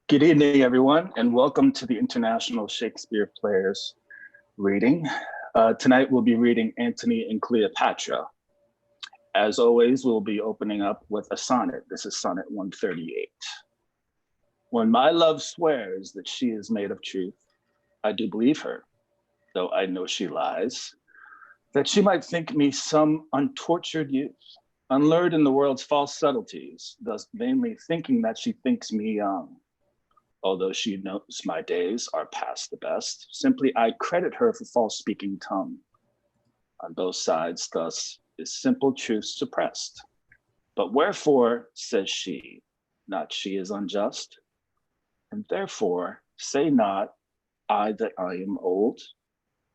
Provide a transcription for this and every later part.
Good evening, everyone, and welcome to the International Shakespeare Players reading. Tonight we'll be reading Antony and Cleopatra. As always, we'll be opening up with a sonnet. This is sonnet 138. When my love swears that she is made of truth, I do believe her, though I know she lies, that she might think me some untortured youth, unlured in the world's false subtleties, thus vainly thinking that she thinks me young. Although she knows my days are past the best, simply I credit her for false speaking tongue. On both sides thus is simple truth suppressed. But wherefore, says she, not she is unjust? And therefore say not I that I am old.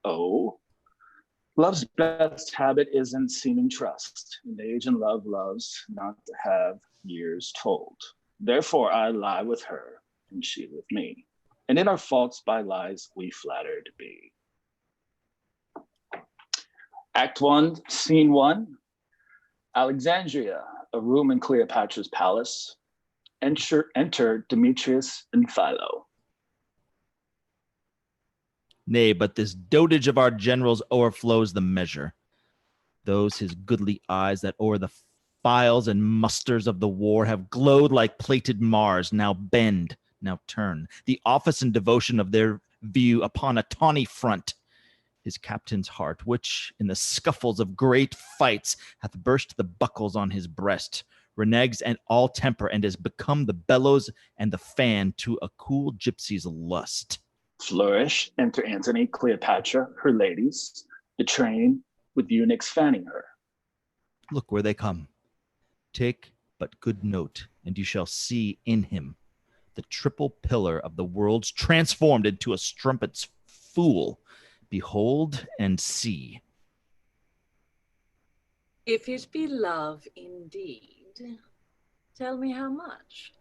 Oh, love's best habit is in seeming trust, and age and love loves not to have years told. Therefore I lie with her, and she with me, and in our faults by lies we flattered be. Act 1, Scene 1, Alexandria, a room in Cleopatra's palace. Enter Demetrius and Philo. Nay, but this dotage of our generals o'erflows the measure. Those his goodly eyes that o'er the files and musters of the war have glowed like plated Mars, now bend, now turn, the office and devotion of their view upon a tawny front. His captain's heart, which in the scuffles of great fights hath burst the buckles on his breast, reneges and all temper, and is become the bellows and the fan to a cool gypsy's lust. Flourish, enter Antony, Cleopatra, her ladies, the train with eunuchs fanning her. Look where they come. Take but good note, and you shall see in him the triple pillar of the world's transformed into a strumpet's fool. Behold and see. If it be love indeed, tell me how much.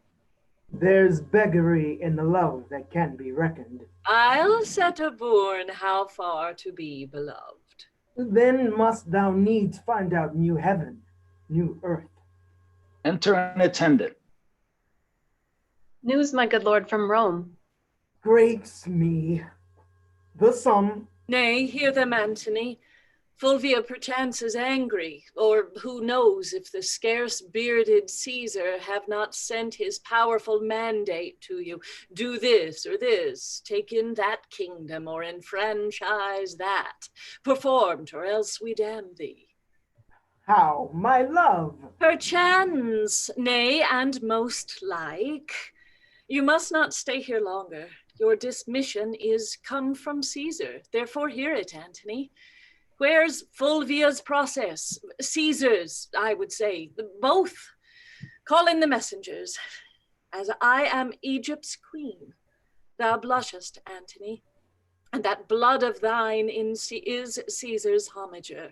There's beggary in the love that can be reckoned. I'll set a bourne how far to be beloved. Then must thou needs find out new heaven, new earth. Enter an attendant. News, my good lord, from Rome. Grace me. The sum. Nay, hear them, Antony. Fulvia perchance is angry, or who knows if the scarce bearded Caesar have not sent his powerful mandate to you. Do this or this, take in that kingdom, or enfranchise that. Performed, or else we damn thee. How, my love? Perchance, nay, and most like. You must not stay here longer. Your dismission is come from Caesar. Therefore hear it, Antony. Where's Fulvia's process? Caesar's, I would say, both. Call in the messengers. As I am Egypt's queen, thou blushest, Antony, and that blood of thine is Caesar's homager.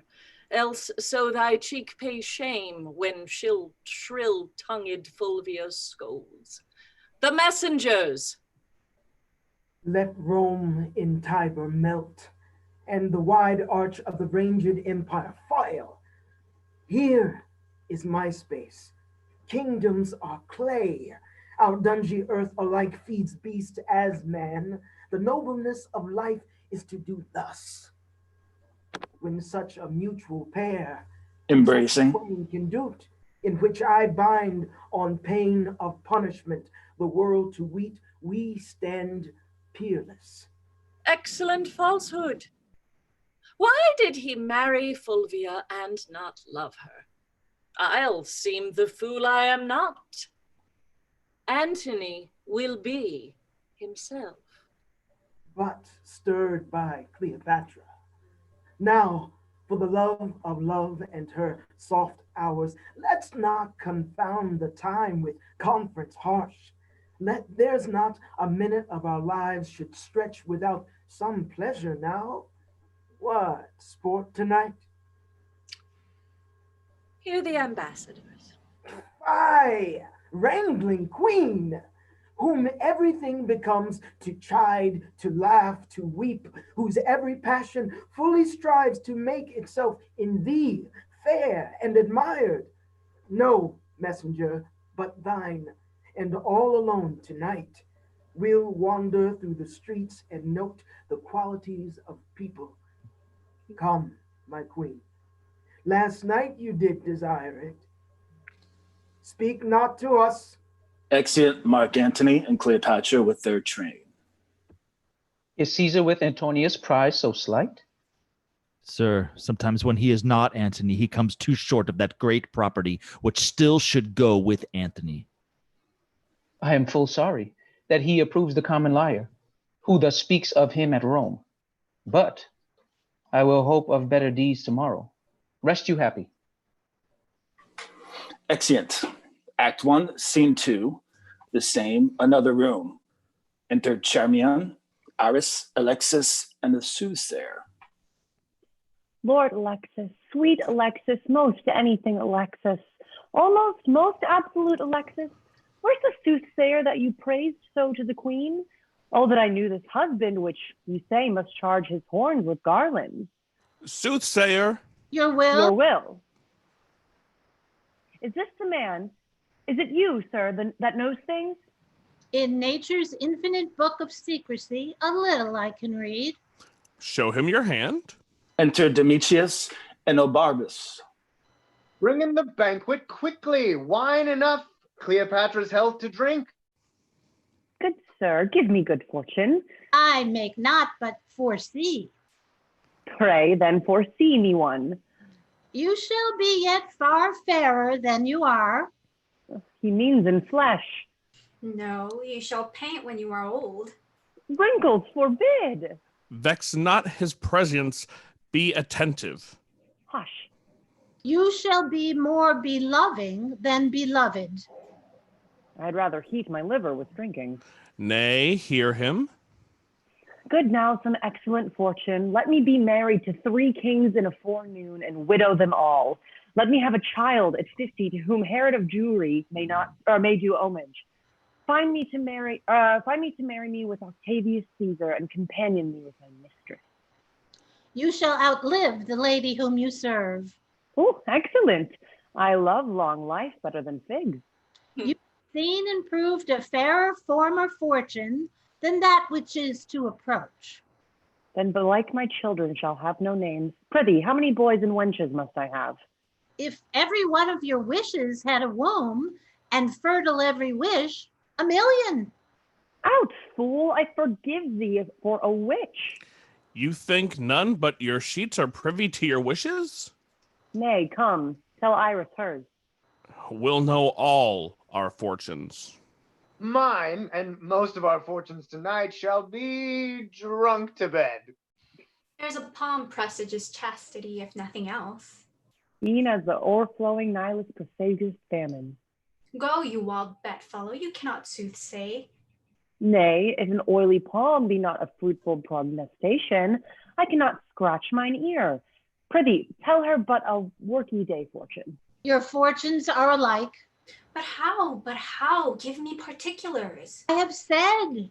Else so thy cheek pay shame when shrill-tongued Fulvia scolds. The messengers! Let Rome in Tiber melt, and the wide arch of the ranged empire file. Here is my space. Kingdoms are clay. Our dungy earth alike feeds beast as man. The nobleness of life is to do thus. When such a mutual pair Embracing. can do't, in which I bind on pain of punishment the world to weet, we stand peerless. Excellent falsehood. Why did he marry Fulvia and not love her? I'll seem the fool I am not. Antony will be himself. But stirred by Cleopatra. Now, for the love of love and her soft hours, let's not confound the time with conference harsh. There's not a minute of our lives should stretch without some pleasure now. What, sport tonight? Hear the ambassadors. Aye, wrangling queen, whom everything becomes to chide, to laugh, to weep, whose every passion fully strives to make itself in thee fair and admired. No messenger but thine, and all alone tonight, We'll wander through the streets and note the qualities of people. Come, my queen. Last night you did desire it. Speak not to us. Exeunt Mark Antony and Cleopatra with their train. Is Caesar with Antonius' prize so slight? Sir, sometimes when he is not Antony, he comes too short of that great property which still should go with Antony. I am full sorry that he approves the common liar, who thus speaks of him at Rome. But I will hope of better deeds tomorrow. Rest you happy. Exeunt. Act 1, Scene 2, the same, another room. Enter Charmian, Iris, Alexis, and the soothsayer. Lord Alexis, sweet Alexis, most anything Alexis, almost most absolute Alexis, where's the soothsayer that you praised so to the queen? Oh, that I knew this husband, which you say must charge his horns with garlands. Soothsayer. Your will? Your will. Is this the man? Is it you, sir, that knows things? In nature's infinite book of secrecy, a little I can read. Show him your hand. Enter Demetrius and Obarbus. Bring in the banquet quickly. Wine enough. Cleopatra's health to drink. Good sir, give me good fortune. I make not but foresee. Pray, then foresee me one. You shall be yet far fairer than you are. He means in flesh. No, you shall paint when you are old. Wrinkles forbid. Vex not his presence. Be attentive. Hush. You shall be more beloving than beloved. I'd rather heat my liver with drinking. Nay, hear him. Good now, some excellent fortune. Let me be married to 3 kings in a forenoon and widow them all. Let me have a child at 50 to whom Herod of Jewry may do homage. Find me to marry me with Octavius Caesar and companion me with my mistress. You shall outlive the lady whom you serve. Oh, excellent. I love long life better than figs. You've seen and proved a fairer form or fortune than that which is to approach. Then belike my children shall have no names. Prithee, how many boys and wenches must I have? If every one of your wishes had a womb, and fertile every wish, 1,000,000. Out, fool, I forgive thee for a witch. You think none but your sheets are privy to your wishes? Nay, come, tell Iris hers. We'll know all our fortunes. Mine and most of our fortunes tonight shall be drunk to bed. There's a palm presages chastity, if nothing else. E'en as the o'erflowing Nilus presages famine. Go, you wild bedfellow, you cannot soothsay. Nay, if an oily palm be not a fruitful prognostation, I cannot scratch mine ear. Prithee, tell her but a worky day fortune. Your fortunes are alike. But how? But how? Give me particulars. I have said.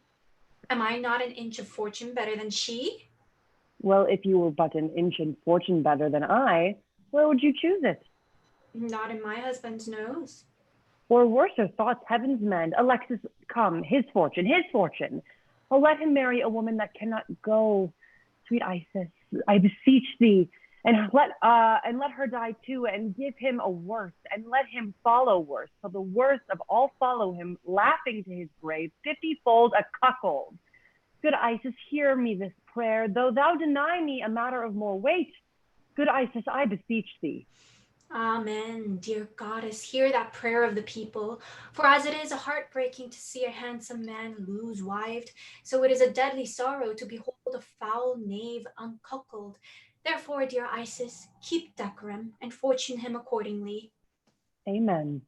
Am I not an inch of fortune better than she? Well, if you were but an inch in fortune better than I, where would you choose it? Not in my husband's nose. Or worser thoughts heaven's mend. Alexis, come, his fortune, his fortune. Oh, let him marry a woman that cannot go. Sweet Isis, I beseech thee, and let her die too, and give him a worse, and let him follow worse, till the worst of all follow him, laughing to his grave, 50-fold a cuckold. Good Isis, hear me this prayer, though thou deny me a matter of more weight. Good Isis, I beseech thee. Amen, dear goddess, hear that prayer of the people. For as it is a heartbreaking to see a handsome man lose wived, so it is a deadly sorrow to behold a foul knave uncuckolded. Therefore, dear Isis, keep decorum and fortune him accordingly. Amen.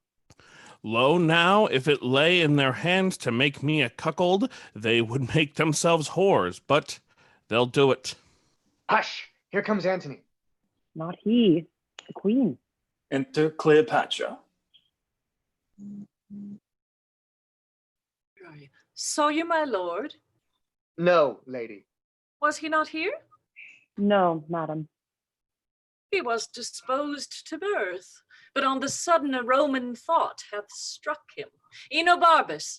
Lo now, if it lay in their hands to make me a cuckold, they would make themselves whores, but they'll do it. Hush! Here comes Antony. Not he, the queen. Enter Cleopatra. Saw you, my lord? No, lady. Was he not here? No, madam. He was disposed to birth, but on the sudden a Roman thought hath struck him. Enobarbus,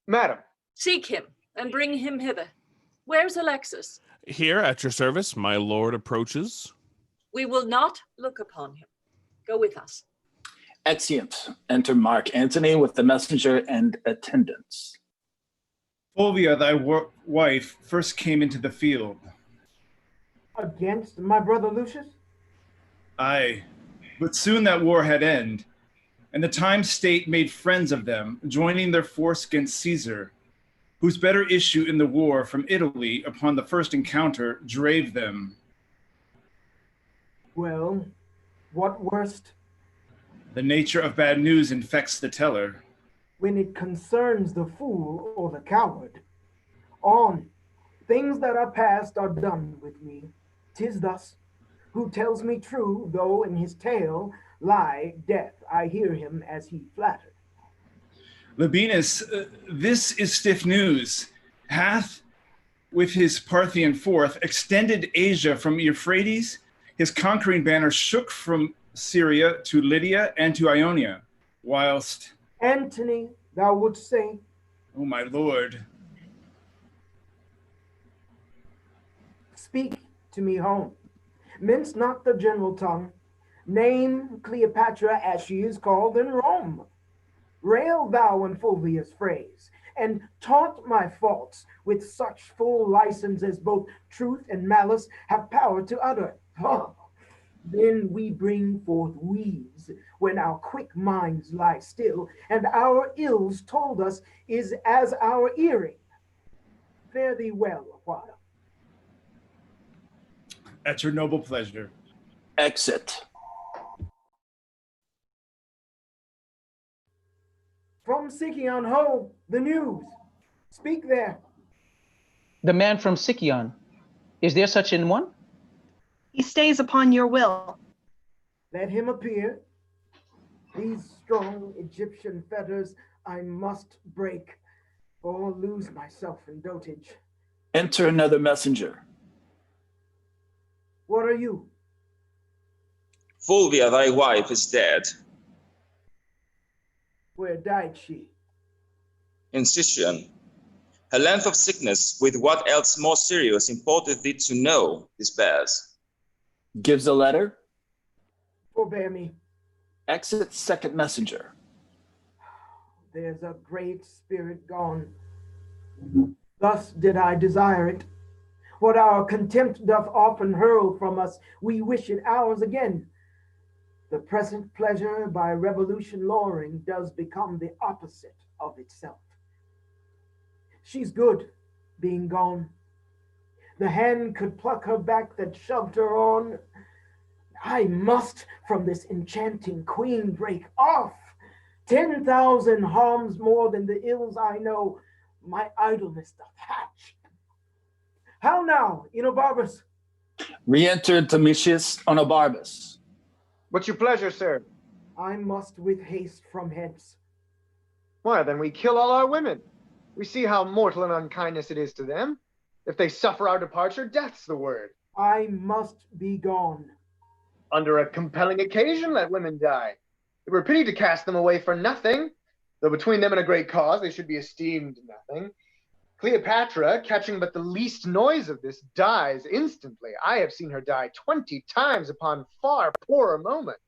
Madam, Seek him and bring him hither. Where's Alexis? Here at your service, my lord approaches. We will not look upon him. Go with us. Exeunt. Enter Mark Antony with the messenger and attendants. Fulvia, thy wife, first came into the field. Against my brother Lucius? Aye, but soon that war had end, and the time state made friends of them, joining their force against Caesar, whose better issue in the war from Italy upon the first encounter drave them. Well, what worst? The nature of bad news infects the teller. When it concerns the fool or the coward. On, things that are past are done with me. 'Tis thus, who tells me true, though in his tale lie death, I hear him as he flattered. Labienus, this is stiff news. Hath, with his Parthian forth, extended Asia from Euphrates, his conquering banner shook from Syria to Lydia and to Ionia, whilst... Antony, thou wouldst say? O my lord. Speak to me home. Mince not the general tongue. Name Cleopatra as she is called in Rome. Rail thou in Fulvia's phrase, and taunt my faults with such full license as both truth and malice have power to utter. Oh, then we bring forth weeds when our quick minds lie still, and our ills told us is as our earring. Fare thee well a while. At your noble pleasure. Exit. From Sicyon, ho, the news. Speak there. The man from Sicyon. Is there such an one? He stays upon your will. Let him appear. These strong Egyptian fetters I must break, or lose myself in dotage. Enter another messenger. What are you? Fulvia, thy wife, is dead. Where died she? In Sicyon. Her length of sickness, with what else more serious importeth thee to know, despairs. Gives a letter. Forbear me. Exit second messenger. There's a great spirit gone. Thus did I desire it. What our contempt doth often hurl from us, we wish it ours again. The present pleasure by revolution luring does become the opposite of itself. She's good, being gone. The hand could pluck her back that shoved her on. I must from this enchanting queen break off. 10,000 harms more than the ills I know my idleness doth hatch. How now, Enobarbus? Re-enter Domitius Onobarbus. What's your pleasure, sir? I must with haste from hence. Why, then we kill all our women. We see how mortal an unkindness it is to them. If they suffer our departure, death's the word. I must be gone. Under a compelling occasion, let women die. It were pity to cast them away for nothing, though between them and a great cause they should be esteemed nothing. Cleopatra, catching but the least noise of this, dies instantly. I have seen her die 20 times upon far poorer moment.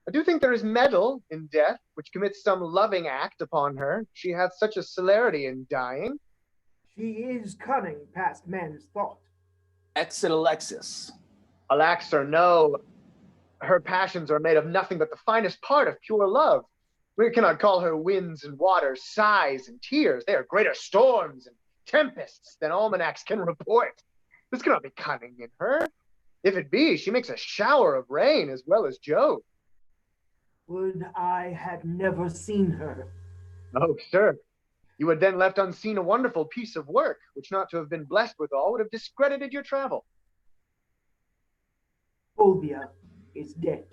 I do think there is metal in death, which commits some loving act upon her. She hath such a celerity in dying. She is cunning past man's thought. Exit Alexis. Alack, sir, no. Her passions are made of nothing but the finest part of pure love. We cannot call her winds and waters, sighs and tears. They are greater storms and tempests than almanacs can report. This cannot be cunning in her. If it be, she makes a shower of rain as well as Jove. Would I had never seen her. Oh, sir, you had then left unseen a wonderful piece of work, which not to have been blessed withal would have discredited your travel. Fulvia is dead.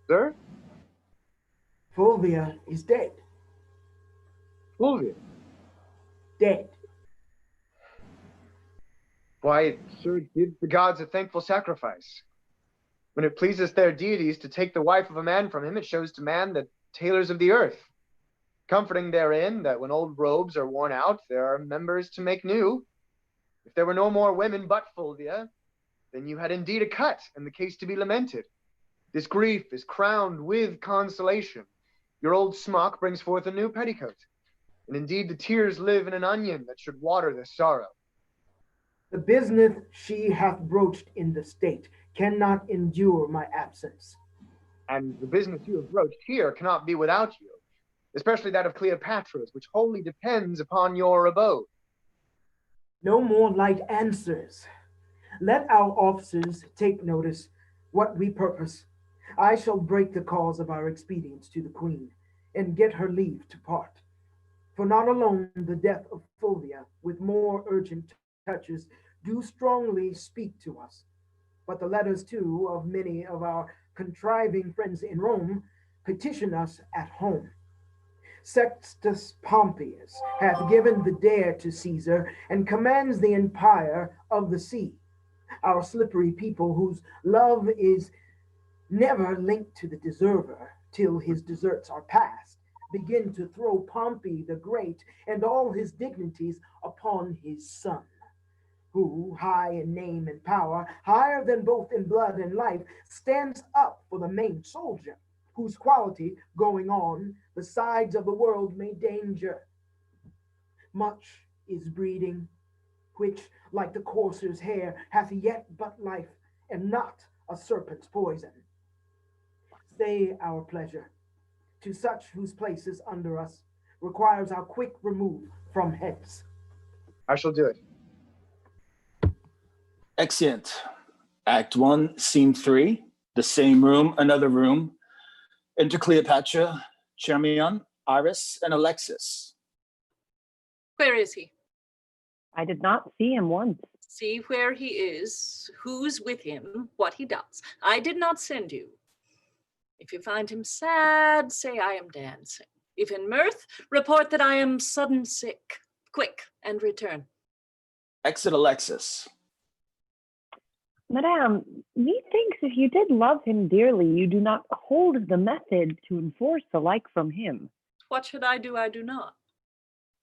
Sir? Fulvia is dead. Fulvia? Dead. Why, sir, give the gods a thankful sacrifice. When it pleases their deities to take the wife of a man from him, it shows to man the tailors of the earth. comforting therein that when old robes are worn out, there are members to make new. If there were no more women but Fulvia, then you had indeed a cut, and the case to be lamented. This grief is crowned with consolation. Your old smock brings forth a new petticoat, and indeed the tears live in an onion that should water this sorrow. The business she hath broached in the state cannot endure my absence. And the business you have broached here cannot be without you, especially that of Cleopatra's, which wholly depends upon your abode. No more light answers. Let our officers take notice what we purpose. I shall break the cause of our expedience to the queen, and get her leave to part. For not alone the death of Fulvia, with more urgent touches, do strongly speak to us, but the letters too of many of our contriving friends in Rome petition us at home. Sextus Pompeius hath given the dare to Caesar, and commands the empire of the sea. Our slippery people, whose love is never linked to the deserver till his deserts are past, begin to throw Pompey the Great and all his dignities upon his son, who, high in name and power, higher than both in blood and life, stands up for the main soldier, whose quality, going on, the sides of the world may danger. Much is breeding, which, like the courser's hair, hath yet but life, and not a serpent's poison. Stay our pleasure, to such whose place is under us, requires our quick remove from hence. I shall do it. Exeunt. Act 1, Scene 3, the same room, another room. Enter Cleopatra, Charmian, Iris, and Alexis. Where is he? I did not see him once. See where he is, who's with him, what he does. I did not send you. If you find him sad, say I am dancing. If in mirth, report that I am sudden sick. Quick, and return. Exit Alexis. Madame, methinks if you did love him dearly, you do not hold the method to enforce the like from him. What should I do? I do not.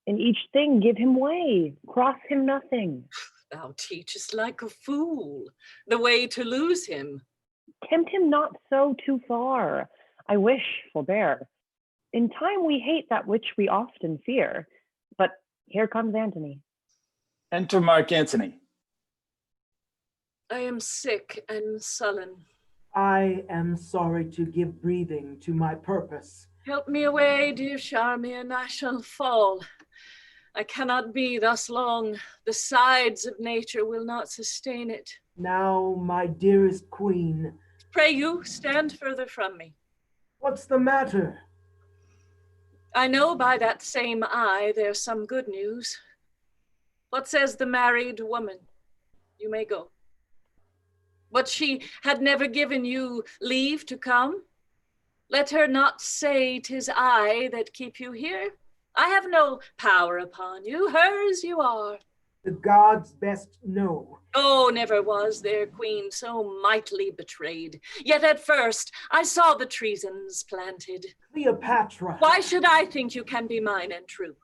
In each thing give him way, cross him nothing. Thou teachest like a fool, the way to lose him. Tempt him not so too far. I wish, forbear. In time we hate that which we often fear. But here comes Antony. Enter Mark Antony. I am sick and sullen. I am sorry to give breathing to my purpose. Help me away, dear Charmian, I shall fall. I cannot be thus long. The sides of nature will not sustain it. Now, my dearest queen. Pray you, stand further from me. What's the matter? I know by that same eye there's some good news. What says the married woman? You may go. But she had never given you leave to come? Let her not say 'tis I that keep you here. I have no power upon you, hers you are. The gods best know. Oh, never was there queen so mightily betrayed. Yet at first I saw the treasons planted. Cleopatra. Why should I think you can be mine and true?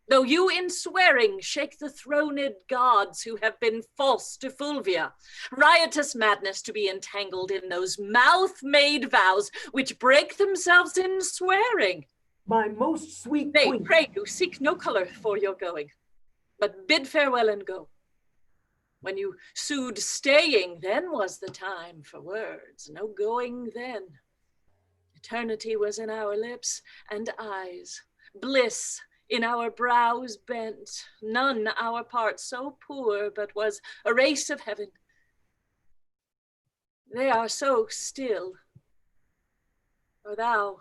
Though you in swearing shake the throned gods who have been false to Fulvia. Riotous madness to be entangled in those mouth-made vows which break themselves in swearing. My most sweet Nay, queen. pray you, seek no color for your going, but bid farewell and go. When you sued staying, then was the time for words, no going then. Eternity was in our lips and eyes, bliss in our brows bent, none our part so poor, but was a race of heaven. They are so still, for thou,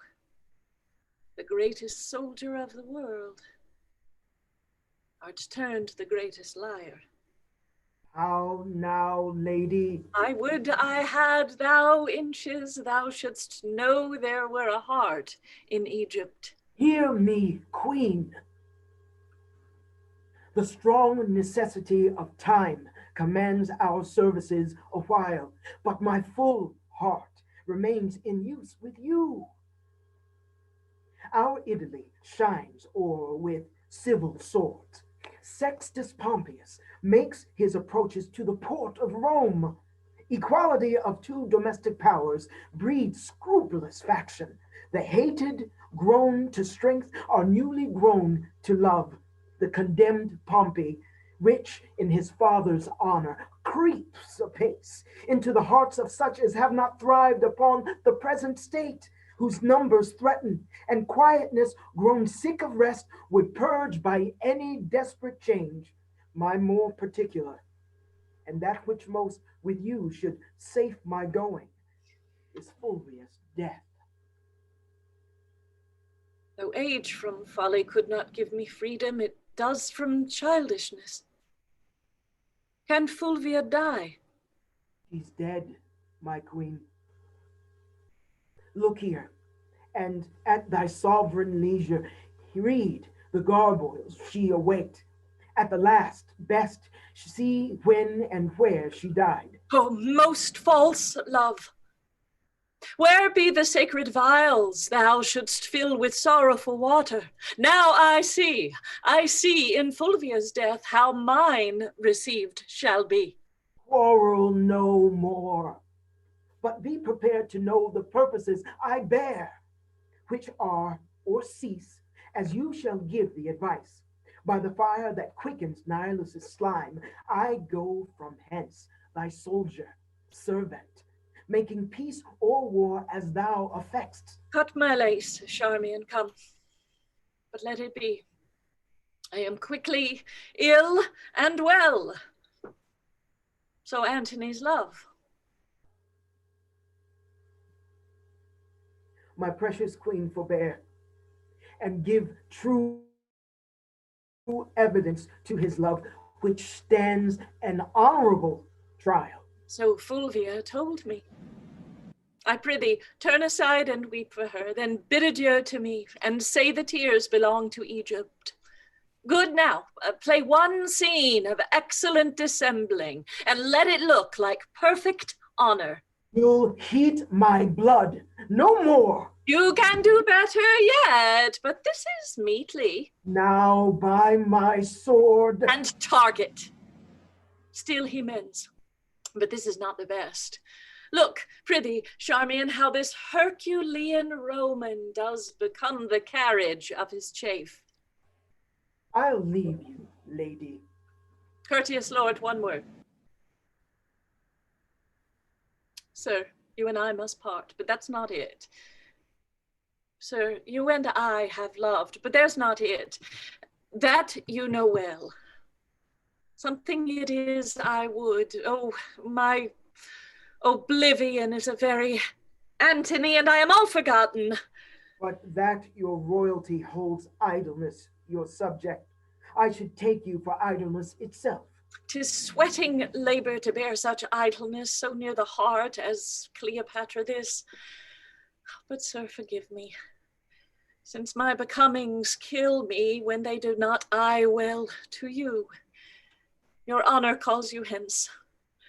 the greatest soldier of the world, art turned the greatest liar. How now, lady? I would I had thou inches, thou shouldst know there were a heart in Egypt. Hear me, queen. The strong necessity of time commands our services a while, but my full heart remains in use with you. Our Italy shines o'er with civil swords. Sextus Pompeius makes his approaches to the port of Rome. Equality of two domestic powers breeds scrupulous faction. The hated, grown to strength, are newly grown to love. The condemned Pompey, rich in his father's honor, creeps apace into the hearts of such as have not thrived upon the present state, whose numbers threaten, and quietness, grown sick of rest, would purge by any desperate change. My more particular, and that which most with you should safe my going, is Fulvia's death. Though age from folly could not give me freedom, it does from childishness. Can Fulvia die? She's dead, my queen. Look here, and at thy sovereign leisure, read the gargoyles she await. At the last, best see when and where she died. Oh, most false love! Where be the sacred vials thou shouldst fill with sorrowful water? Now I see in Fulvia's death how mine received shall be. Quarrel no more, but be prepared to know the purposes I bear, which are or cease, as you shall give the advice. By the fire that quickens Nihilus' slime, I go from hence, thy soldier, servant, making peace or war as thou affectst. Cut my lace, Charmian, come, but let it be. I am quickly ill and well. So Antony's love. My precious queen, forbear, and give true evidence to his love, which stands an honorable trial. So Fulvia told me. I prithee, turn aside and weep for her, then bid adieu to me, and say the tears belong to Egypt. Good now, play one scene of excellent dissembling, and let it look like perfect honor. You'll heat my blood, no more. You can do better yet, but this is meetly. Now by my sword. And target. Still he mends, but this is not the best. Look, prithee, Charmian, how this Herculean Roman does become the carriage of his chafe. I'll leave you, lady. Courteous lord, one word. Sir, you and I must part, but that's not it. Sir, you and I have loved, but there's not it. That you know well. Something it is I would. Oh, my oblivion is a very Antony, and I am all forgotten. But that your royalty holds idleness your subject, I should take you for idleness itself. 'Tis sweating labor to bear such idleness so near the heart as Cleopatra this. But sir, forgive me, since my becomings kill me when they do not eye well to you. Your honor calls you hence.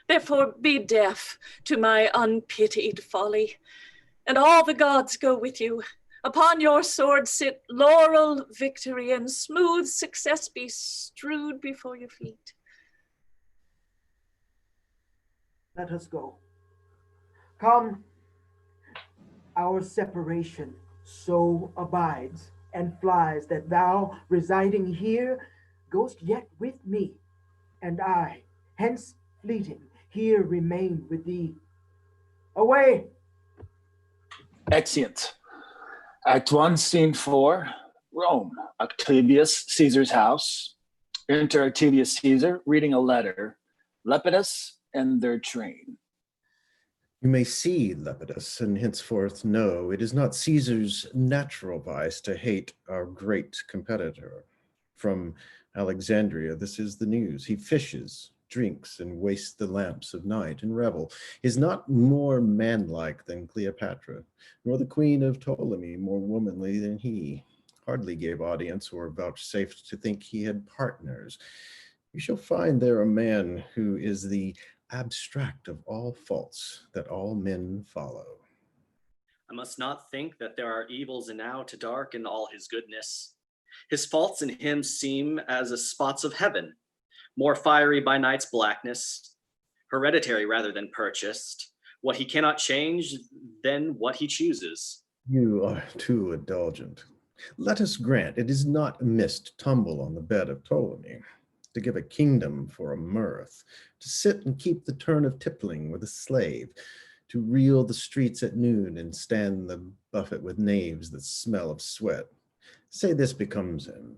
Therefore be deaf to my unpitied folly, and all the gods go with you. Upon your sword sit laurel victory, and smooth success be strewed before your feet. Let us go. Come, our separation so abides and flies that thou, residing here, goest yet with me, and I, hence fleeting, here remain with thee. Away! Exeunt. Act 1, Scene 4, Rome, Octavius Caesar's house. Enter Octavius Caesar reading a letter, Lepidus and their train. You may see Lepidus, and henceforth know it is not Caesar's natural vice to hate our great competitor. From Alexandria, this is the news. He fishes, drinks, and wastes the lamps of night in revel, is not more manlike than Cleopatra, nor the queen of Ptolemy more womanly than he. Hardly gave audience or vouchsafed to think he had partners. You shall find there a man who is the abstract of all faults that all men follow. I must not think that there are evils enow to darken all his goodness. His faults in him seem as spots of heaven, more fiery by night's blackness, hereditary rather than purchased, what he cannot change than what he chooses. You are too indulgent. Let us grant it is not amiss to tumble on the bed of Ptolemy, to give a kingdom for a mirth, to sit and keep the turn of tippling with a slave, to reel the streets at noon and stand the buffet with knaves that smell of sweat. Say this becomes him.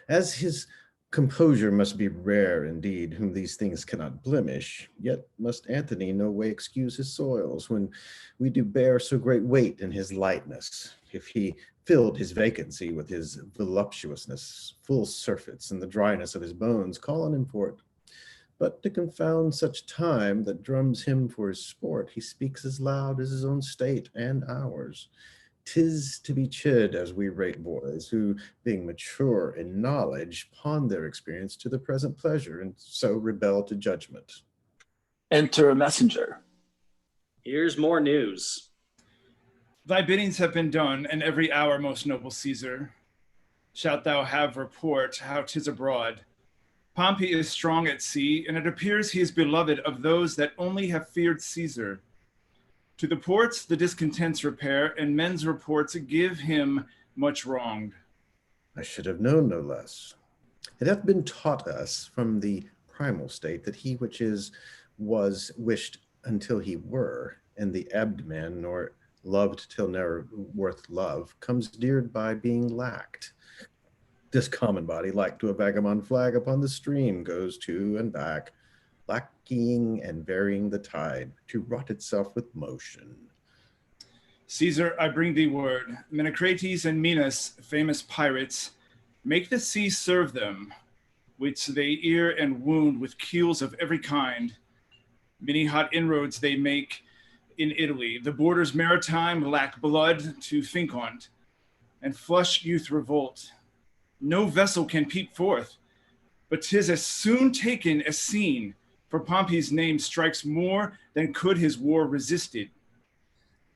As his composure must be rare indeed, whom these things cannot blemish, yet must Antony no way excuse his soils, when we do bear so great weight in his lightness. If he filled his vacancy with his voluptuousness, full surfeits, and the dryness of his bones, call on him for it. But to confound such time that drums him for his sport, he speaks as loud as his own state and ours. 'Tis to be chid as we rate boys, who, being mature in knowledge, pawn their experience to the present pleasure, and so rebel to judgment. Enter a messenger. Here's more news. Thy biddings have been done, and every hour, most noble Caesar. Shalt thou have report how 'tis abroad. Pompey is strong at sea, and it appears he is beloved of those that only have feared Caesar. To the ports the discontents repair, and men's reports give him much wronged. I should have known no less. It hath been taught us from the primal state that he which is was wished until he were, and the ebbed man, nor loved till ne'er worth love, comes deared by being lacked. This common body, like to a vagabond flag upon the stream, goes to and back, lacking and varying the tide, to rot itself with motion. Caesar, I bring thee word. Menecrates and Minos, famous pirates, make the sea serve them, which they ear and wound with keels of every kind. Many hot inroads they make in Italy. The borders maritime lack blood to think on't, and flush youth revolt. No vessel can peep forth, but 'tis as soon taken as seen, for Pompey's name strikes more than could his war resisted.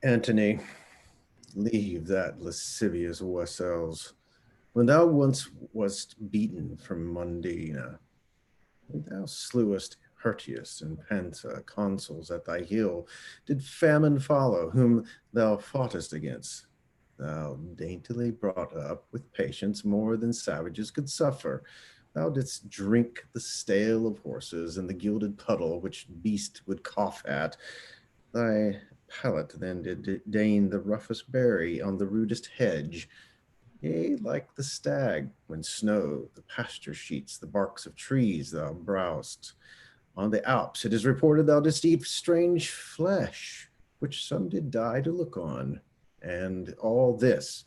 Antony, leave that lascivious wassels. When thou once wast beaten from Mundina, when thou slewest Hirtius and Panta, consuls at thy heel, did famine follow, whom thou foughtest against. Thou daintily brought up with patience more than savages could suffer. Thou didst drink the stale of horses and the gilded puddle which beast would cough at. Thy palate then did deign the roughest berry on the rudest hedge. Yea, like the stag, when snow, the pasture sheets, the barks of trees thou browst. On the Alps it is reported thou didst eat strange flesh, which some did die to look on. And all this,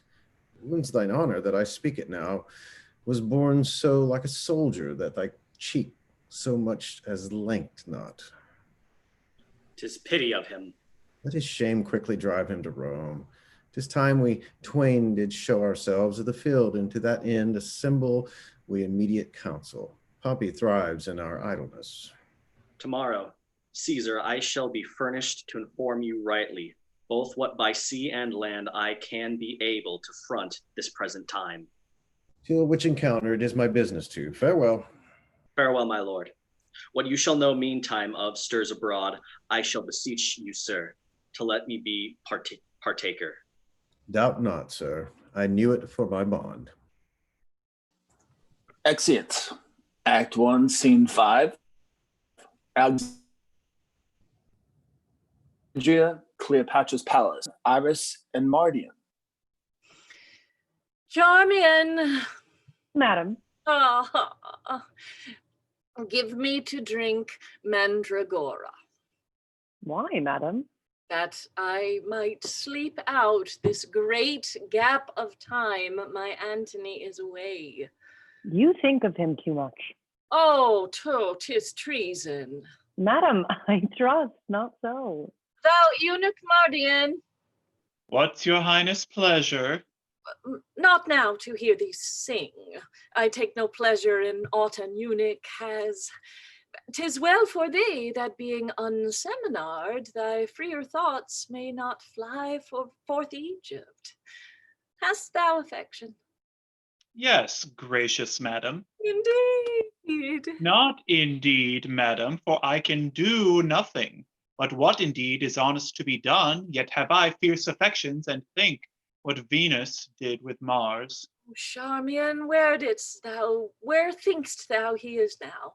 wounds thine honor that I speak it now, was born so like a soldier that thy cheek so much as lanked not. 'Tis pity of him. Let his shame quickly drive him to Rome. 'Tis time we twain did show ourselves of the field, and to that end assemble we immediate counsel. Pompey thrives in our idleness. Tomorrow, Caesar, I shall be furnished to inform you rightly, both what by sea and land I can be able to front this present time. Till which encounter it is my business to. Farewell. Farewell, my lord. What you shall know meantime of stirs abroad, I shall beseech you, sir, to let me be partaker. Doubt not, sir. I knew it for my bond. Exit. Act 1, Scene 5. Alexandria, Cleopatra's palace. Iris and Mardian. Charmian. Madam. Give me to drink mandragora. Why, madam? That I might sleep out this great gap of time my Antony is away. You think of him too much. Oh, 'tis treason. Madam, I trust not so. Thou eunuch Mardian. What's your highness' pleasure? Not now to hear thee sing. I take no pleasure in aught an eunuch has. 'Tis well for thee that being unseminar'd, thy freer thoughts may not fly forth Egypt. Hast thou affection? Yes, gracious madam. Indeed. Not indeed, madam, for I can do nothing. But what indeed is honest to be done, yet have I fierce affections, and think what Venus did with Mars. Charmian, where thinkst thou he is now?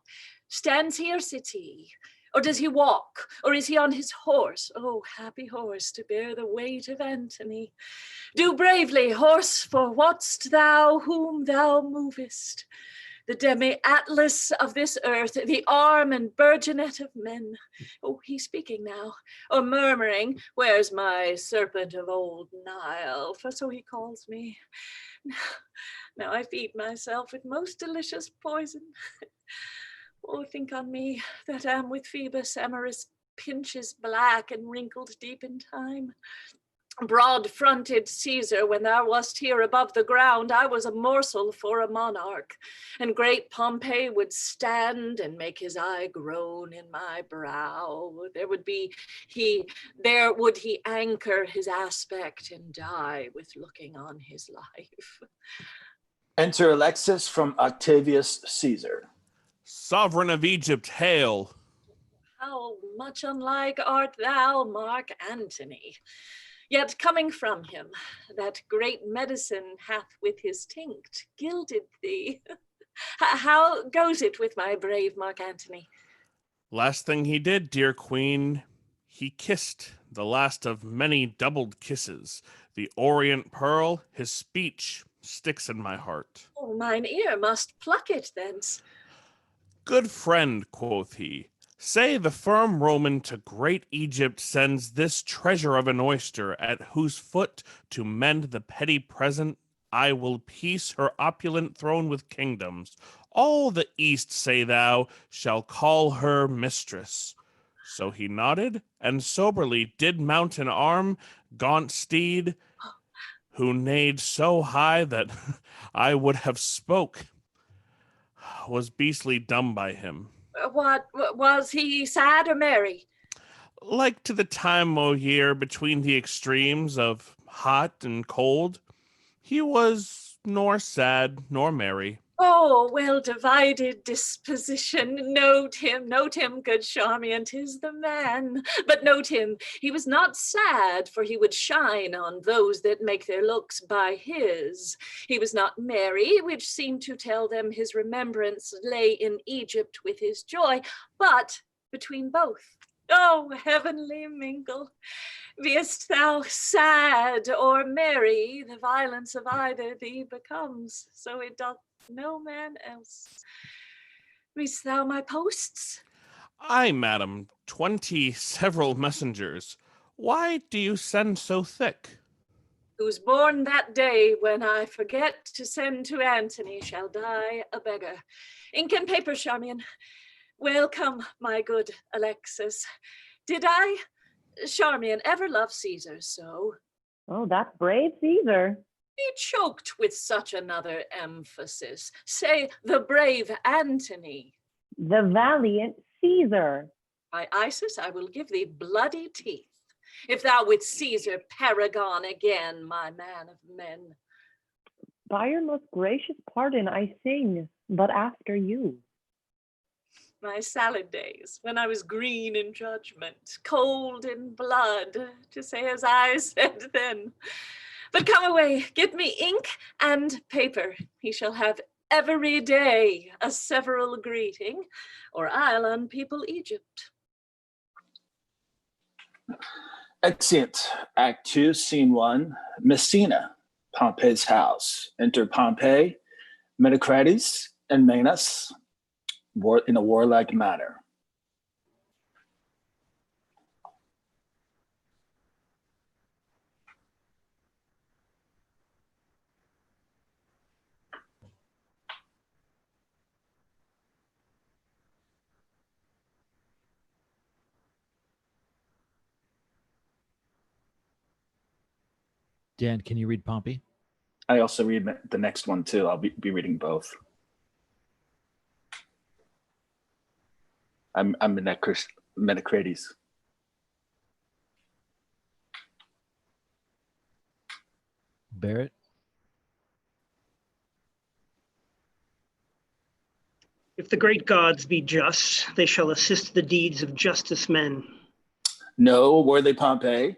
Stands he or sits he? Or does he walk? Or is he on his horse? Oh, happy horse to bear the weight of Antony. Do bravely, horse, for wot'st thou whom thou movest? The demi-atlas of this earth, the arm and burgeonet of men. Oh, he's speaking now, or murmuring, where's my serpent of old Nile? For so he calls me. Now I feed myself with most delicious poison. Oh, think on me that am with Phoebus, amorous pinches black and wrinkled deep in time. Broad-fronted Caesar, when thou wast here above the ground, I was a morsel for a monarch, and great Pompey would stand and make his eye groan in my brow. There would he anchor his aspect and die with looking on his life. Enter Alexis from Octavius Caesar. Sovereign of Egypt, hail! How much unlike art thou, Mark Antony? Yet coming from him, that great medicine hath with his tinct gilded thee. How goes it with my brave Mark Antony? Last thing he did, dear queen, he kissed the last of many doubled kisses. The Orient pearl, his speech sticks in my heart. Oh, mine ear must pluck it thence. Good friend, quoth he, say the firm Roman to great Egypt sends this treasure of an oyster, at whose foot to mend the petty present I will piece her opulent throne with kingdoms. All the East, say thou, shall call her mistress. So he nodded, and soberly did mount an arm, gaunt steed, who neighed so high that I would have spoke, was beastly dumb by him. What, was he sad or merry? Like to the time o' year between the extremes of hot and cold, he was nor sad nor merry. Oh, well-divided disposition. Note him, good Charmian, 'tis the man. But note him, he was not sad, for he would shine on those that make their looks by his. He was not merry, which seemed to tell them his remembrance lay in Egypt with his joy, but between both. Oh, heavenly mingle! Beest thou sad or merry, the violence of either thee becomes, so it doth no man else. Readst thou my posts? Aye, madam, 20 several messengers. Why do you send so thick? Who's born that day when I forget to send to Antony shall die a beggar. Ink and paper, Charmian. Welcome, my good Alexis. Did I, Charmian, ever love Caesar so? Oh, that brave Caesar. He choked with such another emphasis. Say the brave Antony. The valiant Caesar. By Isis, I will give thee bloody teeth, if thou with Caesar paragon again, my man of men. By your most gracious pardon, I sing, but after you. My salad days, when I was green in judgment, cold in blood, to say as I said then. But come away, get me ink and paper. He shall have every day a several greeting, or I'll unpeople Egypt. Exeunt. Act 2, Scene 1, Messina, Pompey's house. Enter Pompey, Metacrates, and Menas, in a warlike manner. Dan, can you read Pompey? I also read the next one too. I'll be reading both. I'm Menecrates. Barrett? If the great gods be just, they shall assist the deeds of justice men. No, worthy Pompey,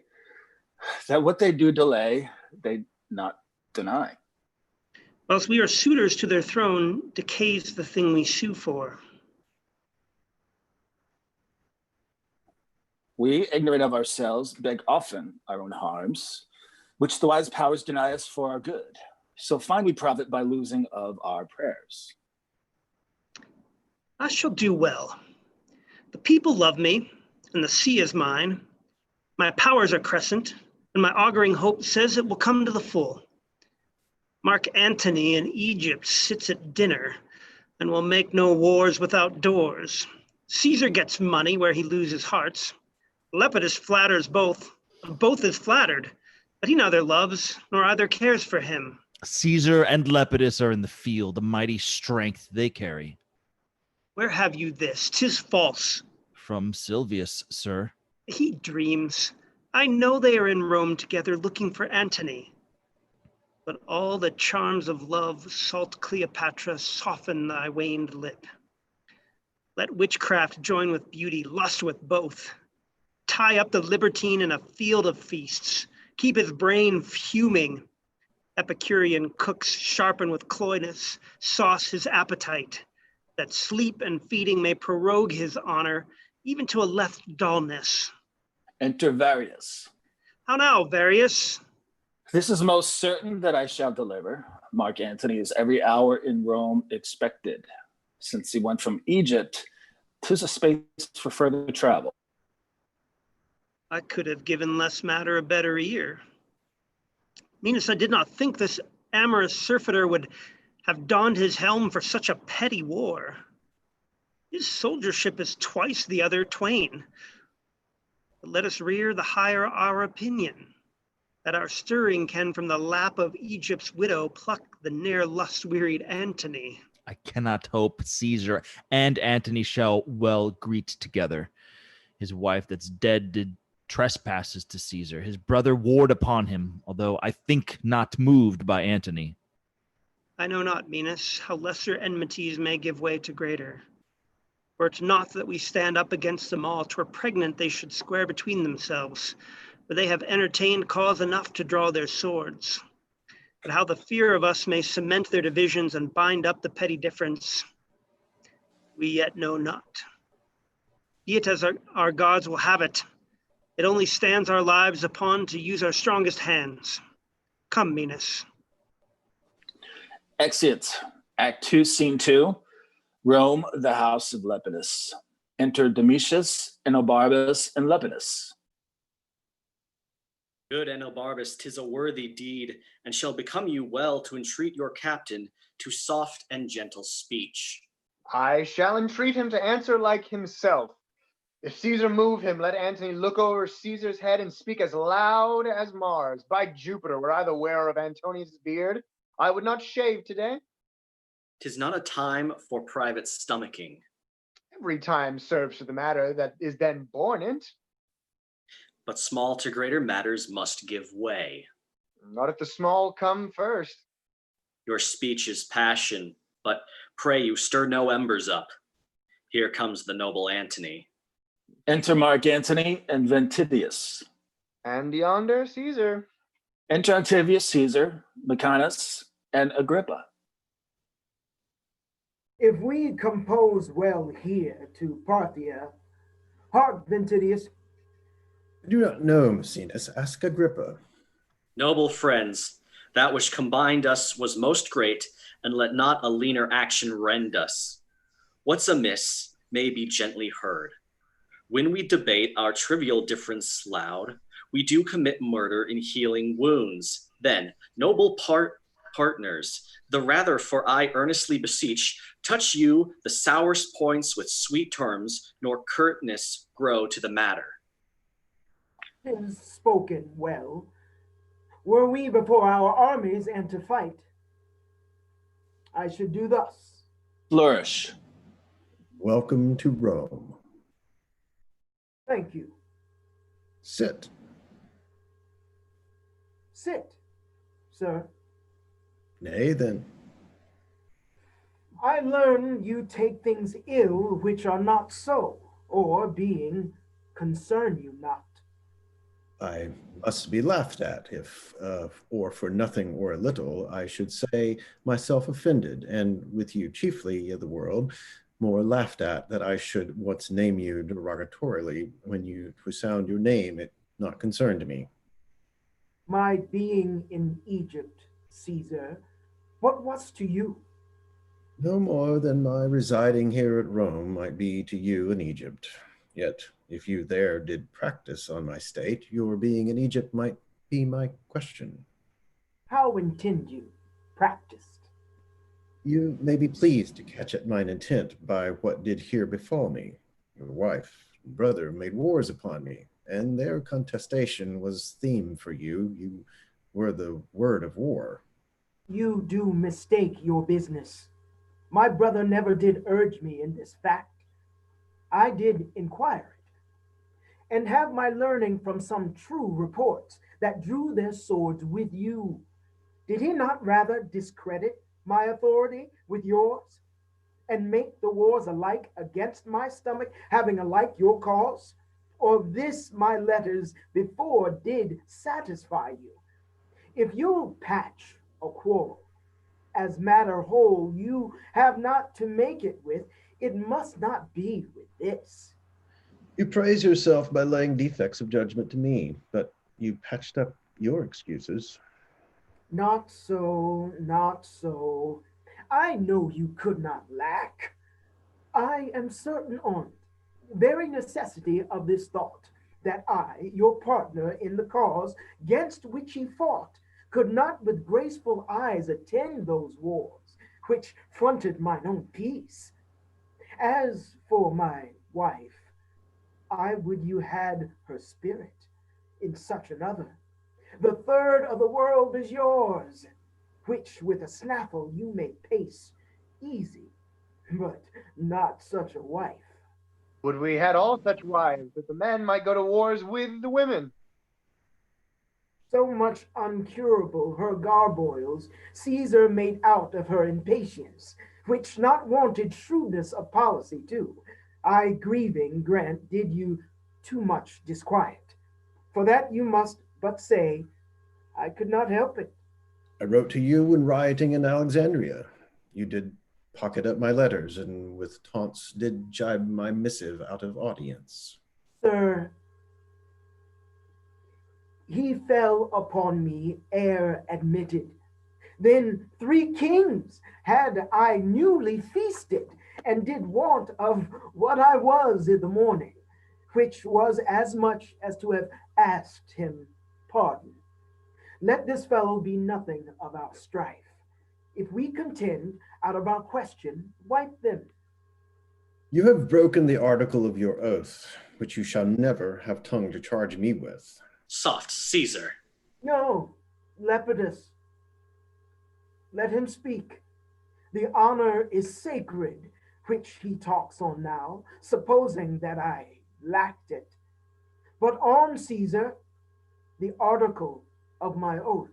that what they do delay, they not deny. Whilst we are suitors to their throne, decays the thing we sue for. We, ignorant of ourselves, beg often our own harms, which the wise powers deny us for our good. So find we profit by losing of our prayers. I shall do well. The people love me, and the sea is mine. My powers are crescent, and my auguring hope says it will come to the full. Mark Antony in Egypt sits at dinner, and will make no wars without doors. Caesar gets money where he loses hearts. Lepidus flatters both is flattered, but he neither loves nor either cares for him. Caesar and Lepidus are in the field, the mighty strength they carry. Where have you this? 'Tis false. From Silvius, sir. He dreams. I know they are in Rome together looking for Antony. But all the charms of love, salt Cleopatra, soften thy waned lip. Let witchcraft join with beauty, lust with both. Tie up the libertine in a field of feasts. Keep his brain fuming. Epicurean cooks sharpen with cloyness, sauce his appetite, that sleep and feeding may prorogue his honor, even to a left dullness. Enter Varius. How now, Varius? This is most certain that I shall deliver. Mark Antony is every hour in Rome expected. Since he went from Egypt, 'tis a space for further travel. I could have given less matter a better ear. Venus, I did not think this amorous surfeiter would have donned his helm for such a petty war. His soldiership is twice the other twain. But let us rear the higher our opinion, that our stirring can from the lap of Egypt's widow pluck the ne'er lust-wearied Antony. I cannot hope Caesar and Antony shall well greet together. His wife that's dead did trespasses to Caesar. His brother warred upon him, although I think not moved by Antony. I know not, Venus, how lesser enmities may give way to greater. Were it not that we stand up against them all, 'twere pregnant they should square between themselves, for they have entertained cause enough to draw their swords. But how the fear of us may cement their divisions and bind up the petty difference, we yet know not. Be it as our gods will have it. It only stands our lives upon to use our strongest hands. Come, Venus. Exit, Act 2, Scene 2, Rome, the house of Lepidus. Enter Domitius, Enobarbus, and Lepidus. Good Enobarbus, 'tis a worthy deed, and shall become you well to entreat your captain to soft and gentle speech. I shall entreat him to answer like himself. If Caesar move him, let Antony look over Caesar's head and speak as loud as Mars. By Jupiter, were I the wearer of Antonius' beard, I would not shave today. 'Tis not a time for private stomaching. Every time serves for the matter that is then born in't. But small to greater matters must give way. Not if the small come first. Your speech is passion, but pray you stir no embers up. Here comes the noble Antony. Enter Mark Antony and Ventidius. And yonder Caesar. Enter Octavius Caesar, Macanus, and Agrippa. If we compose well here to Parthia, hark, Ventidius. I do not know, Maecenas. Ask Agrippa. Noble friends, that which combined us was most great, and let not a leaner action rend us. What's amiss may be gently heard. When we debate our trivial difference loud, we do commit murder in healing wounds. Then, noble partners, the rather for I earnestly beseech, touch you the sourest points with sweet terms, nor curtness grow to the matter. Is spoken well. Were we before our armies and to fight, I should do thus. Flourish. Welcome to Rome. Thank you. Sit. Sit, sir. Nay, then. I learn you take things ill which are not so, or being concern you not. I must be laughed at if, or for nothing or a little, I should say myself offended, and with you chiefly of the world, more laughed at that I should once name you derogatorily when you who sound your name it not concerned me. My being in Egypt, Caesar, what was to you? No more than my residing here at Rome might be to you in Egypt. Yet, if you there did practice on my state, your being in Egypt might be my question. How intend you practiced? You may be pleased to catch at mine intent by what did here befall me. Your wife and brother made wars upon me, and their contestation was theme for you. You were the word of war. You do mistake your business. My brother never did urge me in this fact. I did inquire it, and have my learning from some true reports that drew their swords with you. Did he not rather discredit my authority with yours, and make the wars alike against my stomach, having alike your cause? Or this my letters before did satisfy you? If you patch a quarrel, as matter whole you have not to make it with, it must not be with this. You praise yourself by laying defects of judgment to me, but you patched up your excuses. Not so, not so. I know you could not lack. I am certain on't, very necessity of this thought, that I, your partner in the cause gainst which he fought, could not with graceful eyes attend those wars which fronted mine own peace. As for my wife, I would you had her spirit in such another. The third of the world is yours, which with a snaffle you may pace easy, but not such a wife. Would we had all such wives, that the men might go to wars with the women. So much uncurable her garboils Caesar made out of her impatience, which not wanted shrewdness of policy too. I grieving grant did you too much disquiet. For that you must but say, I could not help it. I wrote to you when rioting in Alexandria. You did pocket up my letters, and with taunts did jibe my missive out of audience. Sir, he fell upon me ere admitted. Then 3 kings had I newly feasted, and did want of what I was in the morning, which was as much as to have asked him pardon. Let this fellow be nothing of our strife. If we contend out of our question, wipe them. You have broken the article of your oath, which you shall never have tongue to charge me with. Soft, Caesar. No, Lepidus, let him speak. The honor is sacred, which he talks on now, supposing that I lacked it. But on, Caesar, the article of my oath.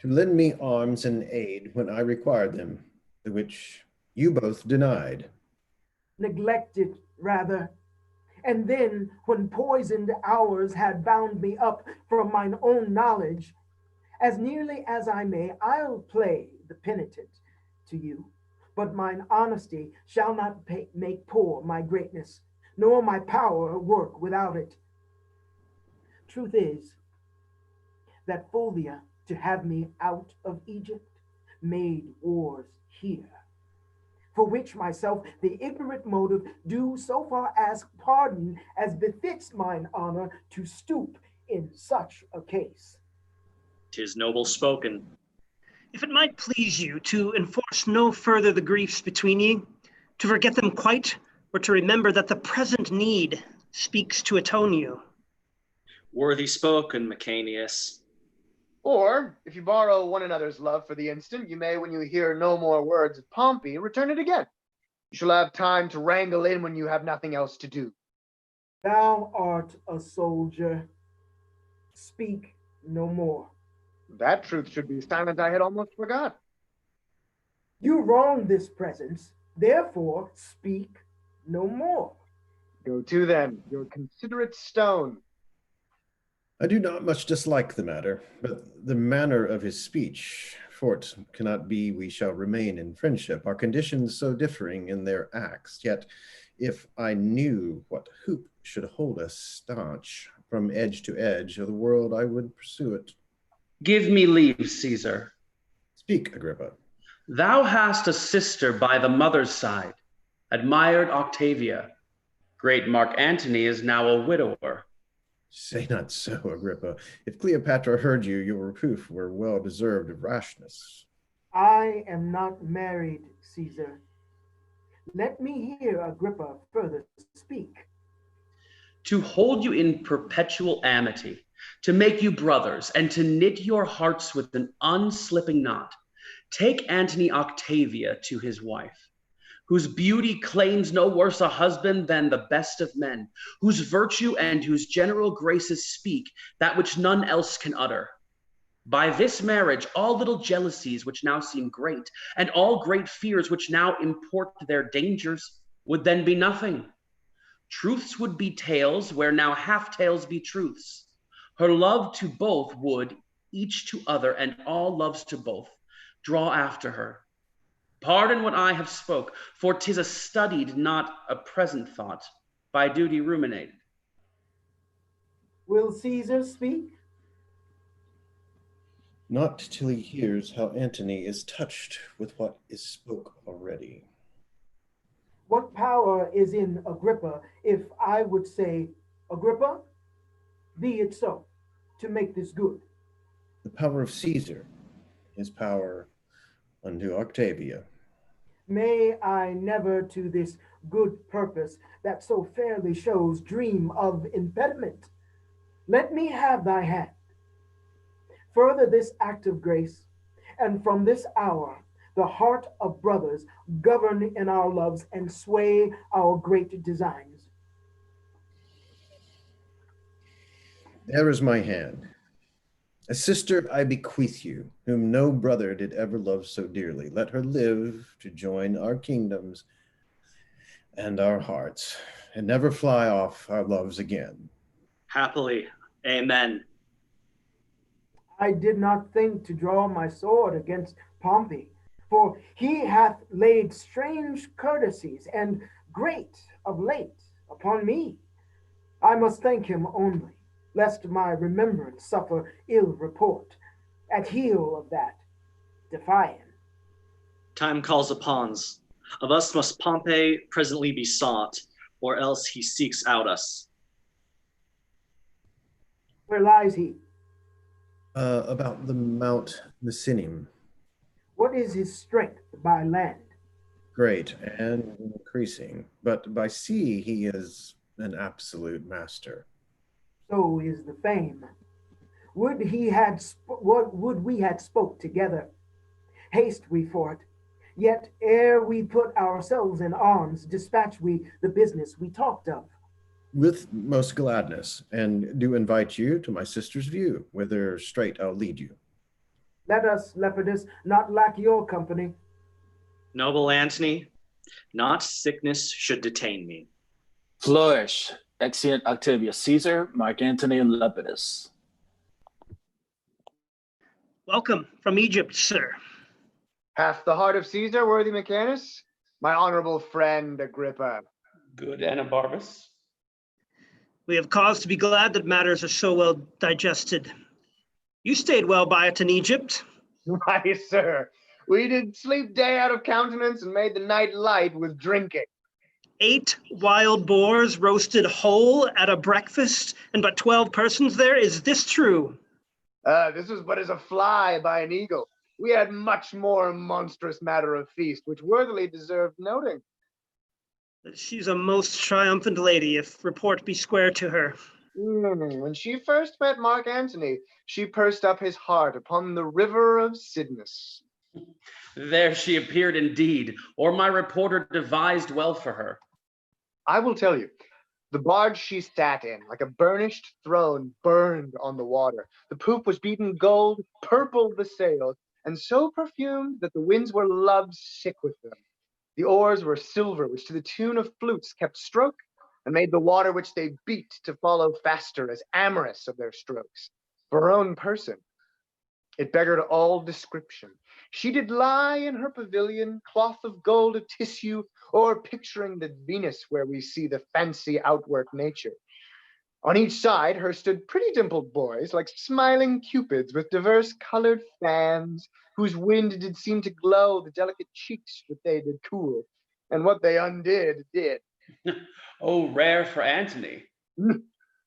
To lend me arms and aid when I required them, the which you both denied. Neglected, rather. And then, when poisoned hours had bound me up from mine own knowledge, as nearly as I may, I'll play the penitent to you. But mine honesty shall not make poor my greatness, nor my power work without it. Truth is, that Fulvia, to have me out of Egypt, made wars here, for which myself the ignorant motive do so far ask pardon as befits mine honor to stoop in such a case. 'Tis noble spoken. If it might please you to enforce no further the griefs between ye, to forget them quite, or to remember that the present need speaks to atone you. Worthy spoken, Mecanius. Or, if you borrow one another's love for the instant, you may, when you hear no more words of Pompey, return it again. You shall have time to wrangle in when you have nothing else to do. Thou art a soldier. Speak no more. That truth should be silent, I had almost forgot. You wrong this presence, therefore speak no more. Go to then, your considerate stone. I do not much dislike the matter, but the manner of his speech, for it cannot be we shall remain in friendship, our conditions so differing in their acts. Yet, if I knew what hoop should hold us staunch from edge to edge of the world, I would pursue it. Give me leave, Caesar. Speak, Agrippa. Thou hast a sister by the mother's side, admired Octavia. Great Mark Antony is now a widower. Say not so, Agrippa. If Cleopatra heard you, your reproof were well deserved of rashness. I am not married, Caesar. Let me hear Agrippa further speak. To hold you in perpetual amity, to make you brothers, and to knit your hearts with an unslipping knot, take Antony Octavia to his wife, whose beauty claims no worse a husband than the best of men, whose virtue and whose general graces speak that which none else can utter. By this marriage, all little jealousies which now seem great, and all great fears which now import their dangers, would then be nothing. Truths would be tales where now half tales be truths. Her love to both would, each to other, and all loves to both, draw after her. Pardon what I have spoke, for 'tis a studied, not a present thought, by duty ruminated. Will Caesar speak? Not till he hears how Antony is touched with what is spoke already. What power is in Agrippa if I would say, Agrippa, be it so, to make this good? The power of Caesar, his power unto Octavia. May I never to this good purpose that so fairly shows dream of impediment. Let me have thy hand. Further this act of grace, and from this hour the heart of brothers govern in our loves and sway our great designs. There is my hand. A sister I bequeath you, whom no brother did ever love so dearly. Let her live to join our kingdoms and our hearts, and never fly off our loves again. Happily, amen. I did not think to draw my sword against Pompey, for he hath laid strange courtesies and great of late upon me. I must thank him only, lest my remembrance suffer ill report. At heel of that, defy him. Time calls upons. Of us must Pompey presently be sought, or else he seeks out us. Where lies he? About the Mount Misenum. What is his strength by land? Great and increasing, but by sea he is an absolute master. So is the fame. Would we had spoke together. Haste we for it. Yet ere we put ourselves in arms, dispatch we the business we talked of. With most gladness, and do invite you to my sister's view, whither straight I'll lead you. Let us, Lepidus, not lack your company. Noble Antony, not sickness should detain me. Flourish, exeunt Octavius Caesar, Mark Antony, and Lepidus. Welcome from Egypt, sir. Hath the heart of Caesar, worthy Mechanus? My honorable friend Agrippa. Good Anabarbus. We have cause to be glad that matters are so well digested. You stayed well by it in Egypt. Why, sir, we did sleep day out of countenance and made the night light with drinking. 8 wild boars roasted whole at a breakfast, and but 12 persons there. Is this true? This was but as a fly by an eagle. We had much more monstrous matter of feast, which worthily deserved noting. She's a most triumphant lady, if report be square to her. When she first met Mark Antony, she pursed up his heart upon the river of Cydnus. There she appeared indeed, or my reporter devised well for her. I will tell you, The barge she sat in, like a burnished throne, burned on the water. The poop was beaten gold, purple the sails, and so perfumed that the winds were love-sick with them. The oars were silver, which to the tune of flutes kept stroke, and made the water which they beat to follow faster, as amorous of their strokes. For her own person, it beggared all description. She did lie in her pavilion, cloth of gold of tissue, or picturing the Venus where we see the fancy outwork nature. On each side her stood pretty dimpled boys, like smiling cupids with diverse colored fans, whose wind did seem to glow the delicate cheeks that they did cool, and what they undid did. Oh, rare for Antony.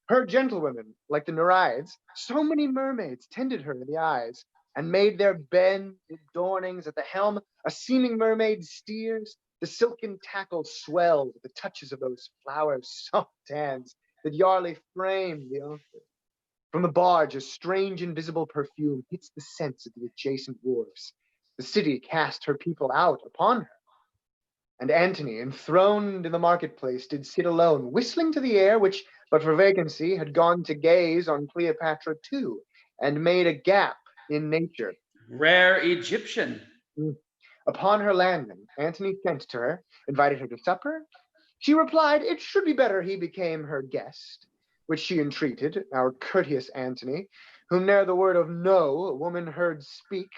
Her gentlewomen, like the Nereids, so many mermaids tended her in the eyes, and made their bend adornings at the helm. A seeming mermaid steers, the silken tackle swelled with the touches of those flowers' soft hands that yarely frame the altar. From the barge, a strange invisible perfume hits the scents of the adjacent wharves. The city cast her people out upon her. And Antony, enthroned in the marketplace, did sit alone, whistling to the air, which, but for vacancy, had gone to gaze on Cleopatra too, and made a gap in nature. Rare Egyptian. Upon her landing, Antony sent to her, invited her to supper. She replied it should be better he became her guest, which she entreated, our courteous Antony, whom ne'er the word of no a woman heard speak,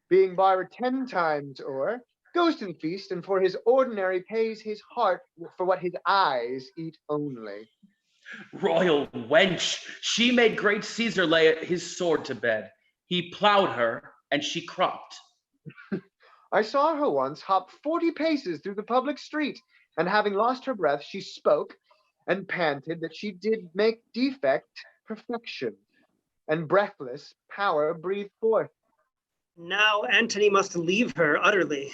being barred 10 times o'er, goes to the feast, and for his ordinary pays his heart for what his eyes eat only. Royal wench, she made great Caesar lay his sword to bed. He plowed her, and she cropped. I saw her once hop 40 paces through the public street, and having lost her breath, she spoke and panted that she did make defect perfection, and breathless power breathed forth. Now Antony must leave her utterly.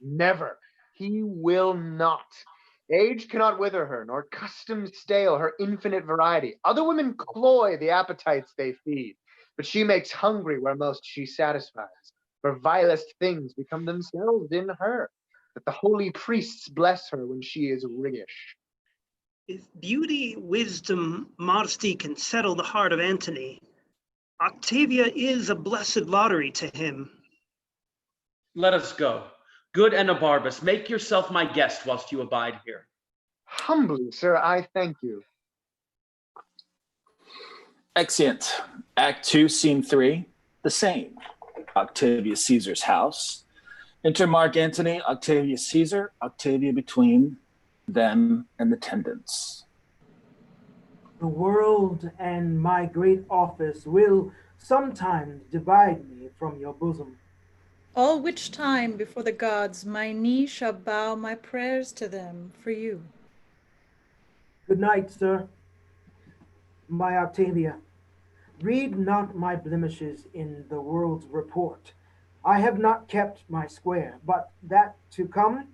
Never. He will not. Age cannot wither her, nor custom stale her infinite variety. Other women cloy the appetites they feed, but she makes hungry where most she satisfies. For vilest things become themselves in her, that the holy priests bless her when she is riggish. If beauty, wisdom, modesty can settle the heart of Antony, Octavia is a blessed lottery to him. Let us go. Good Enobarbus, make yourself my guest whilst you abide here. Humbly, sir, I thank you. Exeunt. Act 2, Scene 3, the same. Octavius Caesar's house. Enter Mark Antony, Octavius Caesar, Octavia between them and the attendants. The world and my great office will sometimes divide me from your bosom. All which time before the gods my knee shall bow my prayers to them for you. Good night, sir. My Octavia, read not my blemishes in the world's report. I have not kept my square, but that to come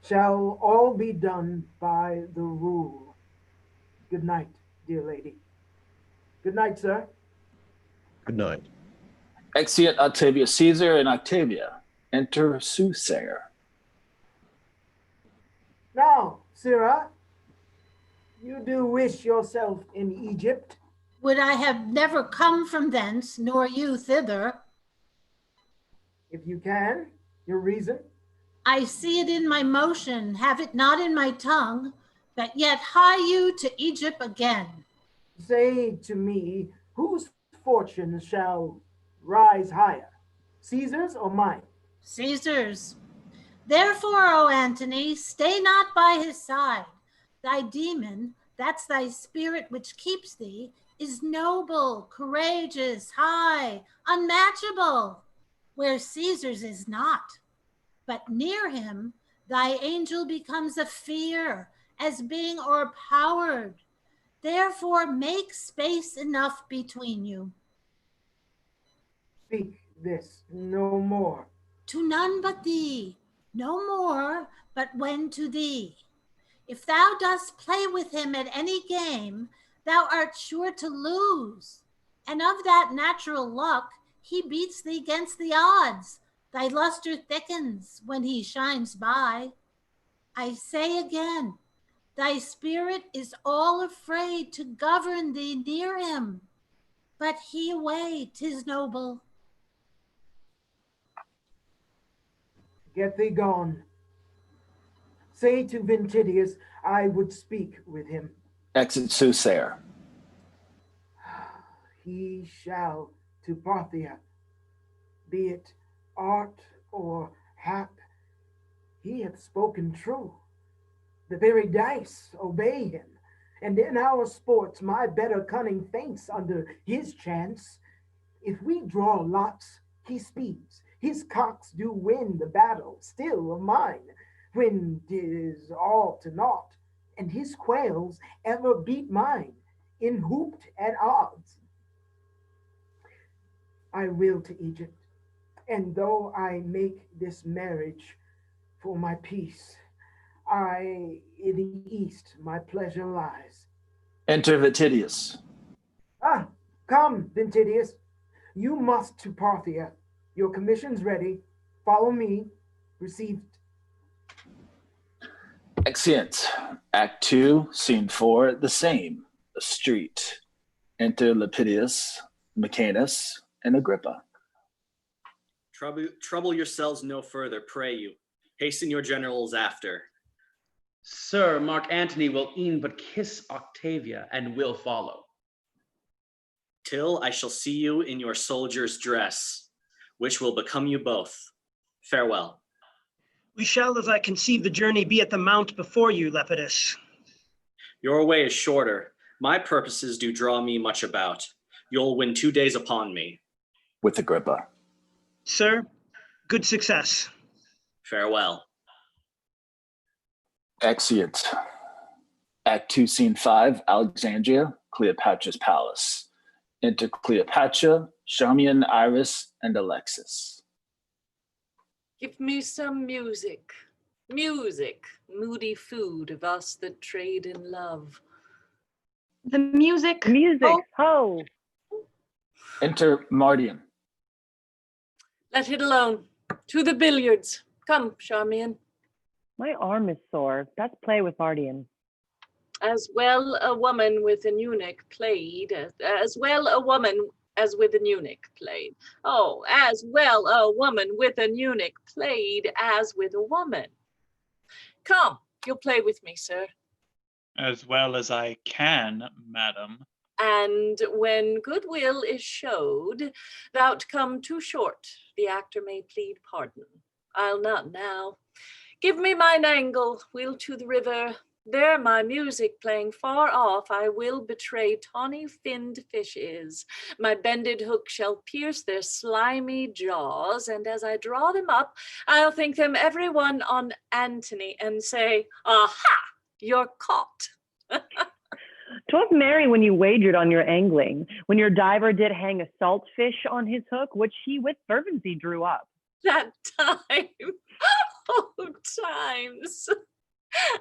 shall all be done by the rule. Good night, dear lady. Good night, sir. Good night. Exeunt Octavius Caesar and Octavia. Enter Soothsayer. Now, sirrah, you do wish yourself in Egypt? Would I have never come from thence, nor you thither? If you can, your reason? I see it in my motion, have it not in my tongue, but yet hie you to Egypt again. Say to me, whose fortune shall rise higher, Caesar's or mine? Caesar's. Therefore, O Antony, stay not by his side. Thy demon, that's thy spirit which keeps thee, is noble, courageous, high, unmatchable, where Caesar's is not. But near him, thy angel becomes a fear, as being o'erpowered. Therefore, make space enough between you. Speak this no more. To none but thee, no more, but when to thee. If thou dost play with him at any game, thou art sure to lose. And of that natural luck, he beats thee 'gainst the odds. Thy luster thickens when he shines by. I say again, Thy spirit is all afraid to govern thee near him. But he away, 'tis noble. Get thee gone. Say to Ventidius I would speak with him. Exit Soothsayer. He shall to Parthia, be it art or hap, he hath spoken true. The very dice obey him, and in our sports my better cunning faints under his chance. If we draw lots, he speeds, his cocks do win the battle still of mine, when 'tis all to naught, and his quails ever beat mine, in hooped at odds. I will to Egypt, and though I make this marriage for my peace, in the east my pleasure lies. Enter Vitidius. Ah, come, Ventidius. You must to Parthia. Your commission's ready. Follow me. Received. Exeunt. Act 2, Scene 4, the same. A street. Enter Lepidus, Mecanus, and Agrippa. Trouble yourselves no further, pray you. Hasten your generals after. Sir, Mark Antony will e'en but kiss Octavia and will follow. Till I shall see you in your soldier's dress, which will become you both. Farewell. We shall, as I conceive the journey, be at the mount before you, Lepidus. Your way is shorter. My purposes do draw me much about. You'll win 2 days upon me. With Agrippa. Sir, good success. Farewell. Exeunt. Act 2, Scene 5, Alexandria, Cleopatra's palace. Enter Cleopatra, Charmian, Iris, and Alexis. Give me some music. Music, moody food of us that trade in love. The music. Music, ho! Enter Mardian. Let it alone. To the billiards. Come, Charmian. My arm is sore. Let's play with Mardian. As well a woman with an eunuch played, as well a woman as with an eunuch played. Oh, as well a woman with an eunuch played as with a woman. Come, you'll play with me, sir. As well as I can, madam. And when goodwill is showed, thou'lt come too short, the actor may plead pardon. I'll not now. Give me mine angle, we'll to the river. There my music playing far off, I will betray tawny finned fishes. My bended hook shall pierce their slimy jaws, and as I draw them up, I'll think them every one on Antony and say, aha, you're caught. 'Twas merry when you wagered on your angling, when your diver did hang a saltfish on his hook, which he with fervency drew up. That time, oh times,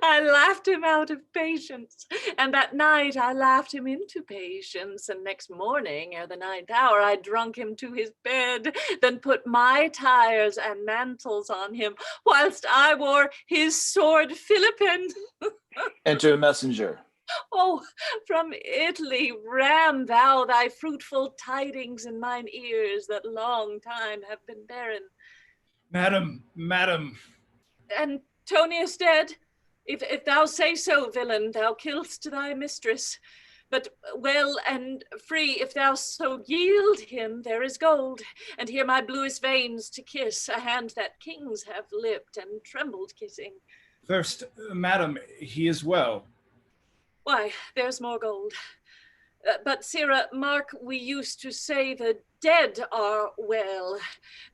I laughed him out of patience, and that night I laughed him into patience, and next morning, ere the 9th hour, I drunk him to his bed, then put my tires and mantles on him, whilst I wore his sword Philippine. Enter a messenger. Oh, from Italy ram thou thy fruitful tidings in mine ears that long time have been barren. Madam. Antonius dead? If thou say so, villain, thou kill'st thy mistress. But well and free, if thou so yield him, there is gold. And here my bluest veins to kiss, a hand that kings have lipped and trembled kissing. First, madam, he is well. Why, there's more gold. But, sirrah, mark, we used to say the dead are well.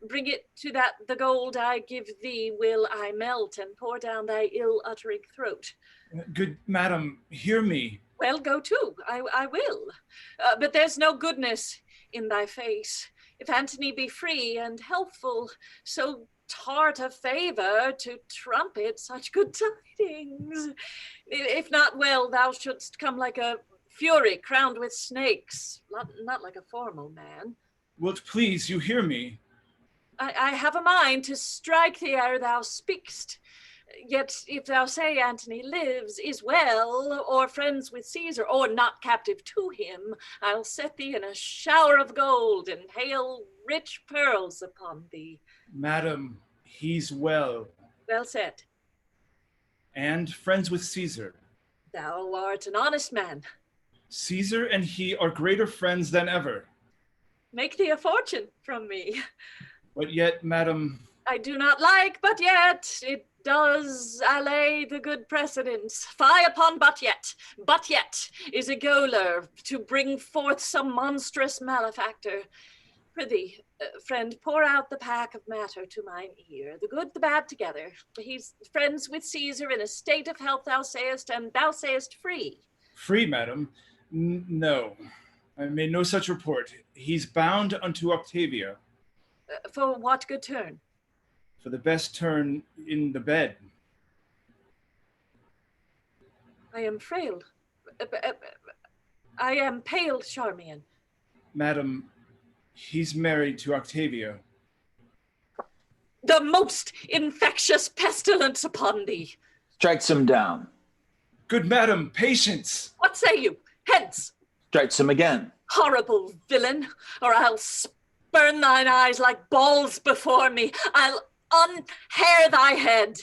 Bring it to that the gold I give thee will I melt and pour down thy ill-uttering throat. Good madam, hear me. Well, go to, I will. But there's no goodness in thy face. If Antony be free and helpful, so tart a favor to trumpet such good tidings. If not, well, thou shouldst come like a fury crowned with snakes, not like a formal man. Wilt please you hear me? I have a mind to strike thee ere thou speakst. Yet if thou say Antony lives, is well, or friends with Caesar, or not captive to him, I'll set thee in a shower of gold and hail rich pearls upon thee. Madam, he's well. Well said. And friends with Caesar. Thou art an honest man. Caesar and he are greater friends than ever. Make thee a fortune from me. But yet, madam... I do not like, but yet, it does allay the good precedents. Fie upon but yet is a gaoler to bring forth some monstrous malefactor. Prithee, friend, pour out the pack of matter to mine ear, the good, the bad together. He's friends with Caesar, in a state of health, thou sayest, and thou sayest free. Free, madam? No, I made no such report. He's bound unto Octavia. For what good turn? For the best turn in the bed. I am frail. I am pale, Charmian. Madam, he's married to Octavia. The most infectious pestilence upon thee. Strikes him down. Good madam, patience. What say you? Hence. Strikes him again. Horrible villain, or I'll spurn thine eyes like balls before me. I'll unhair thy head.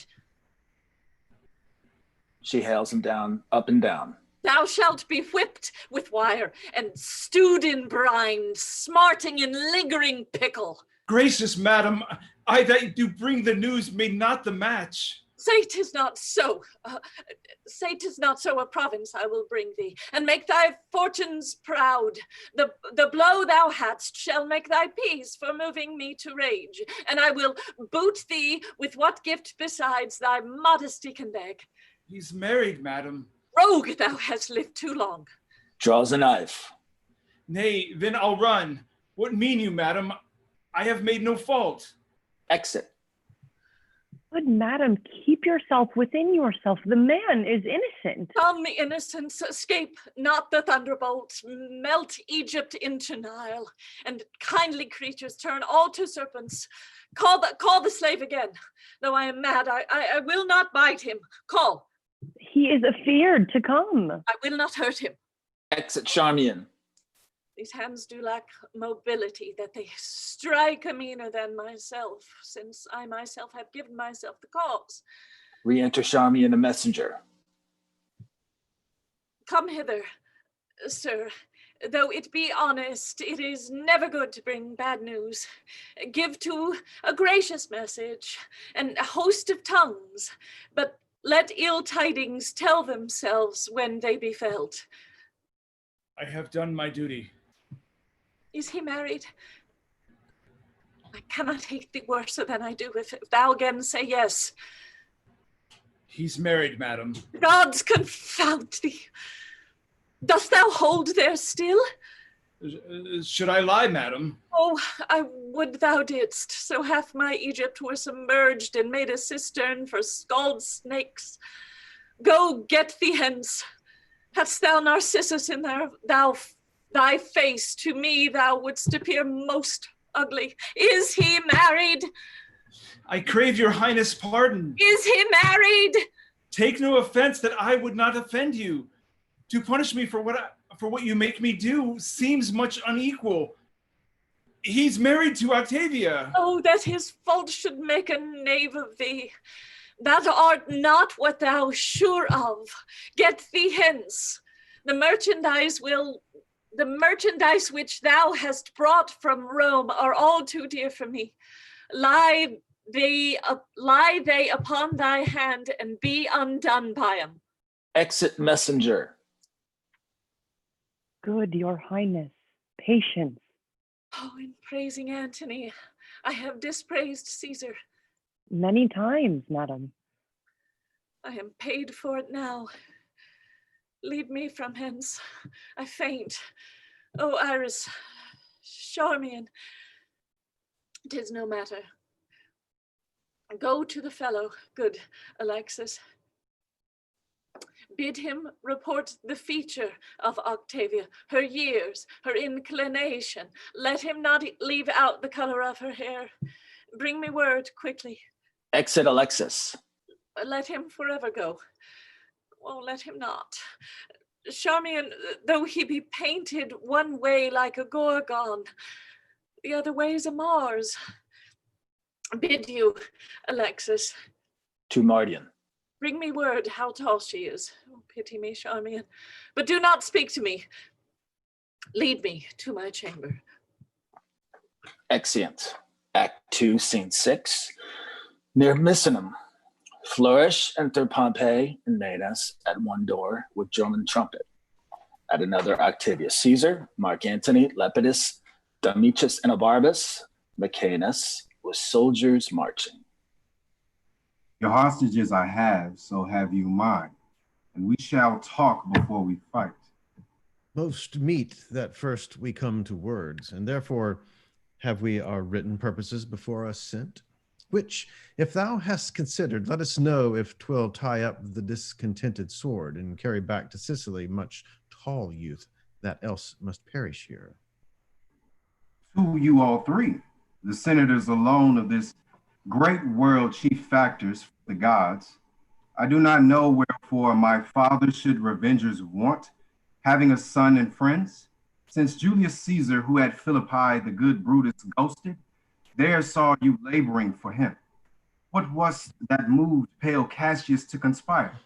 She hails him down, up and down. Thou shalt be whipped with wire and stewed in brine, smarting in lingering pickle. Gracious madam, I that do bring the news made not the match. Say 'tis not so. Say 'tis not so a province I will bring thee, and make thy fortunes proud. The blow thou hadst shall make thy peace for moving me to rage, and I will boot thee with what gift besides thy modesty can beg. He's married, madam. Rogue, thou hast lived too long. Draws a knife. Nay, then I'll run. What mean you, madam? I have made no fault. Exit. Good madam, keep yourself within yourself. The man is innocent. Come, innocence, escape not the thunderbolt. Melt Egypt into Nile, and kindly creatures turn all to serpents. Call the slave again. Though I am mad, I will not bite him. Call. He is afeard to come. I will not hurt him. Exit Charmian. These hands do lack mobility, that they strike meaner than myself, since I myself have given myself the cause. Re-enter Charmian, a messenger. Come hither, sir. Though it be honest, it is never good to bring bad news. Give to a gracious message, and a host of tongues, but let ill tidings tell themselves when they be felt. I have done my duty. Is he married? I cannot hate thee worse than I do if thou again say yes. He's married, madam. Gods confound thee. Dost thou hold there still? Should I lie, madam? Oh, I would thou didst, so half my Egypt were submerged and made a cistern for scald snakes. Go get thee hence. Hadst thou Narcissus in thy face, to me thou wouldst appear most ugly. Is he married? I crave your highness pardon. Is he married? Take no offense that I would not offend you. To punish me for what you make me do seems much unequal. He's married to Octavia. Oh, that his fault should make a knave of thee. That art not what thou sure of. Get thee hence. The merchandise which thou hast brought from Rome are all too dear for me. Lie they upon thy hand and be undone by 'em. Exit messenger. Good, your highness. Patience. Oh, in praising Antony, I have dispraised Caesar. Many times, madam. I am paid for it now. Lead me from hence. I faint. Oh, Iris, Charmian, 'tis no matter. Go to the fellow, good Alexis. Bid him report the feature of Octavia, her years, her inclination. Let him not leave out the color of her hair. Bring me word quickly. Exit Alexis. Let him forever go. Oh, let him not. Charmian, though he be painted one way like a Gorgon, the other way is a Mars. Bid you, Alexis. To Mardian. Bring me word how tall she is. Oh, pity me, Charmian. But do not speak to me. Lead me to my chamber. Exeunt. Act 2, Scene 6. Near Misenum. Flourish, enter Pompey and Maenas at one door with drum and trumpet. At another, Octavius Caesar, Mark Antony, Lepidus, Domitius Enobarbus, Mecaenas, with soldiers marching. Your hostages I have, so have you mine, and we shall talk before we fight. Most meet that first we come to words, and therefore have we our written purposes before us sent, which, if thou hast considered, let us know if 'twill tie up the discontented sword and carry back to Sicily much tall youth that else must perish here. To you all three, the senators alone of this great world, chief factors for the gods, I do not know wherefore my father should revengers want, having a son and friends, since Julius Caesar, who at Philippi the good Brutus ghosted, there saw you laboring for him. What was that moved pale Cassius to conspire?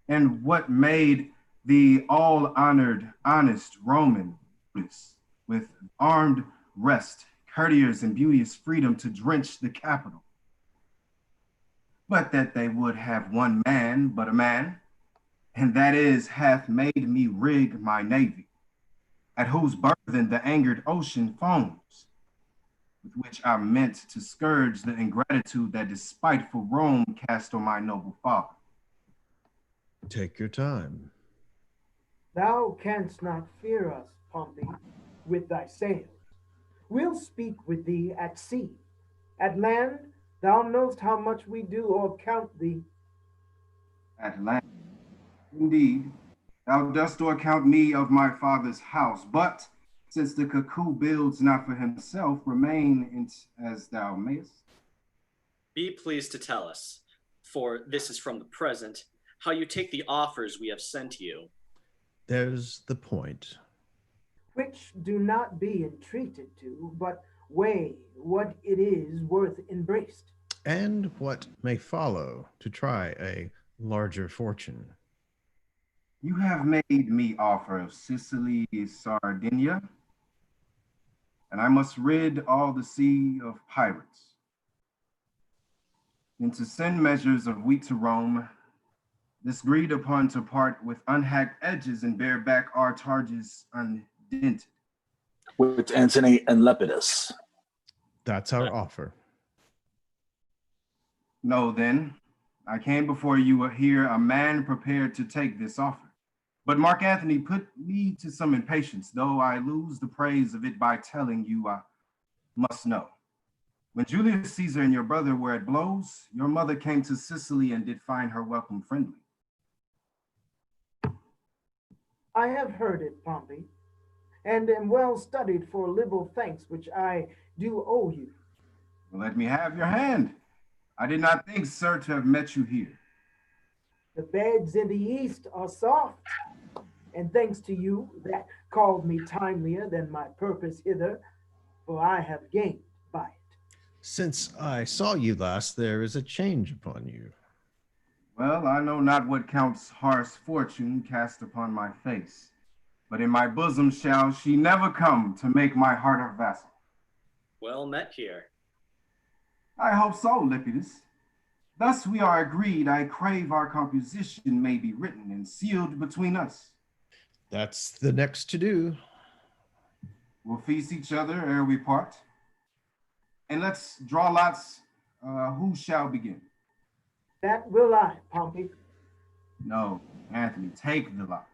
And what made the all-honored, honest Roman Brutus, with armed rest, courtiers, and beauteous freedom to drench the capital? But that they would have one man but a man, and that is, hath made me rig my navy, at whose burthen the angered ocean foams, with which I meant to scourge the ingratitude that despiteful Rome cast on my noble father. Take your time. Thou canst not fear us, Pompey, with thy sails. We'll speak with thee at sea. At land, thou knowst how much we do or count thee. At land, indeed, thou dost account me of my father's house, but since the cuckoo builds not for himself, remain in as thou mayest. Be pleased to tell us, for this is from the present, how you take the offers we have sent you. There's the point. Which do not be entreated to, but weigh what it is worth embraced. And what may follow to try a larger fortune. You have made me offer of Sicily, Sardinia, and I must rid all the sea of pirates. And to send measures of wheat to Rome, this agreed upon to part with unhacked edges and bear back our charges undented. With Antony and Lepidus. That's our offer. No, then, I came before you here a man prepared to take this offer. But Mark Antony put me to some impatience, though I lose the praise of it by telling you I must know. When Julius Caesar and your brother were at blows, your mother came to Sicily and did find her welcome friendly. I have heard it, Pompey, and am well studied for liberal thanks which I do owe you. Well, let me have your hand. I did not think, sir, to have met you here. The beds in the east are soft, and thanks to you that called me timelier than my purpose hither, for I have gained by it. Since I saw you last, there is a change upon you. Well, I know not what counts harsh fortune cast upon my face, but in my bosom shall she never come to make my heart her vassal. Well met here. I hope so, Lepidus. Thus we are agreed. I crave our composition may be written and sealed between us. That's the next to do. We'll feast each other ere we part. And let's draw lots. Who shall begin? That will I, Pompey. No, Antony, take the lot.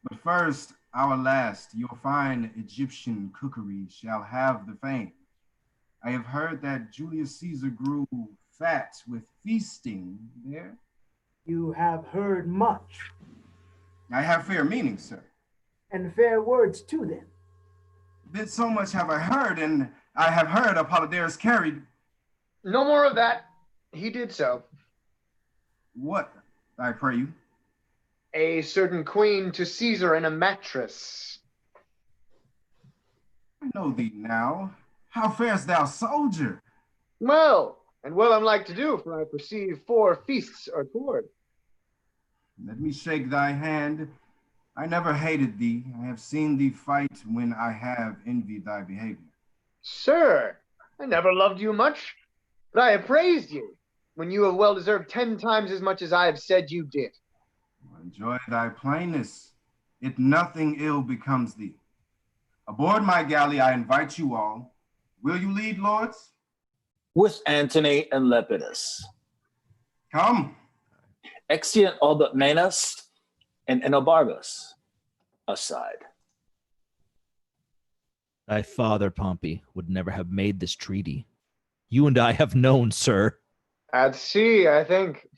But first, our last, your fine Egyptian cookery shall have the fame. I have heard that Julius Caesar grew fat with feasting there. You have heard much. I have fair meaning, sir. And fair words too, then. Then so much have I heard, and I have heard Apollodorus carried. No more of that. He did so. What, I pray you? A certain queen to Caesar in a mattress. I know thee now. How farest thou, soldier? Well, and well I'm like to do, for I perceive 4 feasts are toward. Let me shake thy hand. I never hated thee. I have seen thee fight when I have envied thy behavior. Sir, I never loved you much, but I have praised you, when you have well deserved 10 times as much as I have said you did. Enjoy thy plainness. It nothing ill becomes thee. Aboard my galley, I invite you all. Will you lead, lords? With Antony and Lepidus. Come. Exeunt all but Menas and Enobarbus aside. Thy father, Pompey, would never have made this treaty. You and I have known, sir. At sea, I think.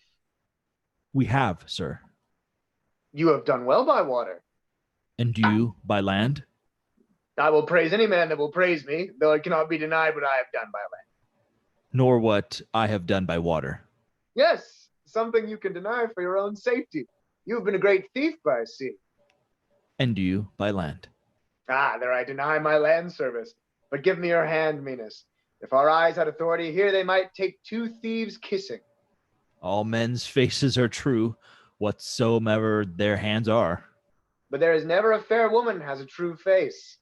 We have, sir. You have done well by water. And you by land? I will praise any man that will praise me, though it cannot be denied what I have done by land. Nor what I have done by water. Yes, something you can deny for your own safety. You have been a great thief by sea. And you by land. Ah, there I deny my land service. But give me your hand, Minos. If our eyes had authority here, they might take 2 thieves kissing. All men's faces are true, whatsoever their hands are. But there is never a fair woman has a true face.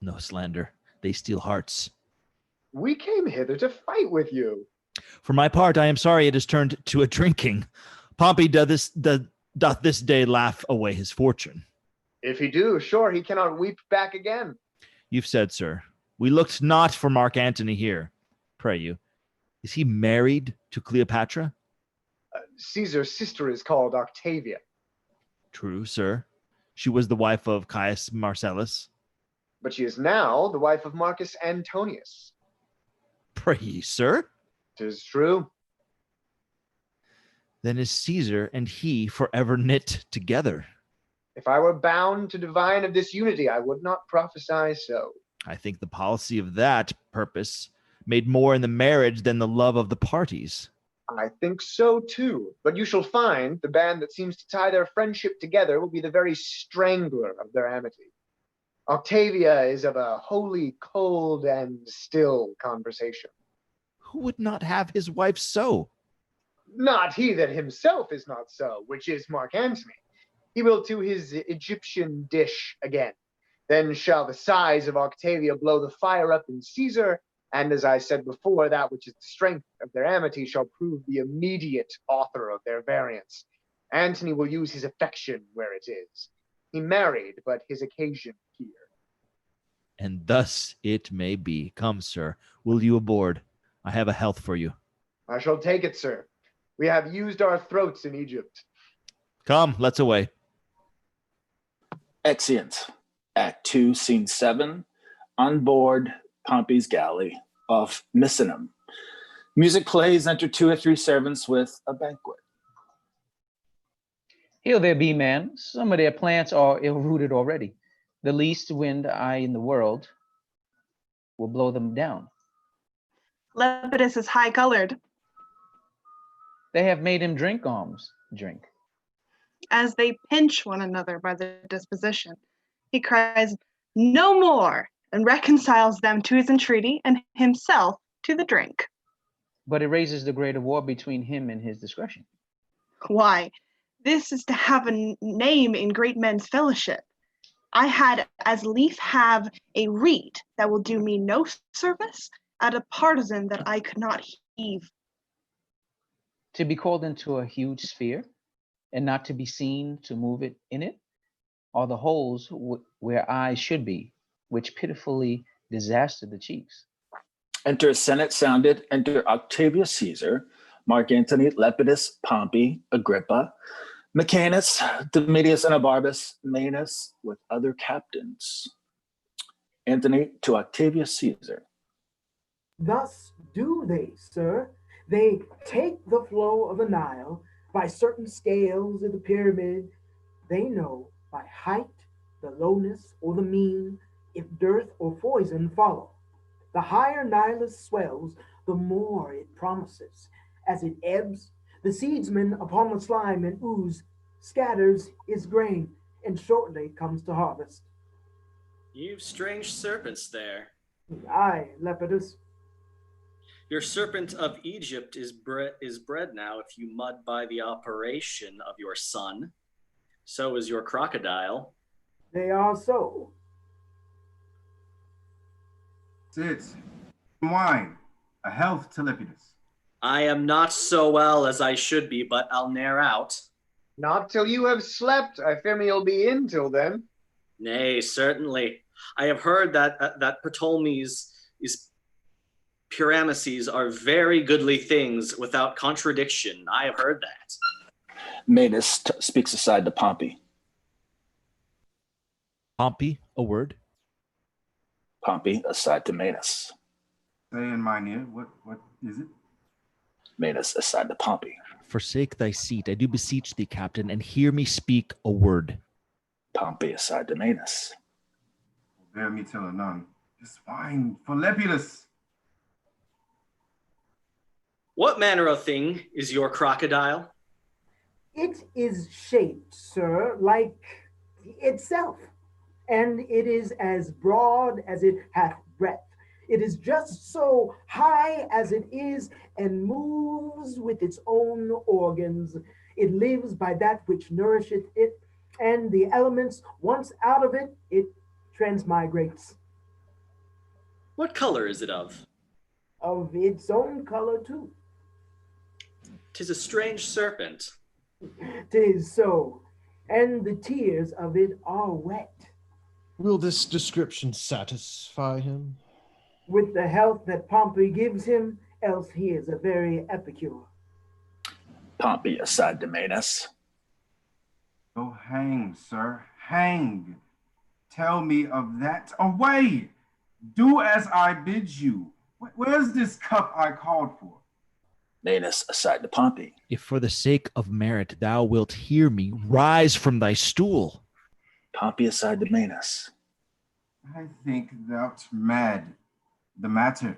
No slander. They steal hearts. We came hither to fight with you. For my part, I am sorry it has turned to a drinking. Pompey doth this day laugh away his fortune. If he do, sure he cannot weep back again. You've said, sir. We looked not for Mark Antony here. Pray you, is he married to Cleopatra? Caesar's sister is called Octavia. True, sir. She was the wife of Caius Marcellus. But she is now the wife of Marcus Antonius. Pray ye, sir? 'Tis true. Then is Caesar and he forever knit together. If I were bound to divine of this unity, I would not prophesy so. I think the policy of that purpose made more in the marriage than the love of the parties. I think so too. But you shall find the band that seems to tie their friendship together will be the very strangler of their amity. Octavia is of a holy, cold, and still conversation. Who would not have his wife so? Not he that himself is not so, which is Mark Antony. He will to his Egyptian dish again. Then shall the sighs of Octavia blow the fire up in Caesar, and as I said before, that which is the strength of their amity shall prove the immediate author of their variance. Antony will use his affection where it is. He married, but his occasion here. And thus it may be. Come, sir, will you aboard? I have a health for you. I shall take it, sir. We have used our throats in Egypt. Come, let's away. Exeunt. Act 2, Scene 7. On board Pompey's galley off Misenum. Music plays, enter 2 or 3 servants with a banquet. Here there be, man. Some of their plants are ill-rooted already. The least wind in the world will blow them down. Lepidus is high-colored. They have made him drink alms. Drink. As they pinch one another by the disposition, he cries, "No more!" and reconciles them to his entreaty and himself to the drink. But it raises the greater war between him and his discretion. Why, this is to have a name in great men's fellowship. I had as lief have a reed that will do me no service at a partisan that I could not heave. To be called into a huge sphere and not to be seen to move it in it are the holes where eyes should be, which pitifully disaster the cheeks. Enter Senate sounded, enter Octavius Caesar, Mark Antony, Lepidus, Pompey, Agrippa, Mecaenas, Domitius Enobarbus, Menas, with other captains. Antony to Octavius Caesar. Thus do they, sir. They take the flow of the Nile by certain scales of the pyramid. They know by height, the lowness, or the mean, if dearth or foison follow. The higher Nilus swells, the more it promises. As it ebbs, The seedsman upon the slime and ooze scatters his grain, and shortly comes to harvest. You've strange serpents there. Aye, Lepidus. Your serpent of Egypt is bred now if you mud by the operation of your son. So is your crocodile. They are so. Sit. Wine. A health to Lepidus. I am not so well as I should be, but I'll ne'er out. Not till you have slept. I fear me you'll be in till then. Nay, certainly. I have heard that Ptolemy's Pyramuses are very goodly things without contradiction. I have heard that. Manus speaks aside to Pompey. Pompey, a word. Pompey aside to Manus. Say in mine ear, what is it? Manus aside to Pompey. Forsake thy seat, I do beseech thee, captain, and hear me speak a word. Pompey aside to Manus. Bear me till anon. This wine for Lepidus. What manner of thing is your crocodile? It is shaped, sir, like itself, and it is as broad as it hath breadth. It is just so high as it is, and moves with its own organs. It lives by that which nourisheth it, and the elements, once out of it, it transmigrates. What color is it of? Of its own color, too. 'Tis a strange serpent. 'Tis so, and the tears of it are wet. Will this description satisfy him? With the health that Pompey gives him, else he is a very epicure. Pompey aside to Manus. Go hang, sir, hang. Tell me of that. Away! Do as I bid you. Where's this cup I called for? Manus aside to Pompey. If for the sake of merit thou wilt hear me, rise from thy stool. Pompey aside to Manus. I think thou'rt mad. The matter.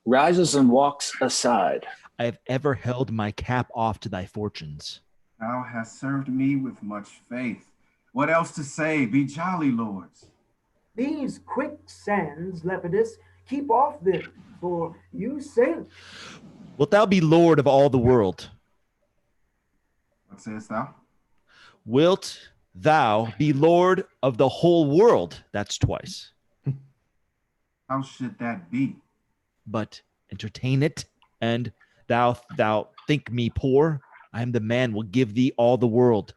Rises and walks aside. I have ever held my cap off to thy fortunes. Thou hast served me with much faith. What else to say? Be jolly, lords. These quicksands, Lepidus, keep off them, for you sink. Wilt thou be lord of all the world? What sayest thou? Wilt thou be lord of the whole world? That's twice. How should that be? But entertain it, and thou think me poor. I am the man will give thee all the world.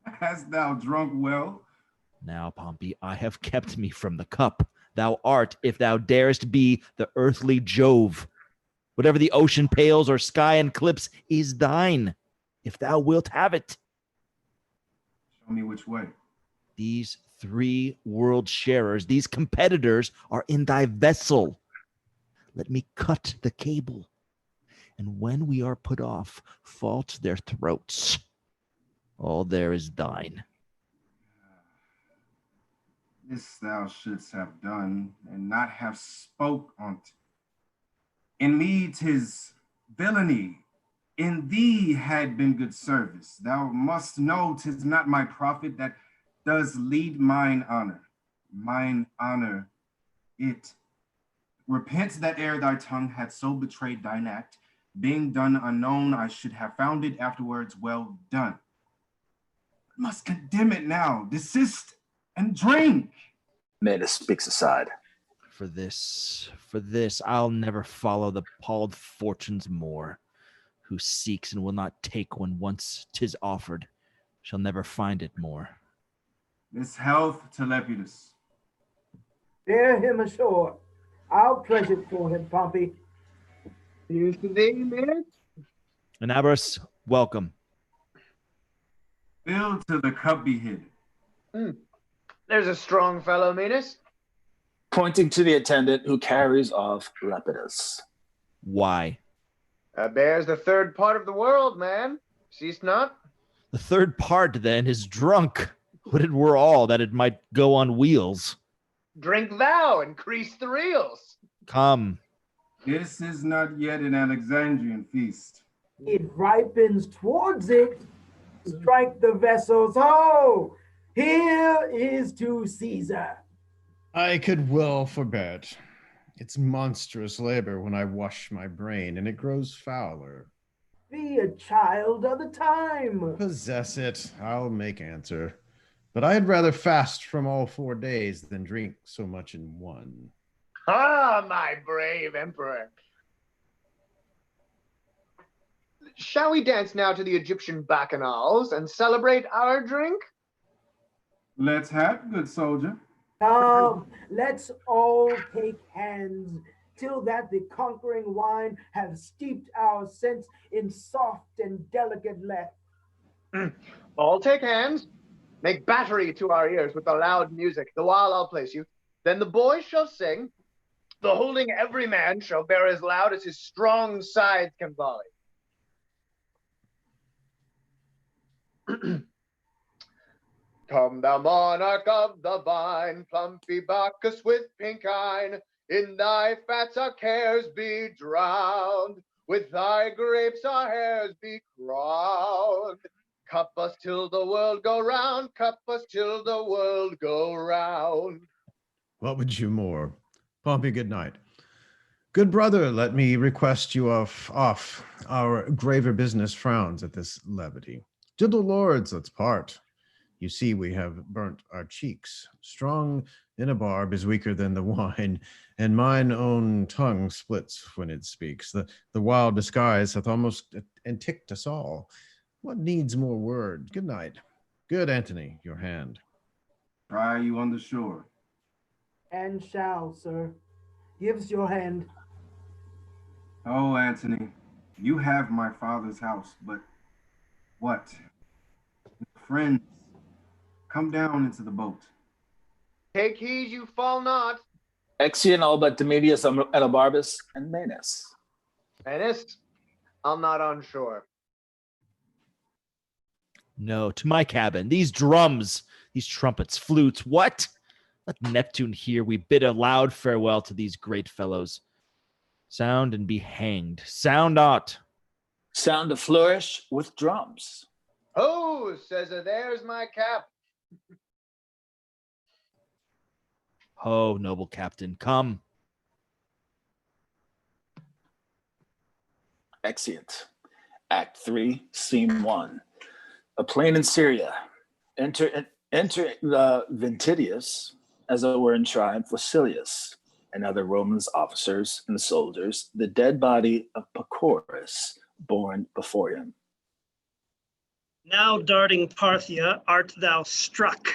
Hast thou drunk well? Now, Pompey, I have kept me from the cup. Thou art, if thou darest be, the earthly Jove. Whatever the ocean pales or sky eclipse is thine, if thou wilt have it. Show me which way. These 3 world sharers, these competitors, are in thy vessel. Let me cut the cable, and when we are put off, fault their throats. All there is thine. This thou shouldst have done, and not have spoke on't. In me 'tis villainy, in thee had been good service. Thou must know 'tis not my profit that does lead mine honor. Mine honor, it. Repent that ere thy tongue had so betrayed thine act. Being done unknown, I should have found it afterwards well done. Must condemn it now, desist and drink. Manus speaks aside. For this, I'll never follow the pallid fortunes more. Who seeks and will not take when once 'tis offered, shall never find it more. This health to Lepidus. Bear him ashore. I'll pledge it for him, Pompey. Here's to thee, man. Anabras, welcome. Fill till the cup be hid. There's a strong fellow, Manus. Pointing to the attendant who carries off Lepidus. Why? Bears the third part of the world, man. Seest not? The third part, then, is drunk. Would it were all that it might go on wheels. Drink thou, increase the reels. Come, This is not yet an Alexandrian feast. It ripens towards it. Strike the vessels, ho! Here is to Caesar. I could well forbear it. It's monstrous labor when I wash my brain, and it grows fouler. Be a child of the time. Possess it, I'll make answer. But I had rather fast from all 4 days than drink so much in one. Ah, my brave emperor. Shall we dance now to the Egyptian bacchanals and celebrate our drink? Let's have, good soldier. Come, let's all take hands, till that the conquering wine have steeped our sense in soft and delicate let. All take hands. Make battery to our ears with the loud music, the while I'll place you. Then the boys shall sing. The holding every man shall bear as loud as his strong sides can volley. Come thou monarch of the vine, plumpy Bacchus with pink eyne, in thy fats our cares be drowned, with thy grapes our hairs be crowned. Cup us till the world go round, cup us till the world go round. What would you more? Pompey, good night. Good brother, let me request you off. Our graver business frowns at this levity. Gentle lords, let's part. You see, we have burnt our cheeks. Strong in a barb is weaker than the wine, and mine own tongue splits when it speaks. The wild disguise hath almost enticked us all. What needs more word? Good night. Good Antony, your hand. Try you on the shore. And shall, sir. Gives your hand. Oh, Antony, you have my father's house, but what? Friends, come down into the boat. Take heed you fall not. Exeunt all but Demetrius, Elobarbus, and Manus. Manus, I'm not on shore. No, to my cabin. These drums, these trumpets, flutes, what? Let Neptune hear. We bid a loud farewell to these great fellows. Sound and be hanged. Sound not. Sound a flourish with drums. Oh, says there's my cap. Ho, noble captain, come. Exeunt. Act 3, Scene 1. A plain in Syria. Enter the Ventidius, as it were in triumph, with Silius and other Roman officers and soldiers, the dead body of Pacorus borne before him. Now, darting Parthia, art thou struck,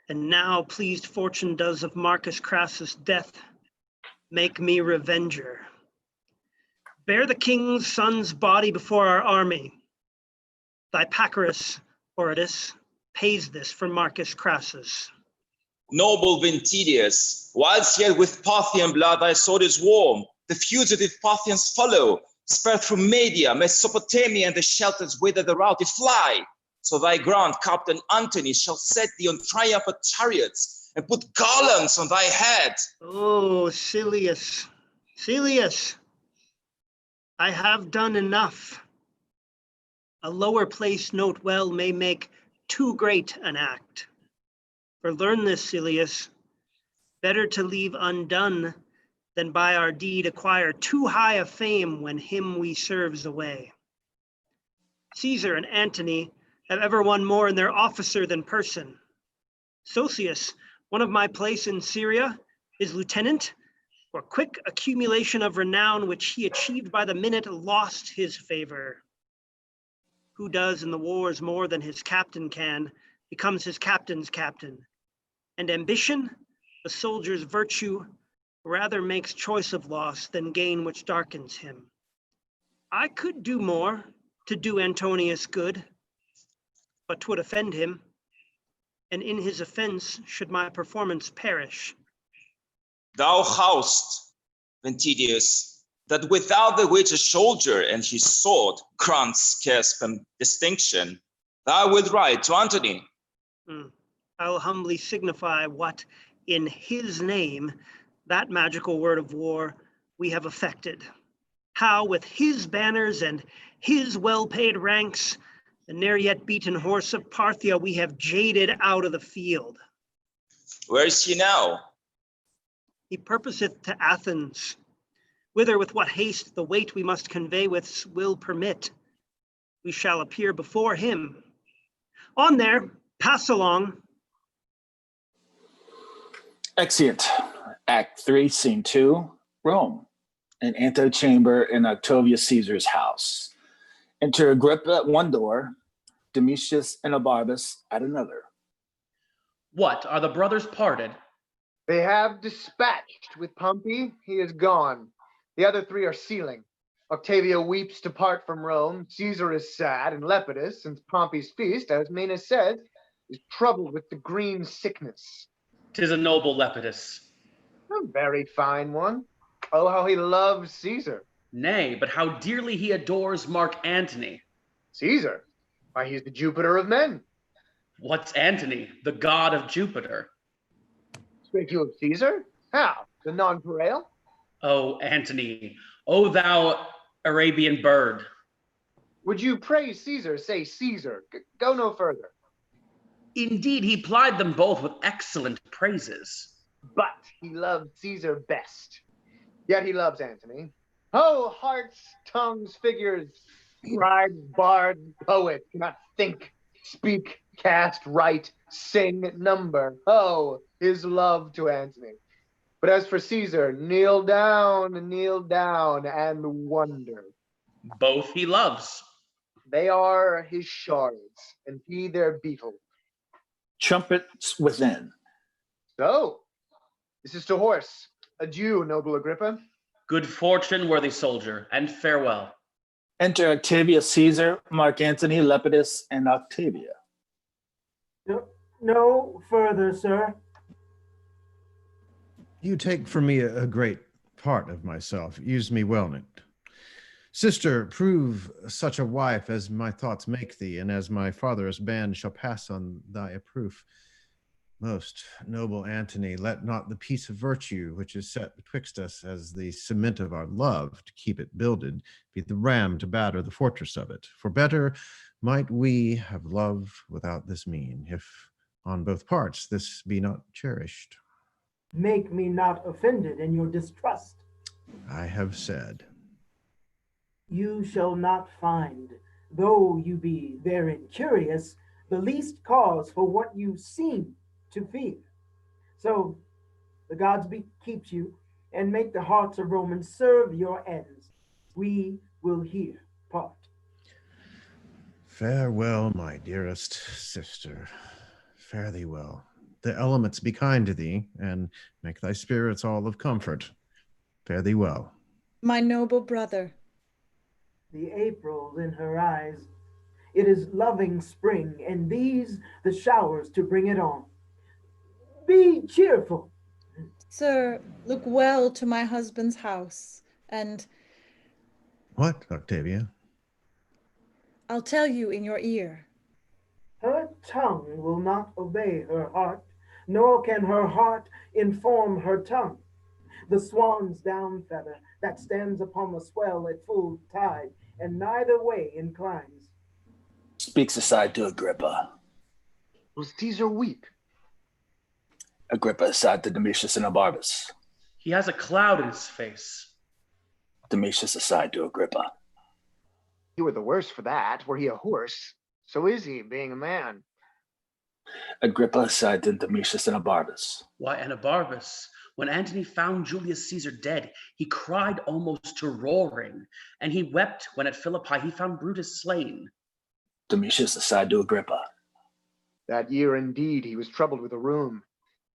and now pleased fortune does of Marcus Crassus' death make me revenger. Bear the king's son's body before our army. Thy Pacorus, Oritus, pays this for Marcus Crassus. Noble Ventidius, whilst yet with Parthian blood thy sword is warm, the fugitive Parthians follow, spare through Media, Mesopotamia, and the shelters whither the rout did fly. So thy grand Captain Antony shall set thee on triumphant chariots and put garlands on thy head. Oh, Silius, Silius, I have done enough. A lower place, note well, may make too great an act. For learn this, Silius, better to leave undone than by our deed acquire too high a fame when him we serves away. Caesar and Antony have ever won more in their officer than person. Sosius, one of my place in Syria, is lieutenant, for quick accumulation of renown which he achieved by the minute lost his favor. Who does in the wars more than his captain can, becomes his captain's captain. And ambition, the soldier's virtue, rather makes choice of loss than gain which darkens him. I could do more to do Antonius good, but 'twould offend him, and in his offense should my performance perish. Thou houst, Ventidius, that without the which a soldier and his sword grants scarce distinction, thou wilt write to Antony. I'll humbly signify what, in his name, that magical word of war we have effected. How with his banners and his well-paid ranks, the ne'er yet beaten horse of Parthia we have jaded out of the field. Where is he now? He purposeth to Athens, whither with what haste the weight we must convey with will permit. We shall appear before him. On there, pass along. Exeunt. Act 3, Scene 2, Rome. An antechamber in Octavius Caesar's house. Enter Agrippa at one door, Domitius and Abarbus at another. What, are the brothers parted? They have dispatched with Pompey. He is gone. The other three are sealing. Octavia weeps to part from Rome. Caesar is sad, and Lepidus, since Pompey's feast, as Menas said, is troubled with the green sickness. 'Tis a noble Lepidus. A very fine one. Oh, how he loves Caesar. Nay, but how dearly he adores Mark Antony. Caesar? Why, he's the Jupiter of men. What's Antony, the god of Jupiter? Speak you of Caesar? How? The nonpareil? Oh, Antony, O thou Arabian bird. Would you praise Caesar, say Caesar. Go no further. Indeed, he plied them both with excellent praises. But he loved Caesar best. Yet he loves Antony. Oh, hearts, tongues, figures, scribes, bards, poets, cannot think, speak, cast, write, sing, number. Oh, his love to Antony. But as for Caesar, kneel down and wonder. Both he loves. They are his shards, and he their beetle. Trumpets within. So, this is to horse. Adieu, noble Agrippa. Good fortune, worthy soldier, and farewell. Enter Octavius Caesar, Mark Antony, Lepidus, and Octavia. No further, sir. You take from me a great part of myself. Use me well, Nick. Sister, prove such a wife as my thoughts make thee, and as my father's band shall pass on thy approof. Most noble Antony, let not the piece of virtue which is set betwixt us as the cement of our love to keep it builded, be the ram to batter the fortress of it. For better might we have love without this mean, if on both parts this be not cherished. Make me not offended in your distrust. I have said. You shall not find, though you be therein curious, the least cause for what you seem to fear. So the gods keep you, and make the hearts of Romans serve your ends. We will here part. Farewell, my dearest sister. Fare thee well. The elements be kind to thee, and make thy spirits all of comfort. Fare thee well. My noble brother. The April in her eyes. It is loving spring, and these the showers to bring it on. Be cheerful. Sir, look well to my husband's house, and... What, Octavia? I'll tell you in your ear. Her tongue will not obey her heart, nor can her heart inform her tongue. The swan's down feather that stands upon the swell at full tide, and neither way inclines. Speaks aside to Agrippa. Will Caesar weep? Agrippa aside to Domitius and Abarbus. He has a cloud in his face. Domitius aside to Agrippa. He were the worse for that, were he a horse. So is he, being a man. Agrippa aside to Domitius and Abarbus. Why, Anabarbus, when Antony found Julius Caesar dead, he cried almost to roaring, and he wept when at Philippi he found Brutus slain. Domitius aside to Agrippa. That year indeed he was troubled with a rheum.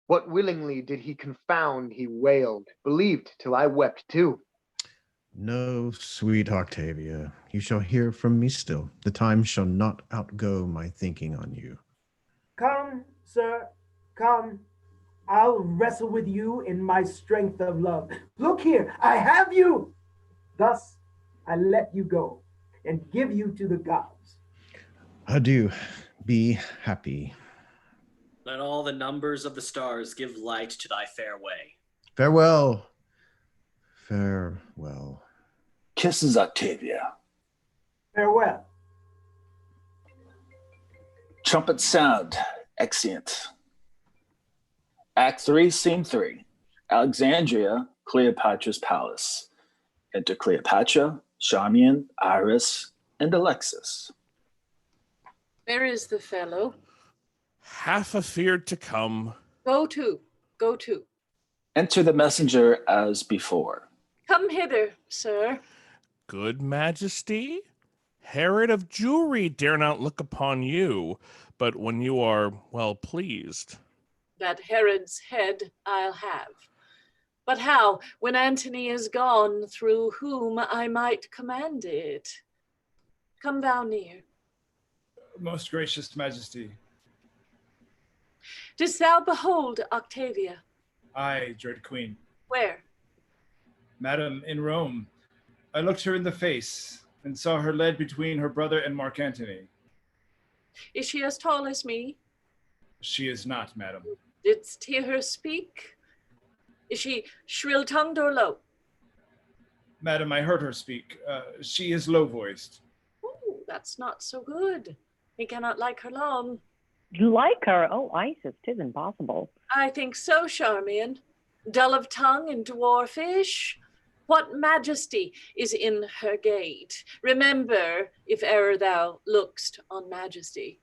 What willingly did he confound, he wailed, believed till I wept too. No, sweet Octavia, you shall hear from me still. The time shall not outgo my thinking on you. Come, sir, come. I'll wrestle with you in my strength of love. Look here, I have you. Thus, I let you go and give you to the gods. Adieu, be happy. Let all the numbers of the stars give light to thy fair way. Farewell. Farewell. Kisses, Octavia. Farewell. Trumpet sound, exeunt. Act 3, Scene 3. Alexandria, Cleopatra's palace. Enter Cleopatra, Charmian, Iris, and Alexis. Where is the fellow? Half afeared to come. Go to. Enter the messenger as before. Come hither, sir. Good Majesty, Herod of Jewry dare not look upon you, but when you are well pleased. That Herod's head I'll have. But how, when Antony is gone, through whom I might command it? Come thou near. Most gracious Majesty. Didst thou behold Octavia? I, dread Queen. Where? Madam, in Rome. I looked her in the face and saw her led between her brother and Mark Antony. Is she as tall as me? She is not, madam. Didst hear her speak? Is she shrill-tongued or low? Madam, I heard her speak. She is low-voiced. Oh, that's not so good. He cannot like her long. Like her? Oh, Isis, 'tis impossible. I think so, Charmian. Dull of tongue and dwarfish. What majesty is in her gait? Remember, if e'er thou look'st on majesty.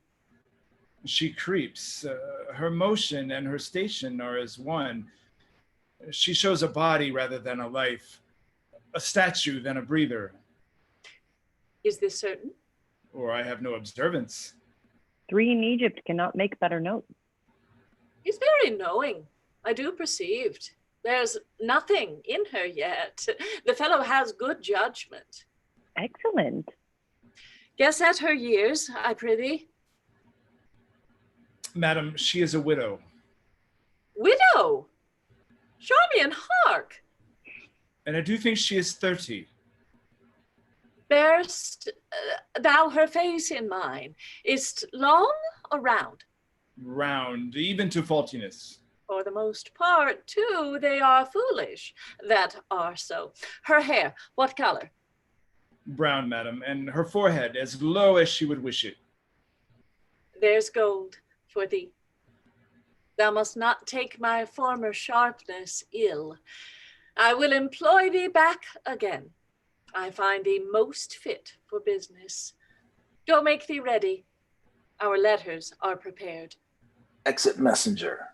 She creeps. Her motion and her station are as one. She shows a body rather than a life, a statue than a breather. Is this certain? Or I have no observance. 3 in Egypt cannot make better notes. He's very knowing. I do perceived. There's nothing in her yet. The fellow has good judgment. Excellent. Guess at her years, I prithee. Madam, she is a widow. Widow? Charmian, hark! And I do think she is 30. Bear'st thou her face in mine? Is't long or round? Round, even to faultiness. For the most part, too, they are foolish that are so. Her hair, what color? Brown, madam, and her forehead as low as she would wish it. There's gold for thee. Thou must not take my former sharpness ill. I will employ thee back again. I find thee most fit for business. Go make thee ready. Our letters are prepared. Exit messenger.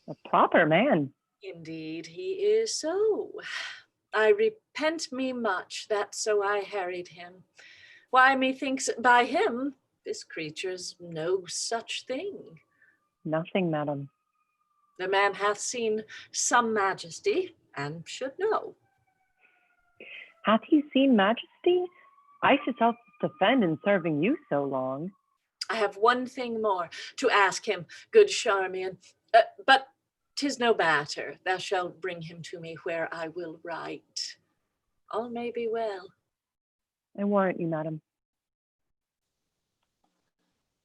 A proper man. Indeed, he is so. I repent me much that so I harried him. Why, methinks by him this creature's no such thing. Nothing, madam. The man hath seen some majesty, and should know. Hath he seen majesty? Isis helps defend in serving you so long. I have one thing more to ask him, good Charmian, but 'tis no matter. Thou shalt bring him to me where I will write. All may be well. I warrant you, madam.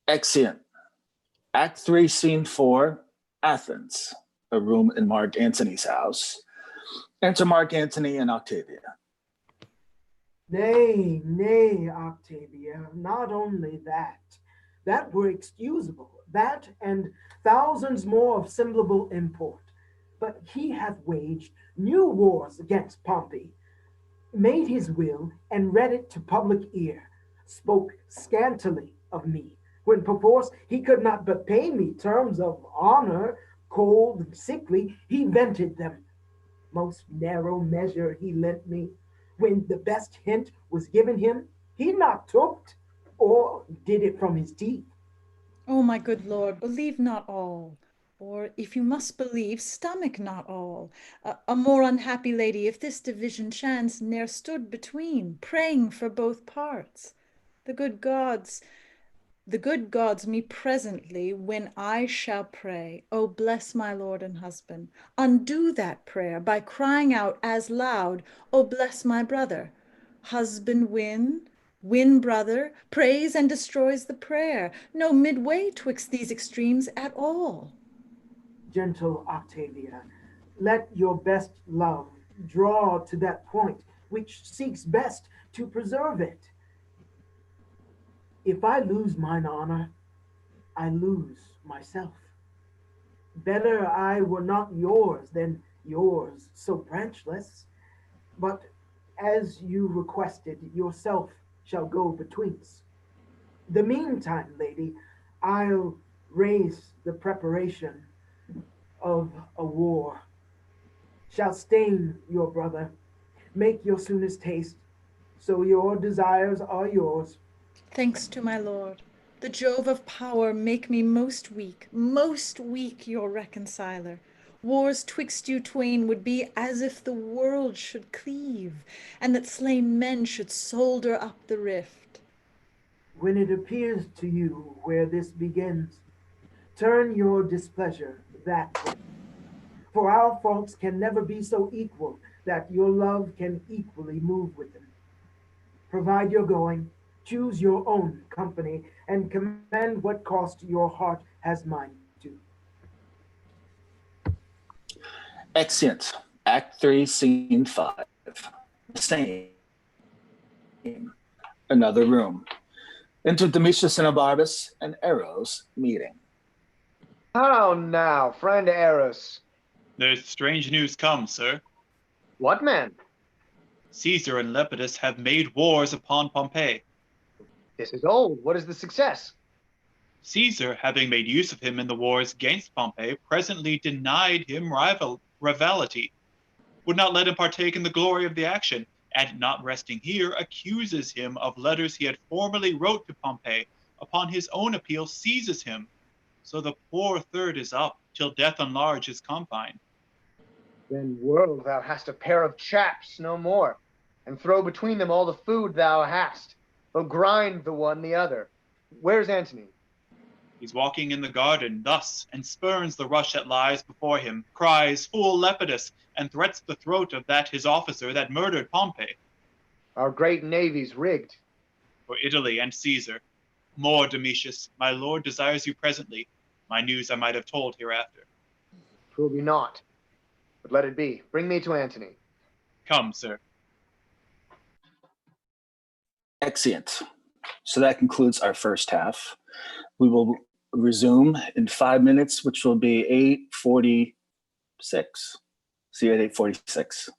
Exeunt. Act 3, Scene 4, Athens, a room in Mark Antony's house. Enter Mark Antony and Octavia. Nay, nay, Octavia, not only that. That were excusable, that and thousands more of semblable import. But he hath waged new wars against Pompey, made his will, and read it to public ear, spoke scantily of me, when perforce he could not but pay me terms of honor, cold and sickly, he vented them. Most narrow measure he lent me, when the best hint was given him, he not took't, or did it from his teeth. O my good lord, believe not all, or if you must believe, stomach not all. A more unhappy lady, if this division chance, ne'er stood between, praying for both parts. The good gods me presently, when I shall pray, O bless my lord and husband, undo that prayer by crying out as loud, O bless my brother. Husband win brother, praise and destroys the prayer. No midway twixt these extremes at all. Gentle Octavia, let your best love draw to that point which seeks best to preserve it. If I lose mine honor, I lose myself. Better I were not yours than yours so branchless, but as you requested, yourself shall go betwixt. The meantime, lady, I'll raise the preparation of a war, shall stain your brother, make your soonest haste, so your desires are yours. Thanks to my lord. The Jove of power make me most weak, your reconciler. Wars twixt you twain would be as if the world should cleave, and that slain men should solder up the rift. When it appears to you where this begins, turn your displeasure that way. For our faults can never be so equal that your love can equally move with them. Provide your going, choose your own company, and command what cost your heart has mind to. Exeunt. Act 3, Scene 5. Same. Another room. Enter Demetrius and Abarbus and Eros meeting. How now, friend Eros? There's strange news come, sir. What, man? Caesar and Lepidus have made wars upon Pompey. This is old. What is the success? Caesar, having made use of him in the wars against Pompey, presently denied him rivality, would not let him partake in the glory of the action, and not resting here, accuses him of letters he had formerly wrote to Pompey, upon his own appeal seizes him. So the poor third is up, till death enlarge his confine. Then, world, thou hast a pair of chaps, no more, and throw between them all the food thou hast. They'll grind the one the other. Where's Antony? He's walking in the garden thus, and spurns the rush that lies before him, cries, "Fool Lepidus," and threats the throat of that his officer that murdered Pompey. Our great navy's rigged. For Italy and Caesar. More, Domitius, my lord desires you presently. My news I might have told hereafter. 'Twill be naught. But let it be. Bring me to Antony. Come, sir. Exeunt. So that concludes our first half. We will resume in 5 minutes, which will be 8:46. See you at 8:46.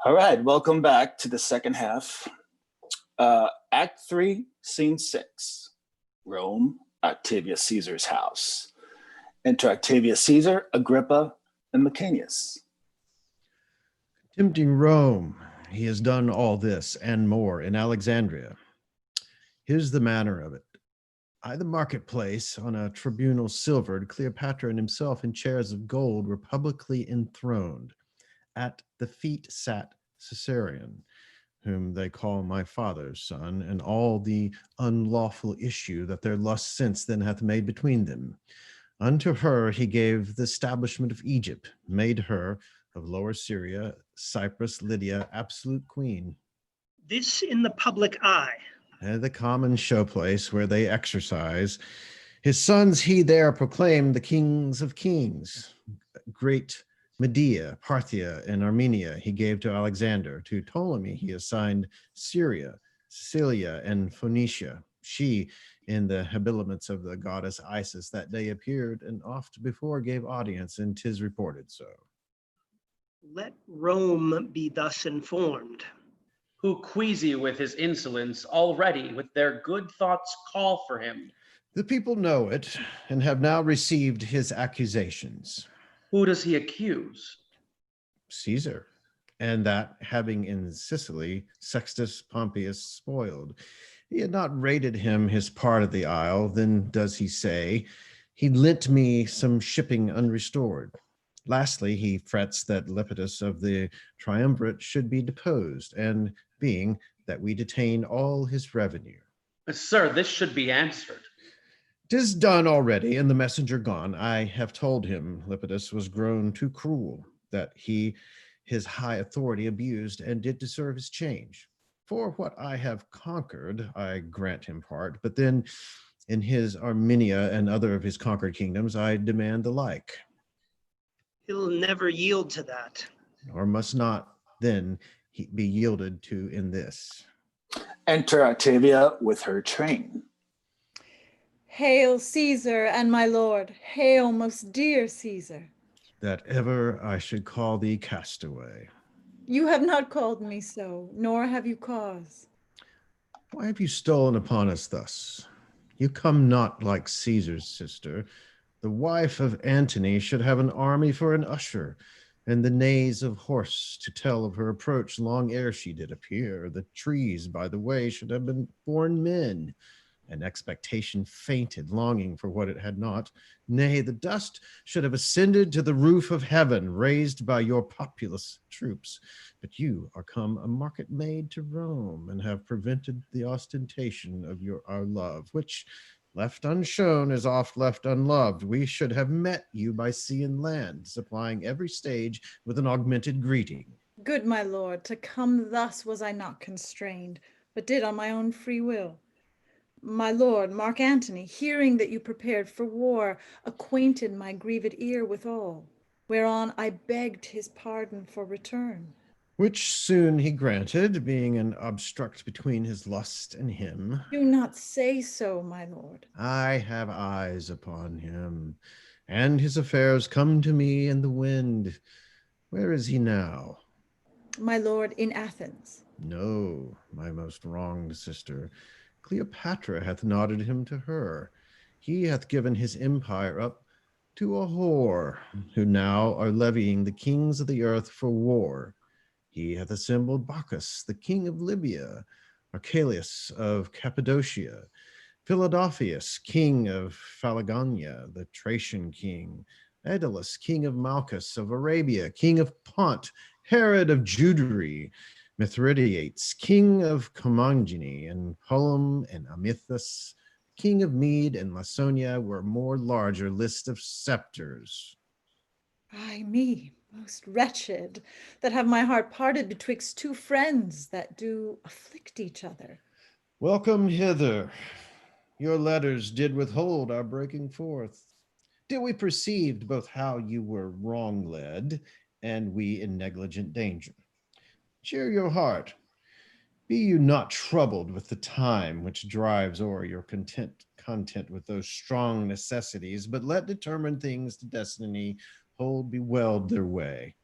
All right, welcome back to the second half. Act 3, Scene 6, Rome, Octavius Caesar's house. Enter Octavius Caesar, Agrippa, and Licinius. Tempting Rome, he has done all this and more in Alexandria. Here's the manner of it. By the marketplace, on a tribunal silvered, Cleopatra and himself in chairs of gold were publicly enthroned. At the feet sat Caesarion, whom they call my father's son, and all the unlawful issue that their lust since then hath made between them. Unto her he gave the establishment of Egypt, made her of Lower Syria, Cyprus, Lydia, absolute queen. This in the public eye. And the common showplace where they exercise. His sons he there proclaimed the kings of kings. Great Media, Parthia, and Armenia he gave to Alexander. To Ptolemy he assigned Syria, Sicilia, and Phoenicia. She, in the habiliments of the goddess Isis, that day appeared, and oft before gave audience, and 'tis reported so. Let Rome be thus informed. Who queasy with his insolence already with their good thoughts call for him. The people know it, and have now received his accusations. Who does he accuse? Caesar, and that having in Sicily Sextus Pompeius spoiled. He had not rated him his part of the isle, then does he say, he lent me some shipping unrestored. Lastly, he frets that Lepidus of the triumvirate should be deposed, and being that we detain all his revenue. Sir, this should be answered. 'Tis done already, and the messenger gone. I have told him Lepidus was grown too cruel, that he his high authority abused, and did deserve his change. For what I have conquered, I grant him part, but then in his Armenia and other of his conquered kingdoms, I demand the like. He'll never yield to that. Or must not then be yielded to in this. Enter Octavia with her train. Hail, Caesar and my lord. Hail, most dear Caesar. That ever I should call thee castaway. You have not called me so, nor have you cause. Why have you stolen upon us thus? You come not like Caesar's sister. The wife of Antony should have an army for an usher, and the neighs of horse to tell of her approach long ere she did appear. The trees by the way should have been born men, and expectation fainted, longing for what it had not. Nay, the dust should have ascended to the roof of heaven, raised by your populous troops. But you are come a market maid to Rome, and have prevented the ostentation of our love, which, left unshone, is oft left unloved. We should have met you by sea and land, supplying every stage with an augmented greeting. Good my lord, to come thus was I not constrained, but did on my own free will. My lord, Mark Antony, hearing that you prepared for war, acquainted my grieved ear withal, whereon I begged his pardon for return. Which soon he granted, being an obstruct between his lust and him. Do not say so, my lord. I have eyes upon him, and his affairs come to me in the wind. Where is he now? My lord, in Athens. No, my most wronged sister. Cleopatra hath nodded him to her. He hath given his empire up to a whore, who now are levying the kings of the earth for war. He hath assembled Bacchus, the king of Libya, Archelaus of Cappadocia, Philadelphus, king of Phalegonia, the Thracian king, Aedulas, king of Malchus of Arabia, king of Pont, Herod of Jewry, Mithridates, king of Commagene, and Pullum and Amythus, king of Mede and Laconia, were more larger list of scepters. Ay me, most wretched, that have my heart parted betwixt two friends that do afflict each other. Welcome hither. Your letters did withhold our breaking forth, till we perceived both how you were wrong led, and we in negligent danger. Cheer your heart. Be you not troubled with the time which drives o'er your content with those strong necessities, but let determined things to destiny hold beweld their way.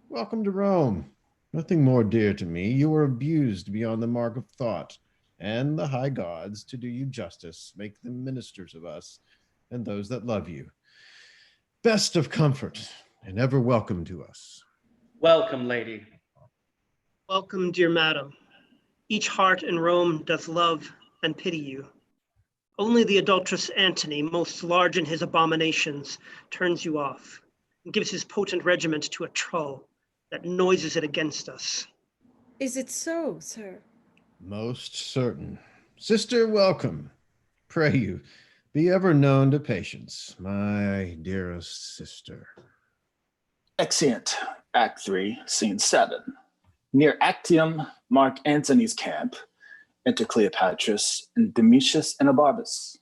Welcome to Rome. Nothing more dear to me. You were abused beyond the mark of thought, and the high gods, to do you justice, make them ministers of us and those that love you. Best of comfort, and ever welcome to us. Welcome, lady. Welcome, dear madam. Each heart in Rome doth love and pity you. Only the adulterous Antony, most large in his abominations, turns you off and gives his potent regiment to a trull that noises it against us. Is it so, sir? Most certain. Sister, welcome. Pray you, be ever known to patience, my dearest sister. Exeunt, Act 3, Scene 7. Near Actium, Mark Antony's camp, enter Cleopatra and Domitius and Abarbus.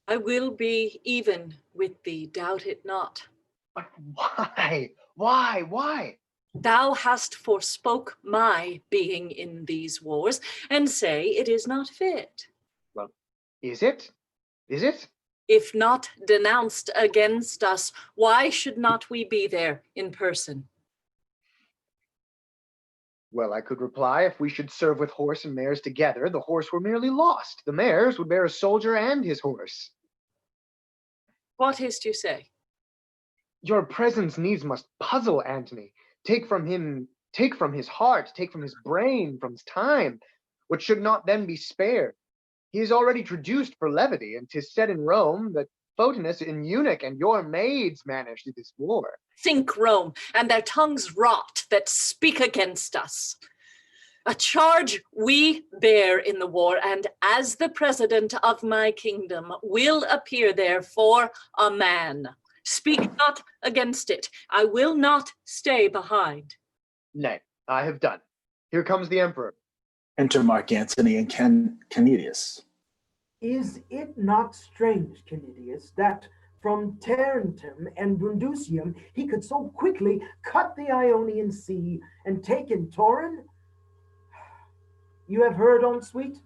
I will be even with thee, doubt it not. But why? Why? Thou hast forspoke my being in these wars, and say it is not fit. Well, is it? Is it? If not denounced against us, why should not we be there in person? Well, I could reply, if we should serve with horse and mares together, the horse were merely lost. The mares would bear a soldier and his horse. What is't you say? Your presence needs must puzzle Antony. Take from his heart, take from his brain, from his time, which should not then be spared. He is already traduced for levity, and 'tis said in Rome that Photinus in eunuch and your maids managed this war. Think Rome, and their tongues rot that speak against us. A charge we bear in the war, and as the president of my kingdom will appear there for a man. Speak not against it. I will not stay behind. Nay, I have done. Here comes the emperor. Enter Mark Antony and Canidius. Is it not strange, Canidius, that from Tarentum and Brundusium he could so quickly cut the Ionian Sea and take in Taurin? You have heard on sweet?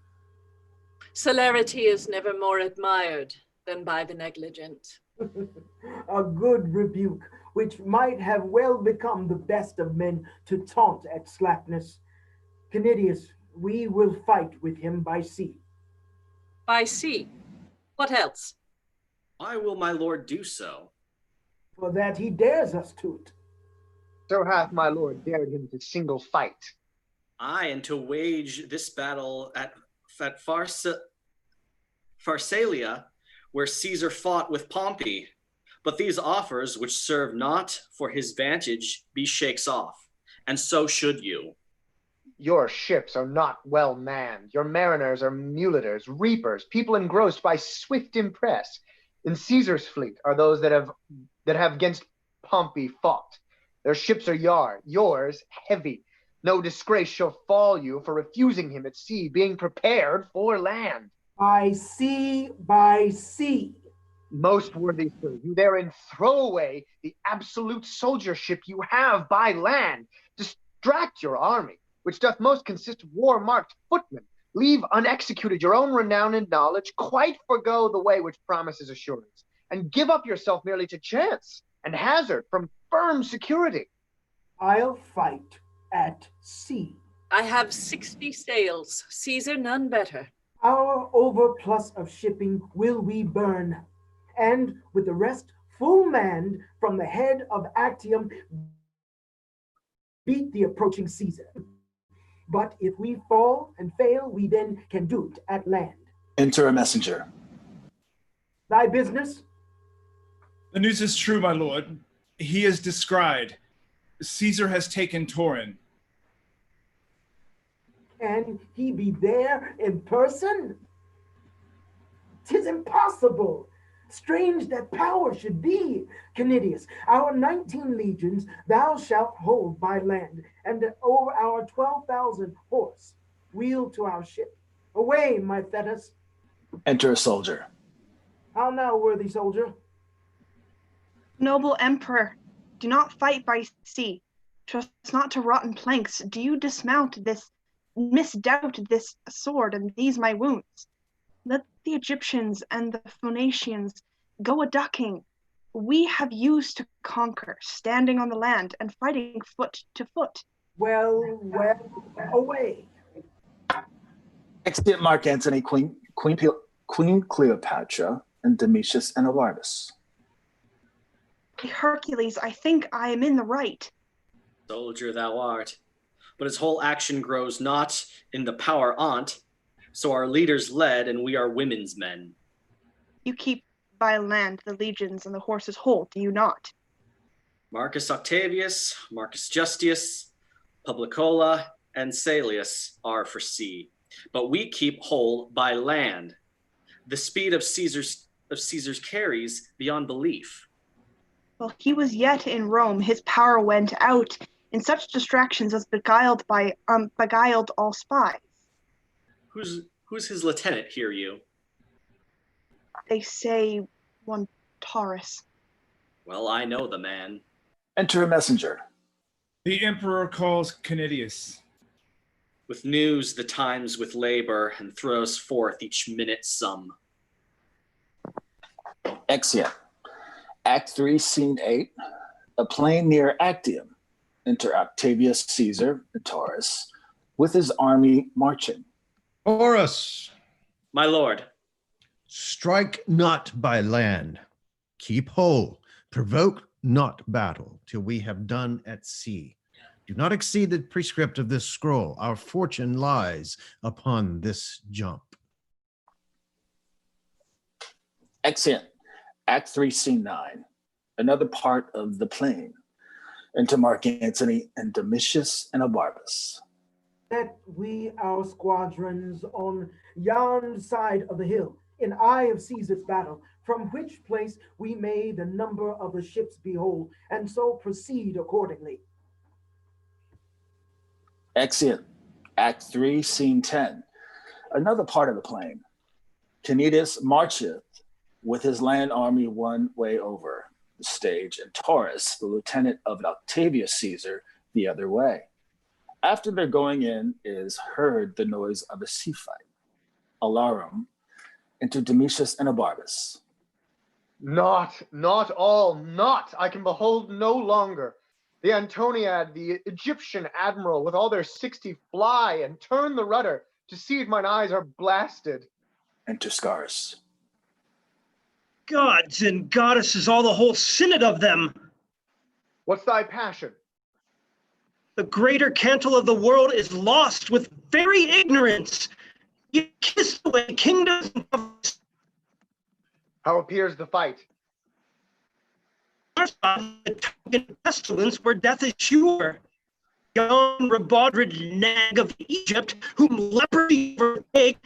Celerity is never more admired than by the negligent. A good rebuke, which might have well become the best of men to taunt at slackness. Canidius, we will fight with him by sea. By sea? What else? Why will my lord do so? For that he dares us to't. So hath my lord dared him to single fight. Aye, and to wage this battle at Pharsalia, where Caesar fought with Pompey. But these offers, which serve not for his vantage, he shakes off, and so should you. Your ships are not well manned. Your mariners are mulators, reapers, people engrossed by swift impress. In Caesar's fleet are those that have against Pompey fought. Their ships are yard, yours heavy. No disgrace shall fall you for refusing him at sea, being prepared for land. By sea, by sea. Most worthy sir, you therein throw away the absolute soldiership you have by land. Distract your army, which doth most consist of war-marked footmen. Leave unexecuted your own renown and knowledge, quite forego the way which promises assurance, and give up yourself merely to chance and hazard from firm security. I'll fight at sea. I have 60 sails, Caesar none better. Our overplus of shipping will we burn, and with the rest full manned from the head of Actium, beat the approaching Caesar. But if we fall and fail, we then can do it at land. Enter a messenger. Thy business? The news is true, my lord. He is descried. Caesar has taken Taurin. Can he be there in person? 'Tis impossible. Strange that power should be. Canidius, our 19 legions thou shalt hold by land, and over our 12,000 horse. Wheel to our ship. Away, my Thetis. Enter a soldier. How now, worthy soldier? Noble emperor, do not fight by sea. Trust not to rotten planks. Do you misdoubt this sword and these my wounds? Let the Egyptians and the Phoenicians go a-ducking. we have used to conquer, standing on the land and fighting foot to foot. Well, away. Exit Mark Antony, Queen Cleopatra, and Domitius and Arvardus. Hercules, I think I am in the right. Soldier thou art. But his whole action grows not in the power on't, so our leaders led, and we are women's men. You keep by land the legions and the horses whole, do you not? Marcus Octavius, Marcus Justius, Publicola, and Salius are for sea, but we keep whole by land. The speed of Caesar's carries beyond belief. While he was yet in Rome, his power went out in such distractions as beguiled all spies. Who's his lieutenant, hear you? They say one Taurus. Well, I know the man. Enter a messenger. The emperor calls Canidius. With news the times with labor, and throws forth each minute some. Exeunt. Act 3, Scene 8. A plain near Actium. Enter Octavius Caesar, and Taurus, with his army marching. Taurus! My lord. Strike not by land. Keep whole. Provoke not battle till we have done at sea. Do not exceed the prescript of this scroll. Our fortune lies upon this jump. Exeunt. Act 3, Scene 9. Another part of the plain. Enter Mark Antony and Domitius and Arvardus. Set we our squadrons on yon side of the hill, in eye of Caesar's battle, from which place we may the number of the ships behold, and so proceed accordingly. Exeunt. Act 3, Scene 10. Another part of the plain. Canidius marcheth with his land army one way over the stage, and Taurus, the lieutenant of Octavius Caesar, the other way. After their going in is heard the noise of a sea fight. Alarum. Enter Domitius and Arvardus. Not all, not. I can behold no longer. The Antoniad, the Egyptian admiral, with all their 60 fly and turn the rudder to see if mine eyes are blasted. Enter Scarus. Gods and goddesses, all the whole synod of them. What's thy passion? The greater cantle of the world is lost with very ignorance. You kissed away kingdoms and governments. How appears the fight? The token pestilence where death is sure. Yon rebawded nag of Egypt, whom leprosy overtake.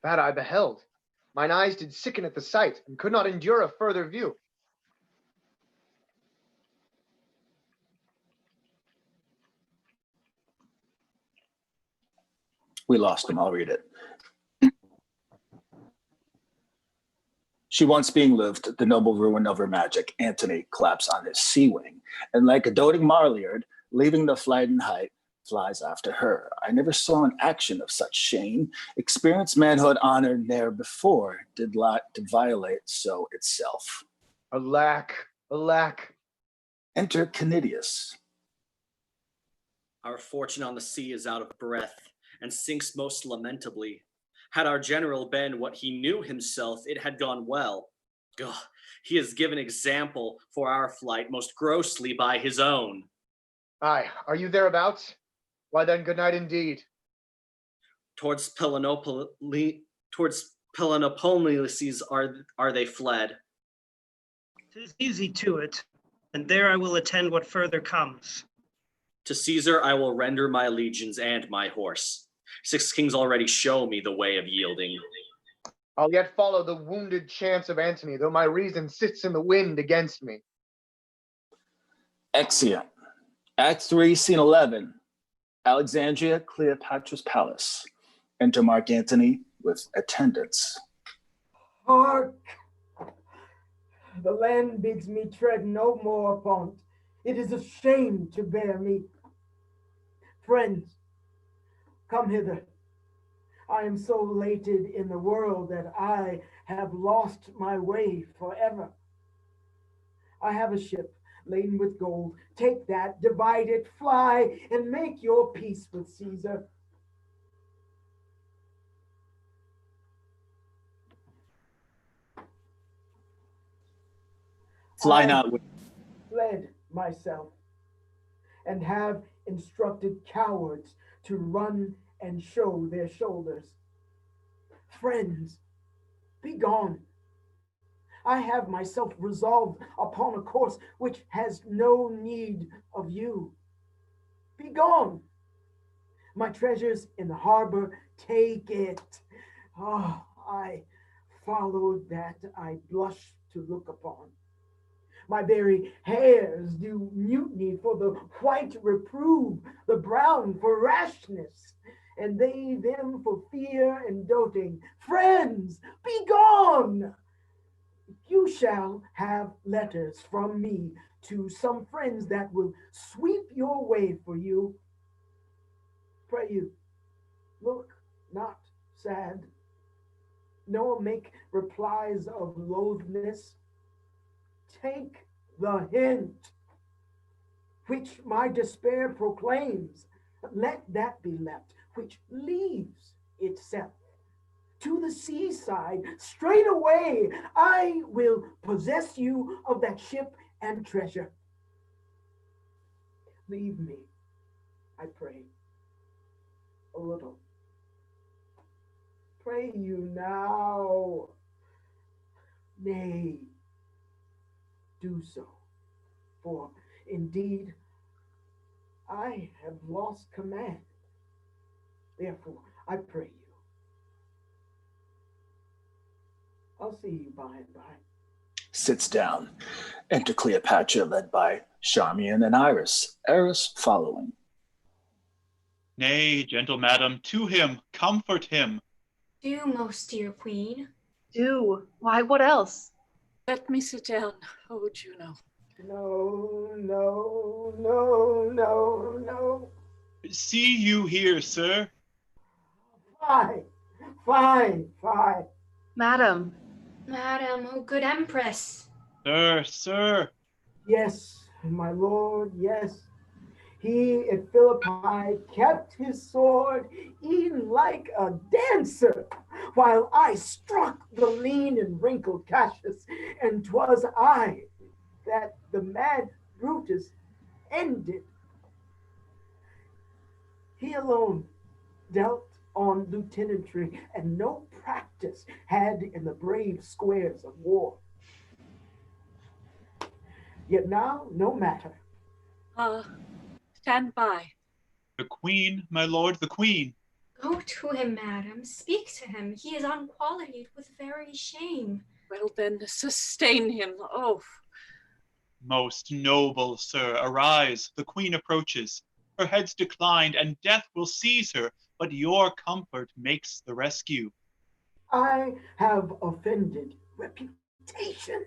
That I beheld. Mine eyes did sicken at the sight, and could not endure a further view. We lost him. I'll read it. She once being lived, the noble ruin of her magic, Antony claps on his sea wing, and like a doting Marliard, leaving the flight in height, flies after her. I never saw an action of such shame. Experienced manhood honor ne'er before did violate so itself. Alack, alack. Enter Canidius. Our fortune on the sea is out of breath, and sinks most lamentably. Had our general been what he knew himself, it had gone well. Ugh, he has given example for our flight most grossly by his own. Aye, are you thereabouts? Why then, good night indeed. Towards Pelenopolis are they fled. 'Tis easy to it, and there I will attend what further comes. To Caesar I will render my legions and my horse. 6 kings already show me the way of yielding. I'll yet follow the wounded chance of Antony, though my reason sits in the wind against me. Exeunt. Act 3, Scene 11. Alexandria, Cleopatra's palace. Enter Mark Antony with attendants. Hark! The land bids me tread no more upon't. It is a shame to bear me. Friends, Come hither. I am so lated in the world that I have lost my way forever. I have a ship laden with gold. Take that, divide it, fly, and make your peace with Caesar. Fly I not with fled myself and have instructed cowards to run and show their shoulders. Friends, be gone. I have myself resolved upon a course which has no need of you. Be gone. My treasures in the harbor, take it. Oh, I followed that I blush to look upon. My very hairs do mutiny, for the white reprove the brown for rashness, and they them for fear and doting. Friends, be gone! You shall have letters from me to some friends that will sweep your way for you. Pray you, look not sad, nor make replies of loathness. Take the hint which my despair proclaims. Let that be left which leaves itself. To the seaside, straight away I will possess you of that ship and treasure. Leave me, I pray, a little. Pray you now. Nay, do so, for indeed I have lost command. Therefore, I pray you. I'll see you by and by. sits down. Enter Cleopatra, led by Charmian and Iris, Eris following. Nay, gentle madam, to him, comfort him. Do, most dear queen. Do. Why, what else? Let me sit down, oh Juno. No, no, no, no, no. See you here, sir. Fie, fie, fie. Madam. Madam, oh good empress. Sir, sir. Yes, my lord, yes. He at Philippi kept his sword e'en like a dancer, while I struck the lean and wrinkled Cassius, and 'twas I that the mad Brutus ended. He alone dealt on lieutenantry, and no practice had in the brave squares of war. Yet now, no matter. Stand by. The queen, my lord, the queen. Go to him, madam. Speak to him. He is unqualified with very shame. Well then, sustain him. Oh. Most noble sir, arise. The queen approaches. Her head's declined, and death will seize her, but your comfort makes the rescue. I have offended reputation,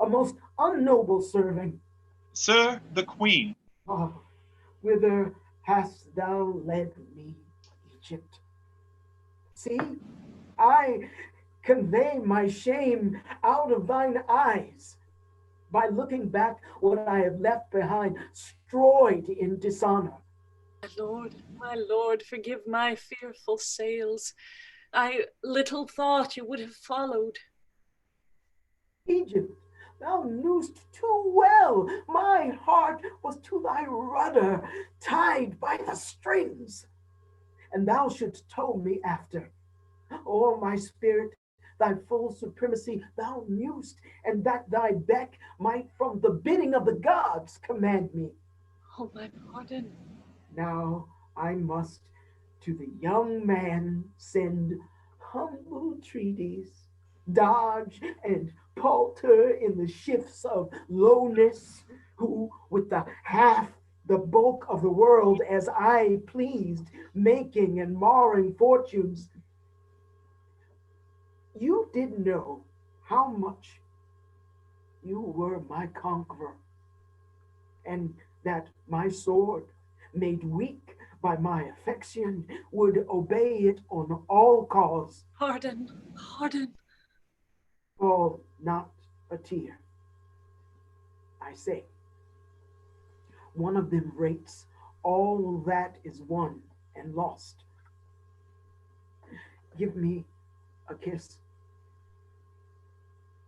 a most unnoble serving. Sir, the queen. Ah, whither hast thou led me, Egypt? See, I convey my shame out of thine eyes by looking back what I have left behind, destroyed in dishonor. My lord, forgive my fearful sails. I little thought you would have followed. Egypt, thou knewst too well my heart was to thy rudder, tied by the strings, and thou shouldst tow me after. O my spirit, thy full supremacy thou knewst, and that thy beck might from the bidding of the gods command me. Oh, my pardon. Now I must to the young man send humble treaties, dodge and palter in the shifts of lowness, who with the half the bulk of the world as I pleased, making and marring fortunes. You didn't know how much you were my conqueror, and that my sword, made weak by my affection, would obey it on all cause. Pardon, pardon. Fall not a tear. I say, one of them rates all that is won and lost. Give me a kiss.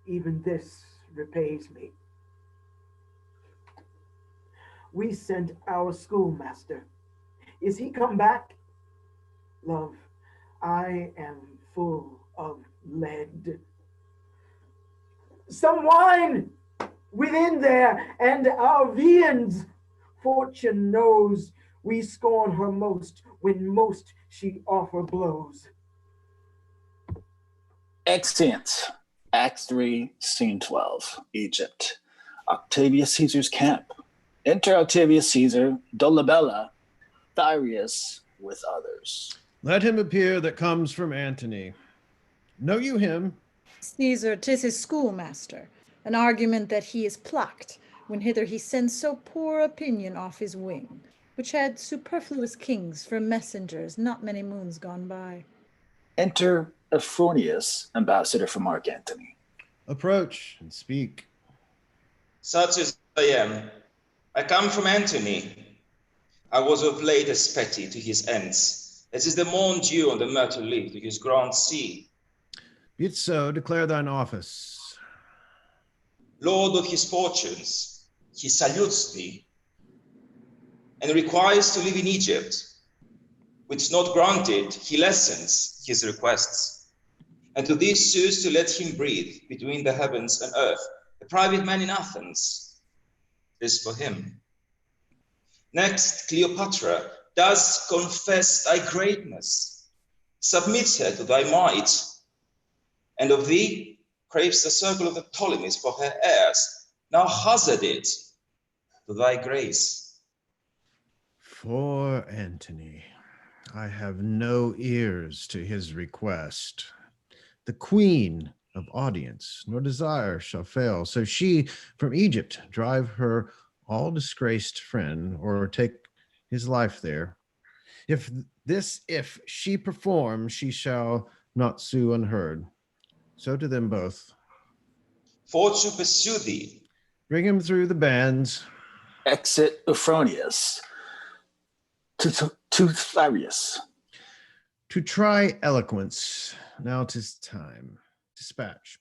Even this repays me. We sent our schoolmaster. Is he come back? Love, I am full of lead. Some wine within there, and our viands. Fortune knows we scorn her most when most she offer blows. Exeunt. Act 3, Scene 12, Egypt. Octavius Caesar's camp. Enter Octavius Caesar, Dolabella, Thyreus, with others. Let him appear that comes from Antony. Know you him? Caesar, 'tis his schoolmaster, an argument that he is plucked, when hither he sends so poor opinion off his wing, which had superfluous kings for messengers not many moons gone by. Enter Ephornius, ambassador for Mark Antony. Approach and speak. Such as I am, I come from Antony. I was of late as petty to his ends, as is the morn dew on the myrtle leaf to his grand sea. Be it so, declare thine office. Lord of his fortunes, he salutes thee, and requires to live in Egypt, which not granted, he lessens his requests, and to thee sues to let him breathe between the heavens and earth, a private man in Athens. This for him. Next, Cleopatra does confess thy greatness, submits her to thy might, and of thee craves the circle of the Ptolemies for her heirs, now hazard it to thy grace. For Antony, I have no ears to his request. The queen of audience, nor desire shall fail. So she from Egypt drive her all disgraced friend, or take his life there. If she perform, she shall not sue unheard. So to them both. Fortune pursue thee. Bring him through the bands. Exit Euphronius. To Thyreus. To try eloquence, now 'tis time. Dispatch.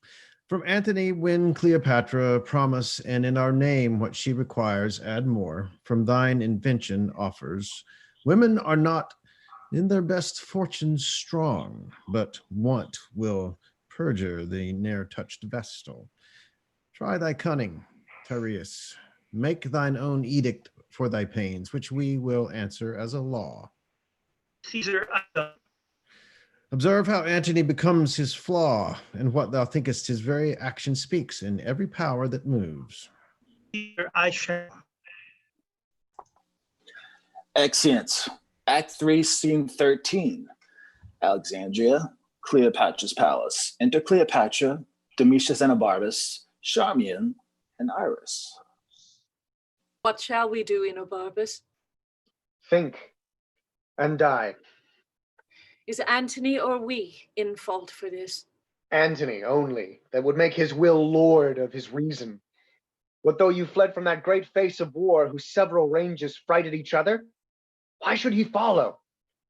From Antony win Cleopatra, promise, and in our name what she requires, add more. From thine invention offers. Women are not in their best fortune strong, but want will perjure the ne'er-touched vestal. Try thy cunning, Thyreus. Make thine own edict for thy pains, which we will answer as a law. Caesar, Observe how Antony becomes his flaw, and what thou thinkest his very action speaks in every power that moves. Caesar, I shall. Exeunt. Act 3, Scene 13, Alexandria, Cleopatra's palace. Enter Cleopatra, Domitius Enobarbus, Charmian, and Iris. What shall we do, Enobarbus? Think and die. Is Antony or we in fault for this? Antony only, that would make his will lord of his reason. What though you fled from that great face of war, whose several ranges frighted each other? Why should he follow?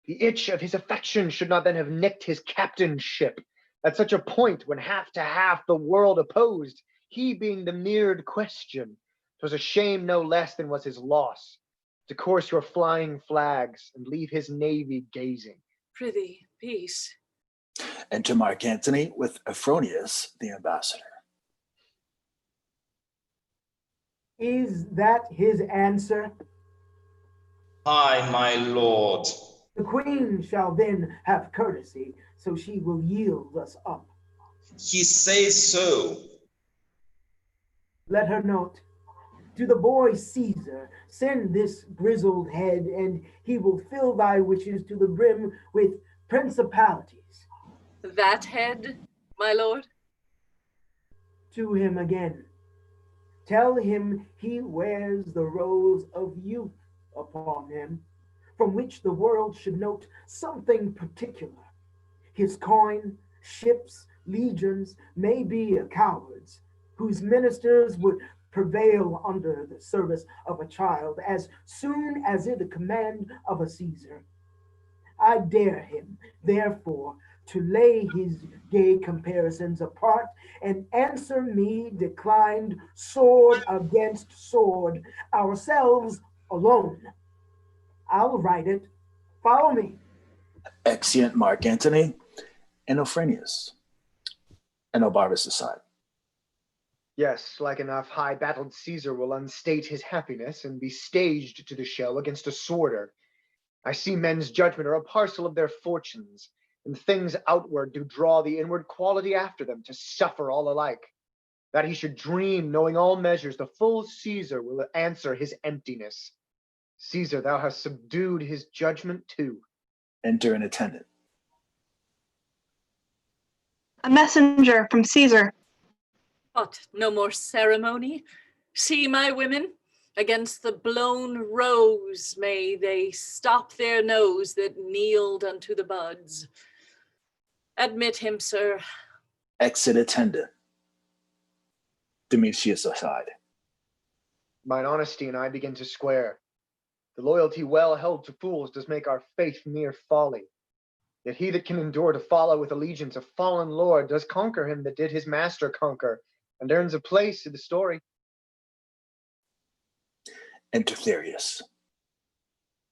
The itch of his affection should not then have nicked his captainship. At such a point, when half to half the world opposed, he being the mirrored question, 'twas a shame no less than was his loss, to course your flying flags and leave his navy gazing. Prithee, peace. Enter Mark Antony with Euphronius, the ambassador. Is that his answer? Aye, my lord. The queen shall then have courtesy, so she will yield us up. He says so. Let her note. To the boy Caesar, send this grizzled head, and he will fill thy wishes to the brim with principalities. That head, my lord? To him again. Tell him he wears the rose of youth upon him, from which the world should note something particular. His coin, ships, legions may be cowards, whose ministers would prevail under the service of a child as soon as in the command of a Caesar. I dare him, therefore, to lay his gay comparisons apart and answer me declined sword against sword, ourselves alone. I'll write it. Follow me. Exeunt Mark Antony and Ophrenius. And Nobarvis aside. Yes, like enough, high-battled Caesar will unstate his happiness and be staged to the show against a sworder. I see men's judgment are a parcel of their fortunes, and things outward do draw the inward quality after them to suffer all alike. That he should dream, knowing all measures, the full Caesar will answer his emptiness. Caesar, thou hast subdued his judgment too. Enter an attendant. A messenger from Caesar. What, no more ceremony? See my women? Against the blown rose may they stop their nose that kneeled unto the buds. Admit him, sir. Exit attendant. Demetrius aside. Mine honesty and I begin to square. The loyalty well held to fools does make our faith mere folly. Yet he that can endure to follow with allegiance a fallen lord does conquer him that did his master conquer, and earns a place in the story. Enter Therius.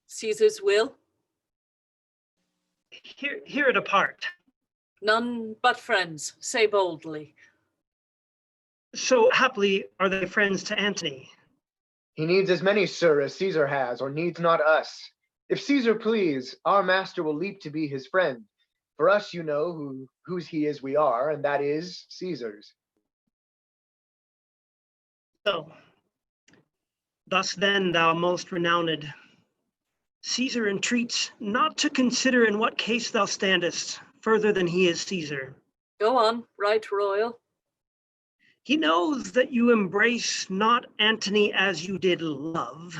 Caesar's will? Hear it apart. None but friends, say boldly. So happily are they friends to Antony. He needs as many, sir, as Caesar has, or needs not us. If Caesar please, our master will leap to be his friend. For us, you know, whose he is we are, and that is Caesar's. So, thus then, thou most renowned, Caesar entreats not to consider in what case thou standest, further than he is Caesar. Go on, right royal. He knows that you embrace not Antony as you did love,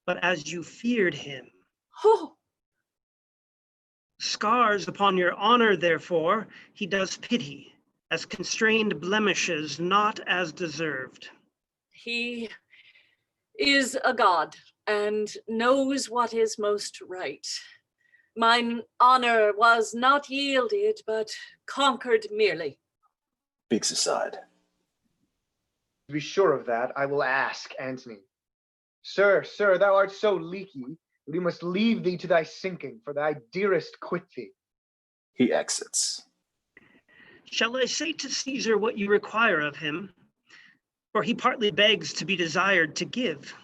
but as you feared him. Oh. Scars upon your honor, therefore, he does pity, as constrained blemishes, not as deserved. He is a god and knows what is most right. Mine honor was not yielded, but conquered merely. Speaks aside. To be sure of that, I will ask Antony. Sir, thou art so leaky, that we must leave thee to thy sinking, for thy dearest quit thee. He exits. Shall I say to Caesar what you require of him? For he partly begs to be desired to give.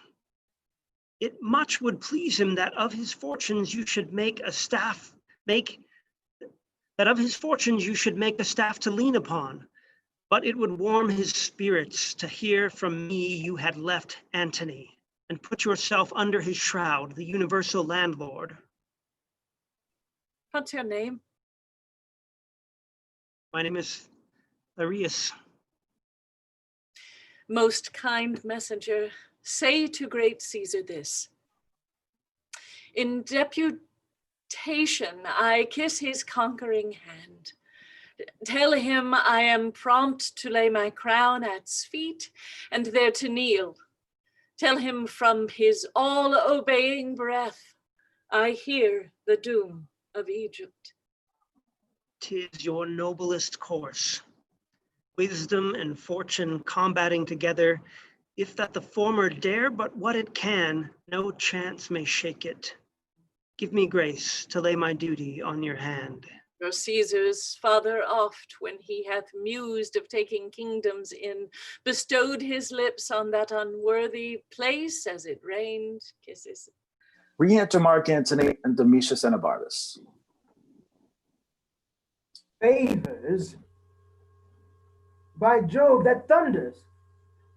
It much would please him that of his fortunes you should make a staff, that of his fortunes you should make a staff to lean upon. But it would warm his spirits to hear from me you had left Antony, and put yourself under his shroud, the universal landlord. What's your name? My name is Arius. Most kind messenger, say to great Caesar this. In deputation, I kiss his conquering hand. Tell him I am prompt to lay my crown at his feet and there to kneel. Tell him from his all-obeying breath, I hear the doom of Egypt. 'Tis your noblest course. Wisdom and fortune combating together, if that the former dare but what it can, no chance may shake it. Give me grace to lay my duty on your hand. Your Caesar's father oft, when he hath mused of taking kingdoms in, bestowed his lips on that unworthy place as it rained kisses. Re-enter Mark Antony and Domitius Anabartus. Favors? By Jove, that thunders.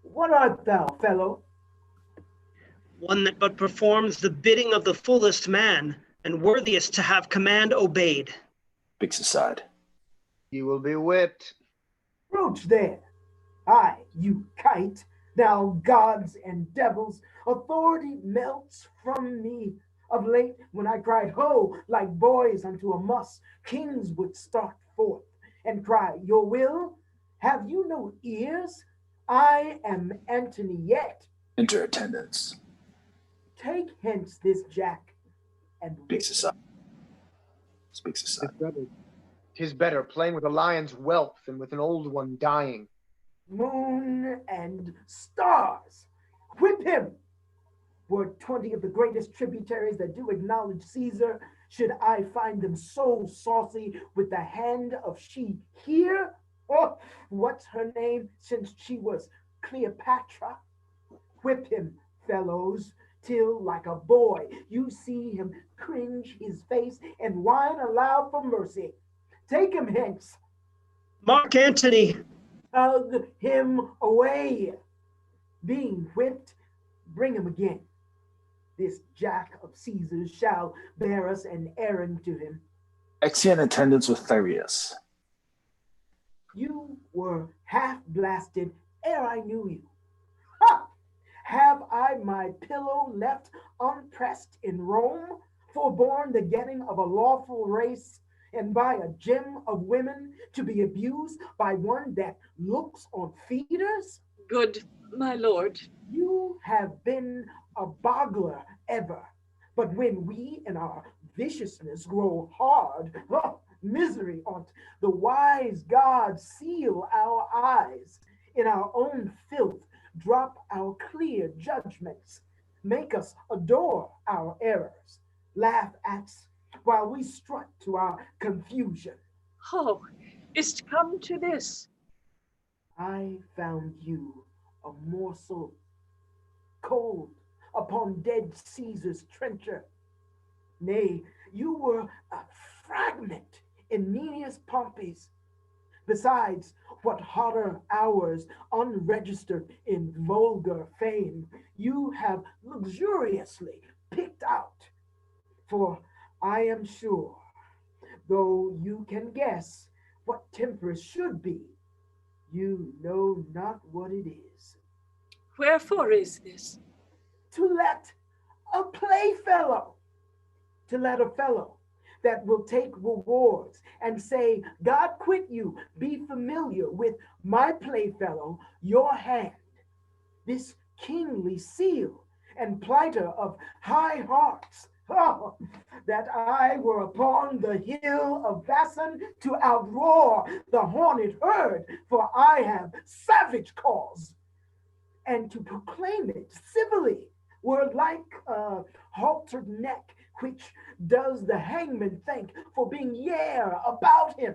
What art thou, fellow? One that but performs the bidding of the fullest man, and worthiest to have command obeyed. Speaks aside. You will be whipped. Roach there. Aye, you kite. Now gods and devils, authority melts from me. Of late, when I cried, ho, like boys unto a muss, kings would start forth and cry, your will? Have you no ears? I am Antony yet. Enter attendants. Take hence this jack and Speaks aside. Speaks aside. Tis better playing with a lion's whelp than with an old one dying. Moon and stars, whip him! Were 20 of the greatest tributaries that do acknowledge Caesar, should I find them so saucy with the hand of she here? Oh, what's her name since she was Cleopatra? Whip him, fellows, till like a boy you see him cringe his face and whine aloud for mercy. Take him hence. Mark Antony. Tug him away. Being whipped, bring him again. This jack of Caesar's shall bear us an errand to him. Exeunt attendants with Thyreus. You were half blasted ere I knew you. Ha! Have I my pillow left unpressed in Rome, forborne the getting of a lawful race, and by a gem of women to be abused by one that looks on feeders? Good, my lord. You have been a boggler ever, but when we in our viciousness grow hard, oh, misery on't, the wise gods seal our eyes, in our own filth drop our clear judgments, make us adore our errors, laugh at us while we strut to our confusion. Oh, is't come to this? I found you a morsel cold upon dead Caesar's trencher. Nay, you were a fragment in Nenius Pompey's. Besides, what hotter hours unregistered in vulgar fame you have luxuriously picked out. For I am sure, though you can guess what temperance should be, you know not what it is. Wherefore is this? To let a playfellow, to let a fellow that will take rewards and say, God quit you, be familiar with my playfellow, your hand, this kingly seal and plighter of high hearts. Oh, that I were upon the hill of Bassan to outroar the horned herd, for I have savage cause, and to proclaim it civilly were like a haltered neck, which does the hangman thank for being yare about him.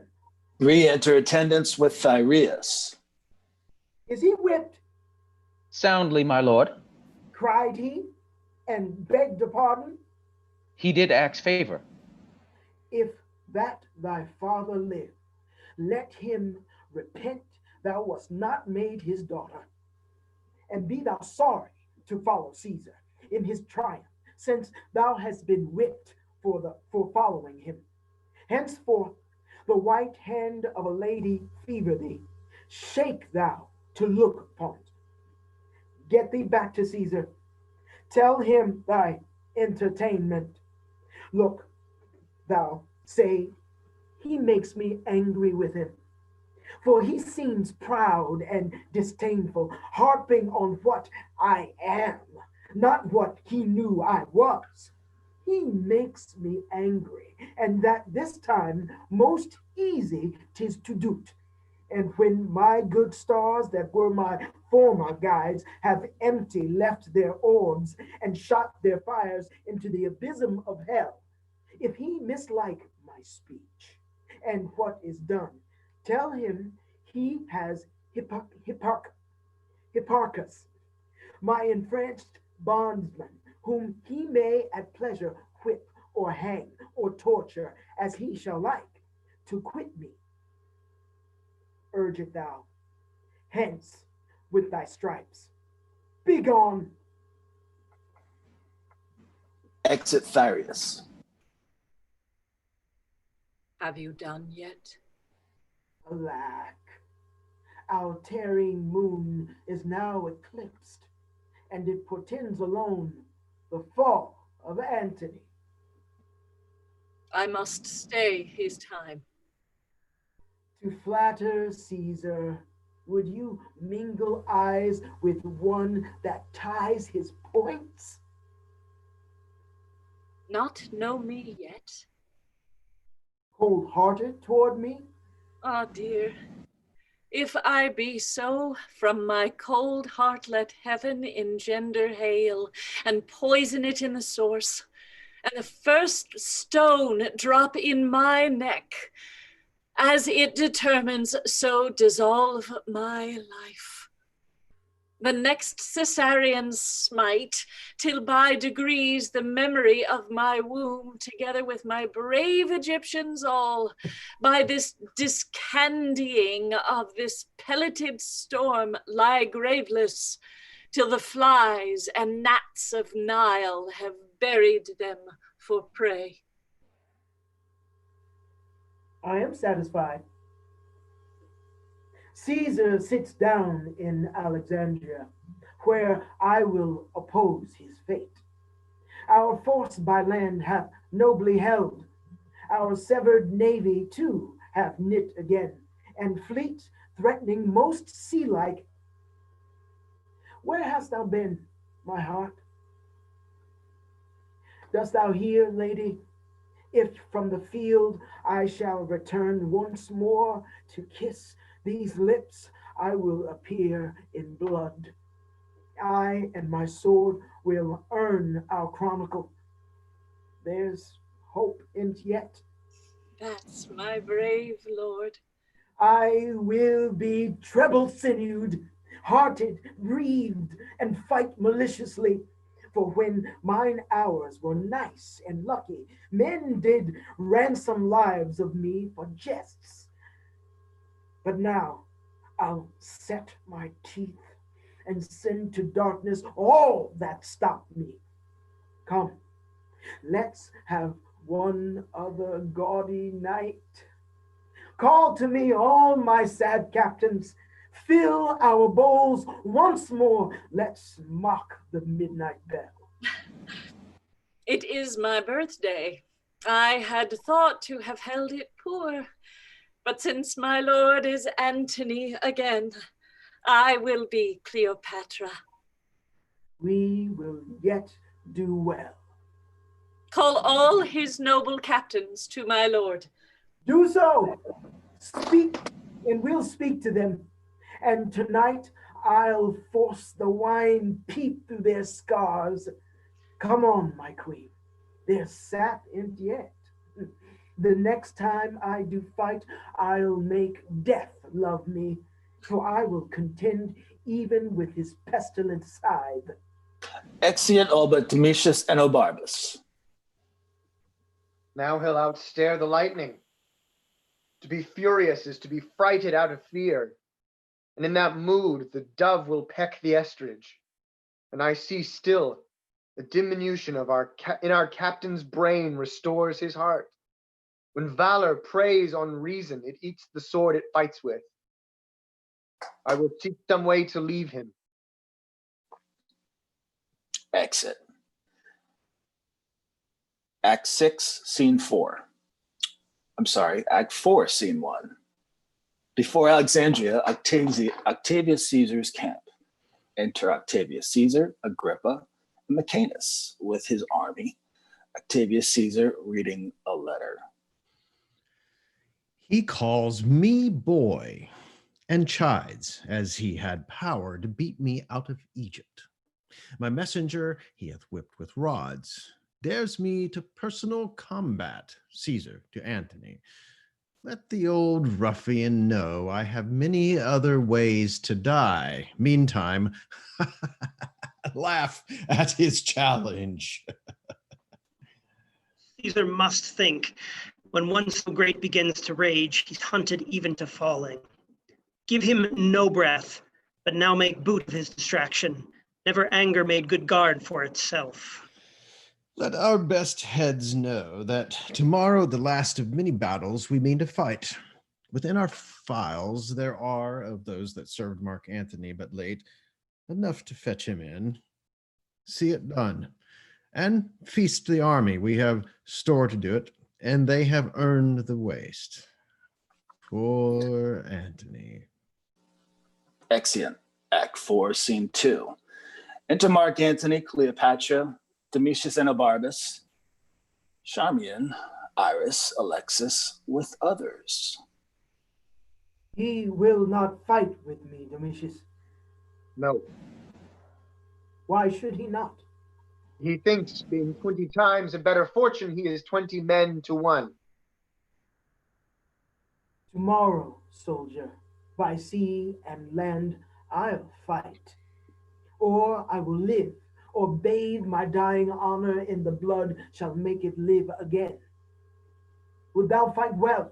Re-enter attendants with Thyreus. Is he whipped? Soundly, my lord. Cried he, and begged a pardon. He did ask favor. If that thy father live, let him repent thou wast not made his daughter, and be thou sorry to follow Caesar in his triumph, since thou hast been whipped for following him. Henceforth the white hand of a lady fever thee, shake thou to look upon it. Get thee back to Caesar, tell him thy entertainment. Look, thou say, he makes me angry with him, for he seems proud and disdainful, harping on what I am, not what he knew I was. He makes me angry, and that this time most easy 'tis to do't. And when my good stars that were my former guides have empty left their orbs and shot their fires into the abysm of hell, if he mislike my speech and what is done, tell him he has Hipparchus, my enfranched bondsman, whom he may at pleasure whip or hang or torture as he shall like, to quit me. Urge it thou. Hence with thy stripes. Begone. Exit Thyreus. Have you done yet? Alack, our tarrying moon is now eclipsed, and it portends alone the fall of Antony. I must stay his time. To flatter Caesar, would you mingle eyes with one that ties his points? Not know me yet? Cold-hearted toward me? Ah, dear, if I be so, from my cold heart let heaven engender hail, and poison it in the source, and the first stone drop in my neck. As it determines, so dissolve my life. The next Caesarean smite, till by degrees the memory of my womb, together with my brave Egyptians all, by this discandying of this pelleted storm, lie graveless, till the flies and gnats of Nile have buried them for prey. I am satisfied. Caesar sits down in Alexandria, where I will oppose his fate. Our force by land hath nobly held. Our severed navy too hath knit again, and fleet threatening most sea-like. Where hast thou been, my heart? Dost thou hear, lady? If from the field I shall return once more to kiss these lips, I will appear in blood. I and my sword will earn our chronicle. There's hope in it yet. That's my brave lord. I will be treble-sinewed, hearted, breathed, and fight maliciously. For when mine hours were nice and lucky, men did ransom lives of me for jests. But now I'll set my teeth and send to darkness all that stopped me. Come, let's have one other gaudy night. Call to me all my sad captains. Fill our bowls once more. Let's mock the midnight bell. It is my birthday. I had thought to have held it poor, but since my lord is Antony again, I will be Cleopatra. We will yet do well. Call all his noble captains to my lord. Do so. Speak, and we'll speak to them. And tonight I'll force the wine peep through their scars. Come on, my queen. There's sap in yet. The next time I do fight, I'll make death love me, for I will contend even with his pestilent scythe. Exeunt all but Domitius and Obarbus. Now he'll outstare the lightning. To be furious is to be frighted out of fear. And in that mood, the dove will peck the estrage. And I see still the diminution of in our captain's brain restores his heart. When valor preys on reason, it eats the sword it fights with. I will seek some way to leave him. Exit. Act 6, Scene 4. I'm sorry, Act 4, Scene 1. Before Alexandria, Octavius Caesar's camp. Enter Octavius Caesar, Agrippa, and Macanus with his army. Octavius Caesar reading a letter. He calls me boy and chides, as he had power to beat me out of Egypt. My messenger he hath whipped with rods, dares me to personal combat, Caesar to Antony. Let the old ruffian know I have many other ways to die. Meantime, laugh at his challenge. Caesar must think, when one so great begins to rage, he's hunted even to falling. Give him no breath, but now make boot of his distraction. Never anger made good guard for itself. Let our best heads know that tomorrow, the last of many battles we mean to fight. Within our files there are, of those that served Mark Antony but late, enough to fetch him in. See it done. and feast the army. We have store to do it, and they have earned the waste. For Antony. Exeunt. Act 4, Scene 2. Enter Mark Antony, Cleopatra, Domitius Enobarbus, Charmian, Iris, Alexis, with others. He will not fight with me, Domitius. No. Why should he not? He thinks being 20 times a better fortune, he is 20 men to one. Tomorrow, soldier, by sea and land, I'll fight. Or I will live, or bathe my dying honor in the blood shall make it live again. Wilt thou fight well?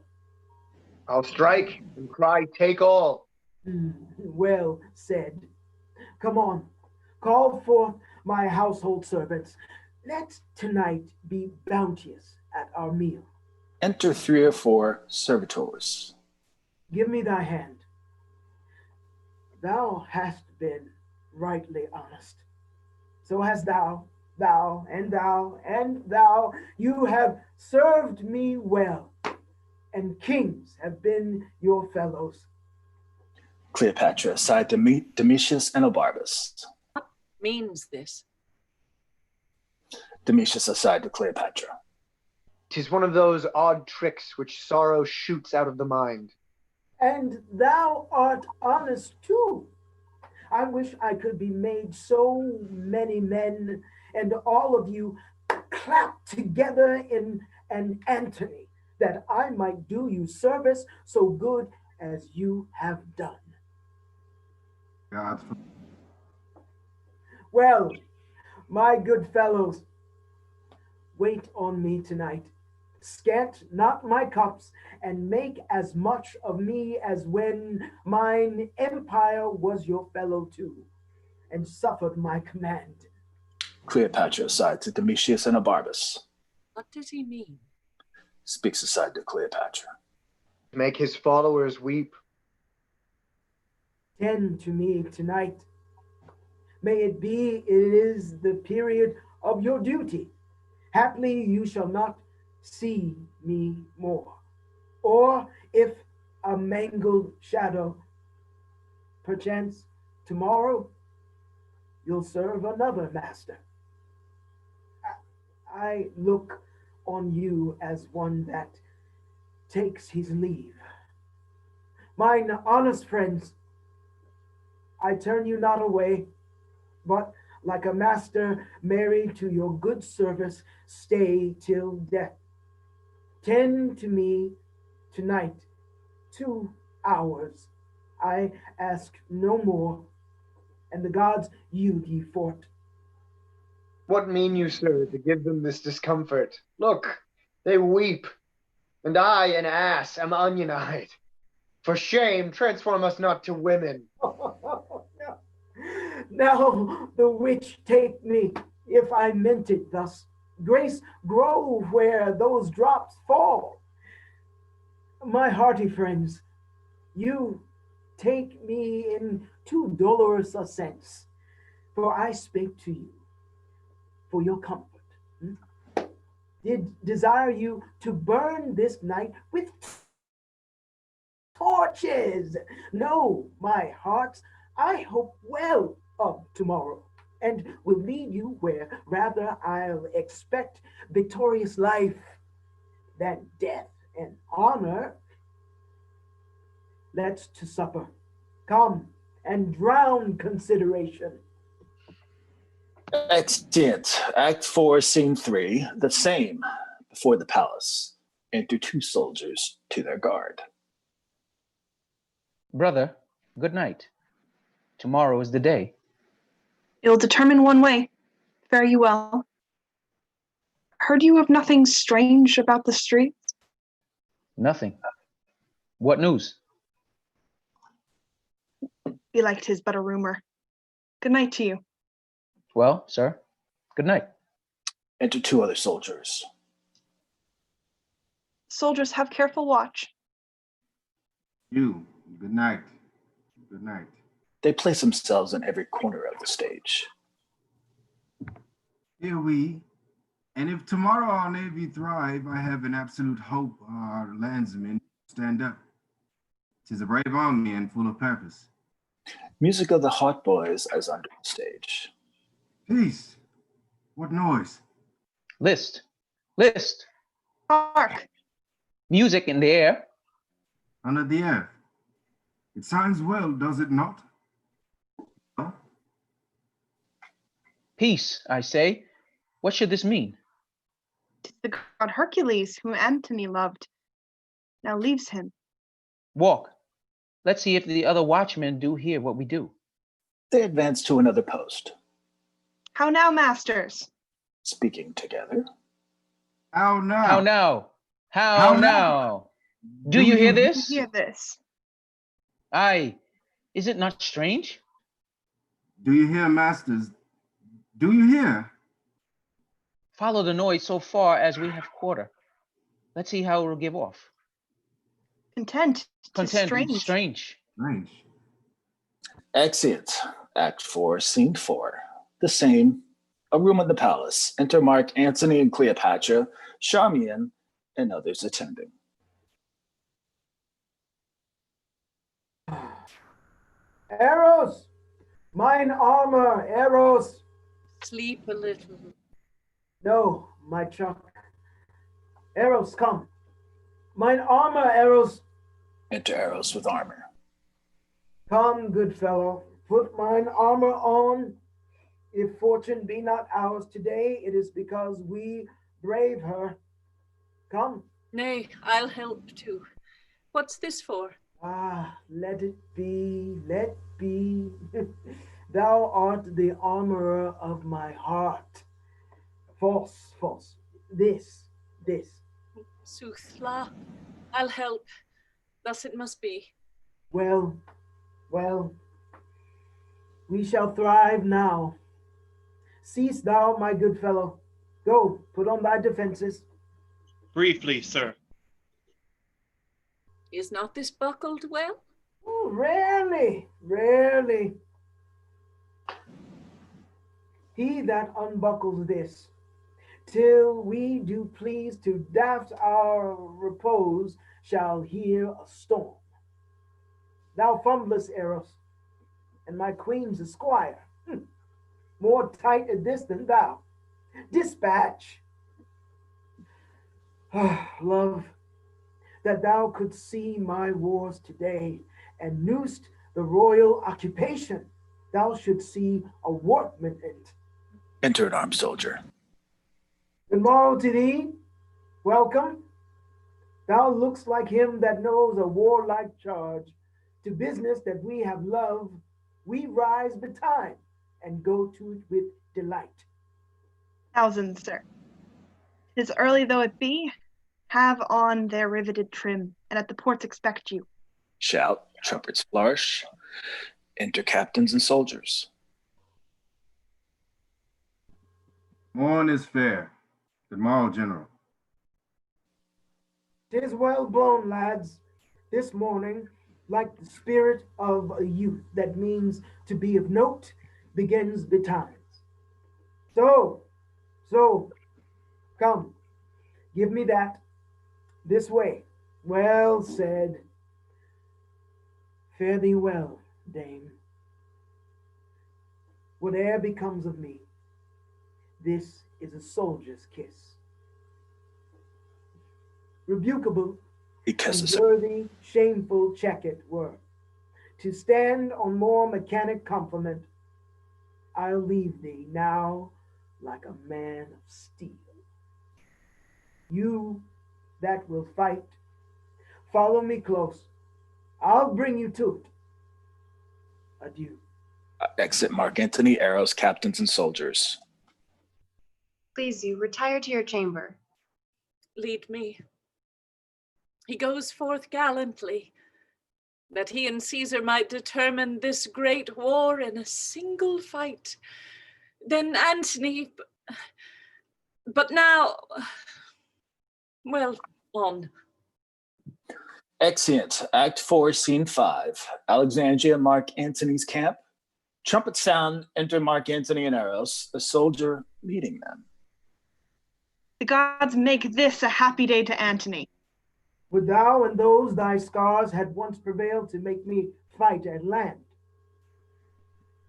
I'll strike and cry, take all. Well said. Come on, call forth my household servants. Let tonight be bounteous at our meal. Enter 3 or 4 servitors. Give me thy hand. Thou hast been rightly honest. So hast thou, and thou, and thou. You have served me well, and kings have been your fellows. Cleopatra, aside Domitius Enobarbus. What means this? Domitius, aside to Cleopatra. 'Tis one of those odd tricks which sorrow shoots out of the mind. And thou art honest too. I wish I could be made so many men, and all of you clapped together in an Antony, that I might do you service so good as you have done. God's Well, my good fellows, wait on me tonight. Scant not my cups, and make as much of me as when mine empire was your fellow too, and suffered my command. Cleopatra, aside to Domitius Enobarbus. What does he mean? Speaks aside to Cleopatra. Make his followers weep. Tend to me tonight. May it be it is the period of your duty. Haply you shall not see me more. Or if a mangled shadow, perchance tomorrow you'll serve another master. I look on you as one that takes his leave. Mine honest friends, I turn you not away, but like a master married to your good service, stay till death. Tend to me tonight 2 hours. I ask no more, and the gods yield ye for't. What mean you, sir, to give them this discomfort? Look, they weep, and I, an ass, am onion-eyed. For shame, transform us not to women. Now the witch take me, if I meant it thus. Grace grow where those drops fall. My hearty friends, you take me in too dolorous a sense, for I spake to you for your comfort. Did desire you to burn this night with torches. No, my hearts, I hope well of tomorrow, and will lead you where rather I'll expect victorious life than death and honor. Let's to supper. Come and drown consideration. Exeunt. Act 4, Scene 3. The same. Before the palace. Enter 2 soldiers to their guard. Brother, good night. Tomorrow is the day. You'll determine one way. Fare you well. Heard you of nothing strange about the streets? Nothing. What news? Belike 'tis but a rumor. Good night to you. Well, sir, good night. Enter 2 other soldiers. Soldiers, have careful watch. You, good night. Good night. They place themselves in every corner of the stage. Here we. And if tomorrow our navy thrive, I have an absolute hope our landsmen stand up. 'Tis a brave army and full of purpose. Music of the Hot Boys as under the stage. Peace. What noise? List. List. Hark. Music in the air. Under the earth. It sounds well, does it not? Peace, I say. What should this mean? 'Tis the god Hercules, whom Antony loved, now leaves him. Walk. Let's see if the other watchmen do hear what we do. They advance to another post, How now, masters? speaking together. How now? How now? How How now? Do you hear this? Hear this. Aye. Is it not strange? Do you hear, masters? Do you hear? Follow the noise so far as we have quarter. Let's see how it will give off. Content. 'Tis strange. Strange. Strange. Exit, Act 4, Scene 4. The same. A room in the palace. Enter Mark Antony and Cleopatra, Charmian, and others attending. Eros! Mine armor, Eros! Sleep a little. No, my Chuck. Eros, come. Mine armor, Eros. Enter Eros with armor. Come, good fellow. Put mine armor on. If fortune be not ours today, it is because we brave her. Come. Nay, I'll help too. What's this for? Ah, let it be, let be. Thou art the armorer of my heart. False, false. This. Soothla, I'll help. Thus it must be. Well, we shall thrive now. Cease thou, my good fellow. Go, put on thy defenses. Briefly, sir. Is not this buckled well? Oh, rarely. He that unbuckles this, till we do please to daft our repose, shall hear a storm. Thou fumblest, Eros, and my queen's a squire. More tight at this than thou. Dispatch. Love, that thou couldst see my wars today, and knewst the royal occupation, thou shouldst see a workman in't. Enter an armed soldier. Good morrow to thee. Welcome. Thou lookst like him that knows a warlike charge. To business that we have love, we rise betime and go to it with delight. Thousands, sir. 'Tis early though it be, have on their riveted trim, and at the ports expect you. Shout, trumpets flourish. Enter captains and soldiers. Morn is fair. Good morrow, General. 'Tis well blown, lads. This morning, like the spirit of a youth that means to be of note, begins betimes. So, come, give me that. This way. Well said. Fare thee well, dame. Whate'er becomes of me, this is a soldier's kiss. Rebukable, He kisses and her. worthy, shameful check it were. To stand on more mechanic compliment, I'll leave thee now like a man of steel. You that will fight, follow me close. I'll bring you to it. Adieu. Exit Mark Antony, Eros, captains and soldiers. Please you, retire to your chamber. Lead me. He goes forth gallantly, that he and Caesar might determine this great war in a single fight. Then Antony, but now, well, on. Exeunt, Act 4, Scene 5. Alexandria, Mark Antony's camp. Trumpet sound, enter Mark Antony and Eros. A soldier meeting them. The gods make this a happy day to Antony. Would thou and those thy scars had once prevailed to make me fight at land?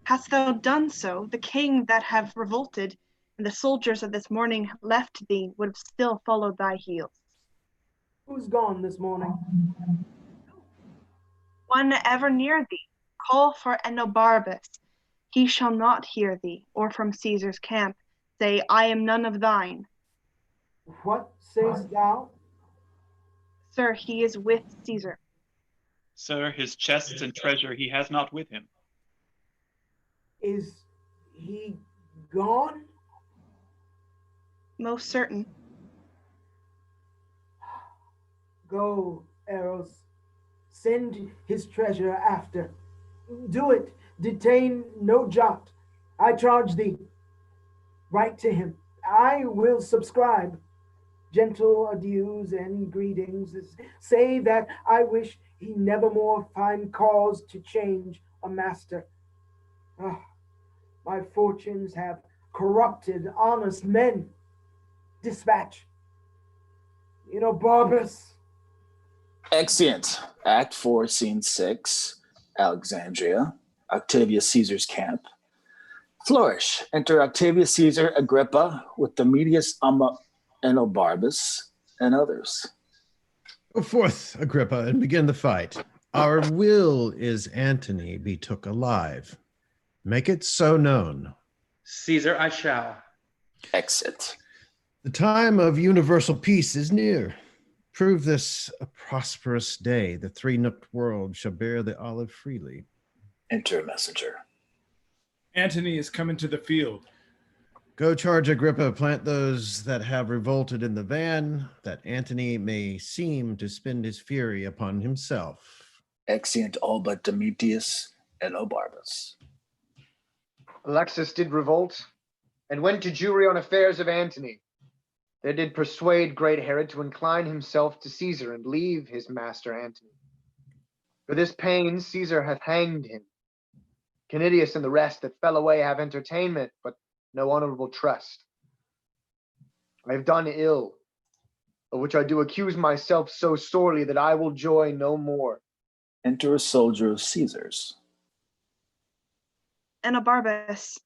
Hast thou done so, the king that have revolted, and the soldiers of this morning left thee, would have still followed thy heels. Who's gone this morning? One ever near thee, call for Enobarbus. He shall not hear thee, or from Caesar's camp say, I am none of thine. What sayest thou? Sir, he is with Caesar. Sir, his chests and treasure he has not with him. Is he gone? Most certain. Go, Eros. Send his treasure after. Do it. Detain no jot. I charge thee. Write to him. I will subscribe. Gentle adieus and greetings. Say that I wish he nevermore find cause to change a master. Ah, my fortunes have corrupted honest men. Dispatch. Barbus. Exeunt. Act 4, Scene 6, Alexandria, Octavius Caesar's camp. Flourish. Enter Octavius Caesar, Agrippa, with Domitius Enobarbus, and others. Go forth, Agrippa, and begin the fight. Our will is Antony be took alive. Make it so known. Caesar, I shall. Exit. The time of universal peace is near. Prove this a prosperous day. The three-nooked world shall bear the olive freely. Enter messenger. Antony is coming to the field. Go charge Agrippa, plant those that have revolted in the van, that Antony may seem to spend his fury upon himself. Exeunt all but Domitius Enobarbus. Alexis did revolt, and went to jury on affairs of Antony. There did persuade great Herod to incline himself to Caesar and leave his master Antony. For this pain Caesar hath hanged him. Canidius and the rest that fell away have entertainment, but no honorable trust. I have done ill, of which I do accuse myself so sorely that I will joy no more. Enter a soldier of Caesar's. Enobarbus,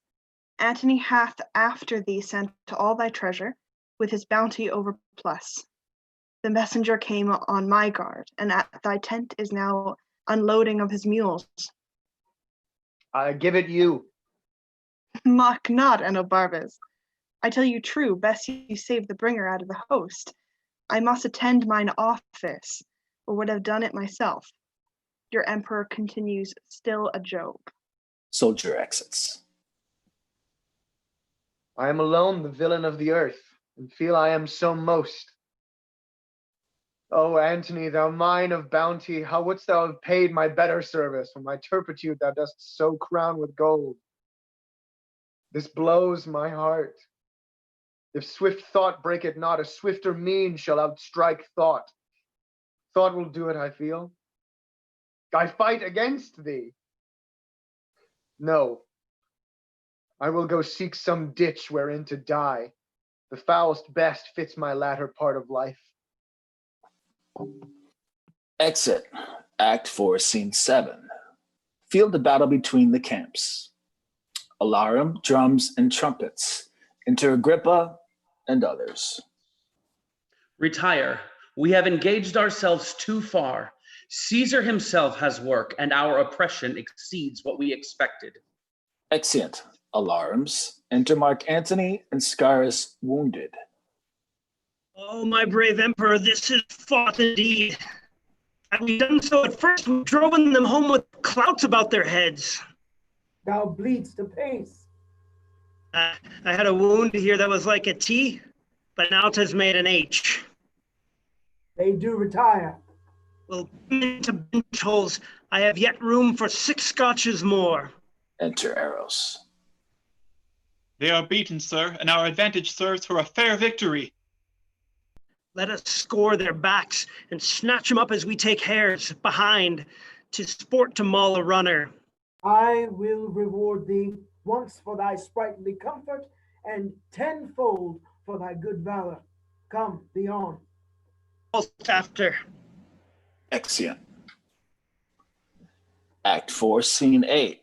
Antony hath after thee sent to all thy treasure, with his bounty overplus. The messenger came on my guard, and at thy tent is now unloading of his mules. I give it you. Mock not, Enobarbus. I tell you true, best you save the bringer out of the host. I must attend mine office, or would have done it myself. Your emperor continues still a Job. Soldier exits. I am alone the villain of the earth, and feel I am so most. O Antony, thou mine of bounty, how wouldst thou have paid my better service, when my turpitude thou dost so crown with gold? This blows my heart. If swift thought break it not, a swifter mean shall outstrike thought. Thought will do it, I feel. I fight against thee. No, I will go seek some ditch wherein to die. The foulest best fits my latter part of life. Exit. Act 4, Scene 7. Field of battle between the camps. Alarum, drums, and trumpets. Enter Agrippa and others. Retire. We have engaged ourselves too far. Caesar himself has work, and our oppression exceeds what we expected. Exeunt. Alarums. Enter Mark Antony and Scaurus wounded. Oh, my brave emperor, this is fought indeed. Had we done so at first, we've driven them home with clouts about their heads. Thou bleedst apace. I had a wound here that was like a T, but now 'tis made an H. They do retire. We'll come into bench holes. I have yet room for 6 scotches more. Enter Eros. They are beaten, sir, and our advantage serves for a fair victory. Let us score their backs and snatch them up as we take hares behind. 'Tis sport to maul a runner. I will reward thee once for thy sprightly comfort, and tenfold for thy good valor. Come, be on. Post after. Exeunt. Act 4, Scene 8.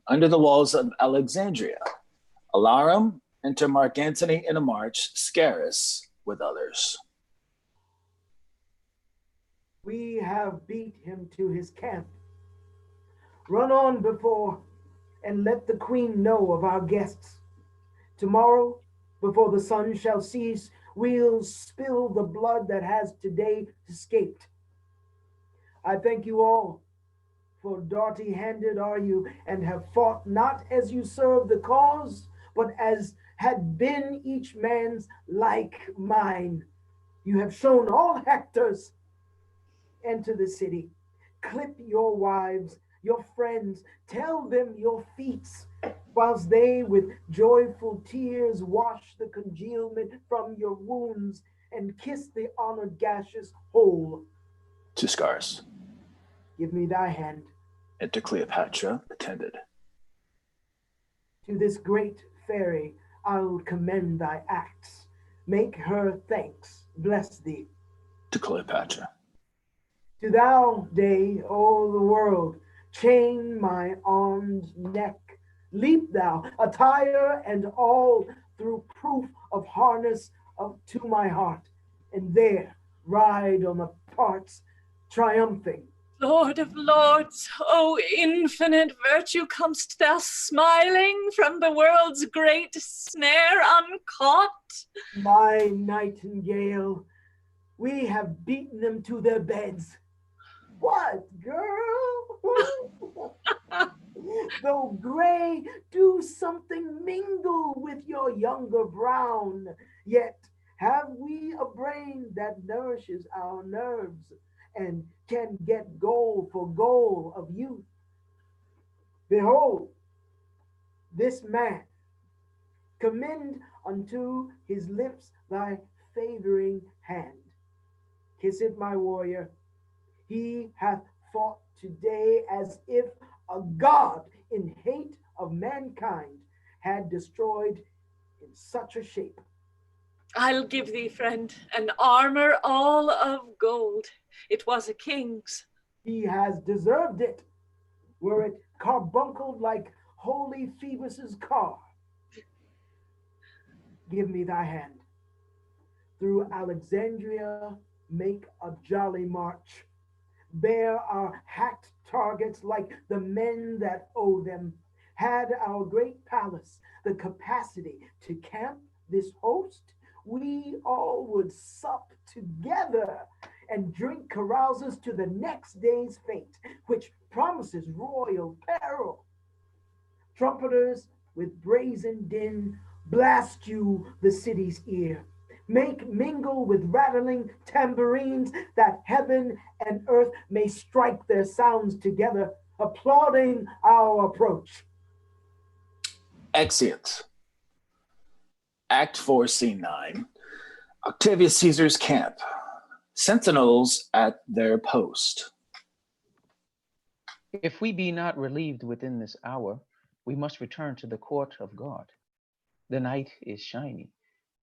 Under the walls of Alexandria. Alarum, enter Mark Antony in a march, Scarus with others. We have beat him to his camp. Run on before, and let the queen know of our guests. Tomorrow, before the sun shall cease, we'll spill the blood that has today escaped. I thank you all, for doughty-handed are you, and have fought not as you serve the cause, but as had been each man's like mine. You have shown all Hectors. Enter the city, clip your wives, your friends, tell them your feats, whilst they with joyful tears wash the congealment from your wounds and kiss the honored gashes whole. To Scarus. Give me thy hand. Enter Cleopatra, attended. To this great fairy I'll commend thy acts. Make her thanks, bless thee. To Cleopatra. To thou, day, o'er the world, chain my armed neck. Leap thou, attire and all, through proof of harness to my heart, and there ride on the parts, triumphing. Lord of lords, O infinite virtue, comest thou smiling from the world's great snare uncaught? My nightingale, we have beaten them to their beds. What, girl? Though gray, do something mingle with your younger brown. Yet have we a brain that nourishes our nerves and can get goal for goal of youth. Behold, this man, commend unto his lips thy favoring hand. Kiss it, my warrior. He hath fought today as if a god in hate of mankind had destroyed in such a shape. I'll give thee, friend, an armor all of gold. It was a king's. He has deserved it, were it carbuncled like holy Phoebus's car. Give me thy hand. Through Alexandria make a jolly march. Bear our hacked targets like the men that owe them. Had our great palace the capacity to camp this host, we all would sup together and drink carouses to the next day's fate, which promises royal peril. Trumpeters with brazen din blast you the city's ear. Make mingle with rattling tambourines that heaven and earth may strike their sounds together, applauding our approach. Exeunt. Act 4, Scene 9. Octavius Caesar's camp. Sentinels at their post. If we be not relieved within this hour, we must return to the court of God. The night is shiny,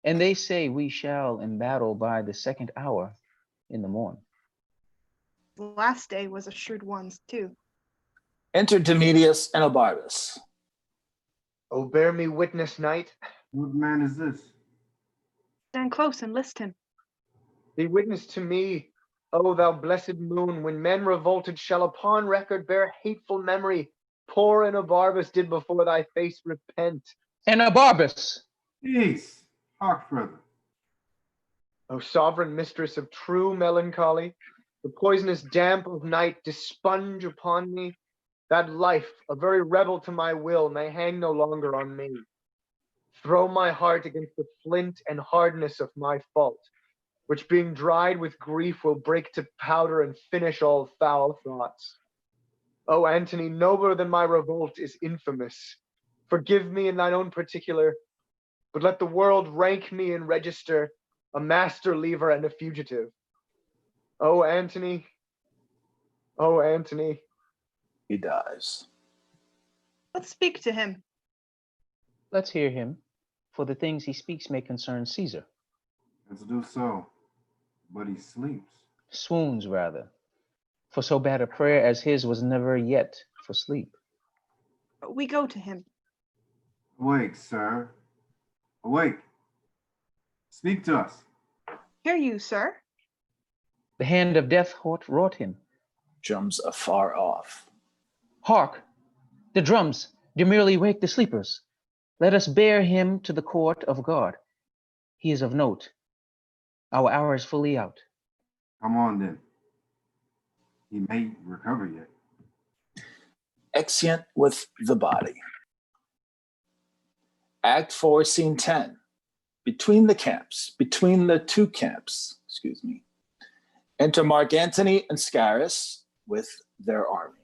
and they say we shall embattle by the second hour in the morn. The last day was a shrewd one, too. Enter Demedius and Obarbus. Oh, bear me witness, knight. What man is this? Stand close and list him. Be witness to me, O thou blessed moon, when men revolted shall upon record bear hateful memory. Poor Enobarbus did before thy face repent. Enobarbus! Peace. Hark further. O sovereign mistress of true melancholy, the poisonous damp of night dispunge upon me, that life, a very rebel to my will, may hang no longer on me. Throw my heart against the flint and hardness of my fault, which being dried with grief will break to powder and finish all foul thoughts. O Antony, nobler than my revolt is infamous. Forgive me in thine own particular, but let the world rank me in register a master leaver and a fugitive. O Antony, O Antony. He dies. Let's speak to him. Let's hear him. for the things he speaks may concern Caesar. Let's do so. But he sleeps. Swoons, rather, for so bad a prayer as his was never yet for sleep. We go to him. Awake, sir. Awake. Speak to us. Hear you, sir. The hand of death wrought him. Drums afar off. Hark! The drums! Demurely wake the sleepers. Let us bear him to the court of God. He is of note. Our hour is fully out. Come on, then. He may recover yet. Exeunt with the body. Act 4, Scene 10. Between the two camps, enter Mark Antony and Scaurus with their army.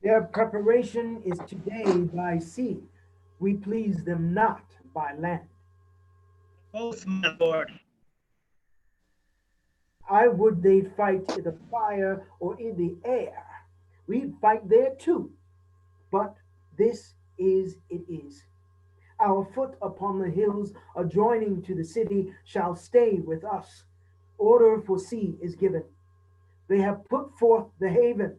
Their preparation is today by sea. We please them not by land. Both, my lord. I would they fight in the fire or in the air. We'd fight there too. But this is it is. Our foot upon the hills adjoining to the city shall stay with us. Order for sea is given. They have put forth the haven,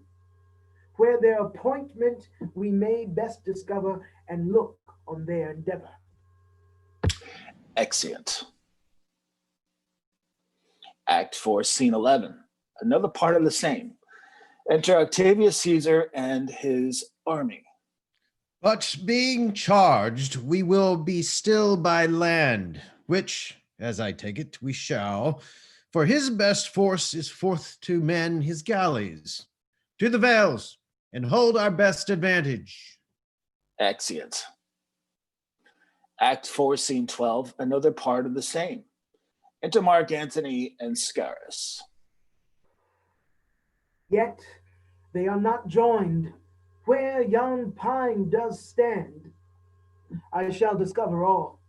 where their appointment we may best discover and look on their endeavor. Exeunt. Act 4, Scene 11. Another part of the same. Enter Octavius Caesar and his army. But being charged, we will be still by land, which, as I take it, we shall, for his best force is forth to man his galleys. To the vales, and hold our best advantage. Exeunt. Act 4, Scene 12, another part of the same. Enter Mark Antony and Scaurus. Yet they are not joined. Where yon pine does stand, I shall discover all.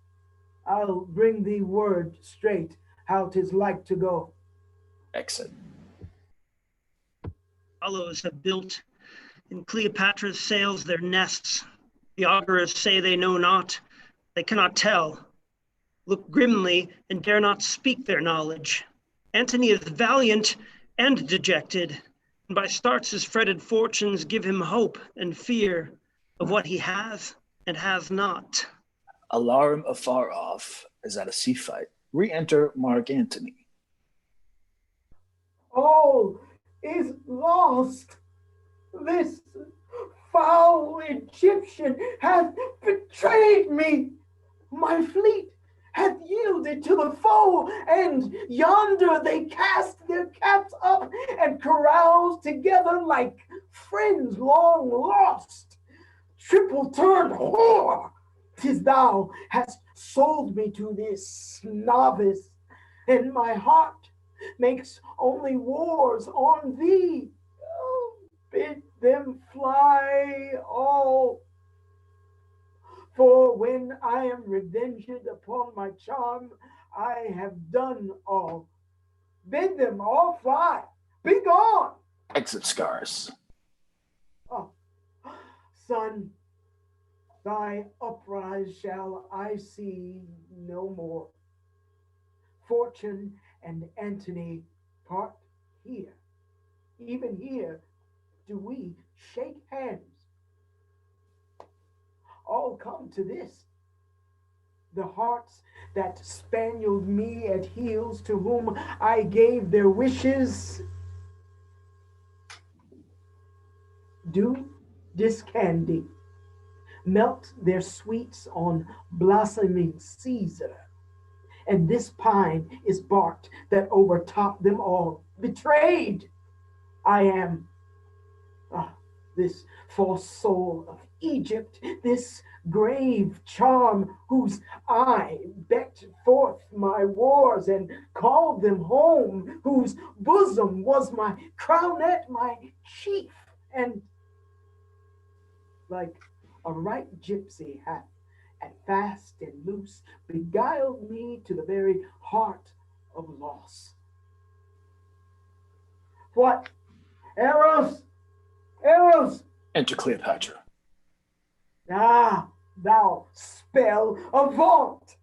I'll bring thee word straight how 'tis like to go. Exit. Hollows have built in Cleopatra's sails their nests. The augurs say they know not, they cannot tell. Look grimly and dare not speak their knowledge. Antony is valiant and dejected, and by starts his fretted fortunes give him hope and fear of what he has and has not. Alarum afar off, as at a sea fight. Re-enter Mark Antony. All is lost. This foul Egyptian hath betrayed me. My fleet hath yielded to the foe, and yonder they cast their caps up and carouse together like friends long lost. Triple-turned whore, 'tis thou hast sold me to this novice, and my heart makes only wars on thee. Oh, bid them fly all. For when I am revenged upon my charm, I have done all. Bid them all fly. Be gone. Exit Scaurus. Oh, son, thy uprise shall I see no more. Fortune and Antony part here. Even here do we shake hands. All come to this. The hearts that spanieled me at heels, to whom I gave their wishes, do discandy, melt their sweets on blossoming Caesar. And this pine is barked that overtop them all. Betrayed I am. This false soul of Egypt, this grave charm whose eye becked forth my wars and called them home, whose bosom was my crownet, my chief, and like a right gypsy hath at fast and loose beguiled me to the very heart of loss. What? Eros! Eros! Enter Cleopatra. Ah, thou spell, avaunt!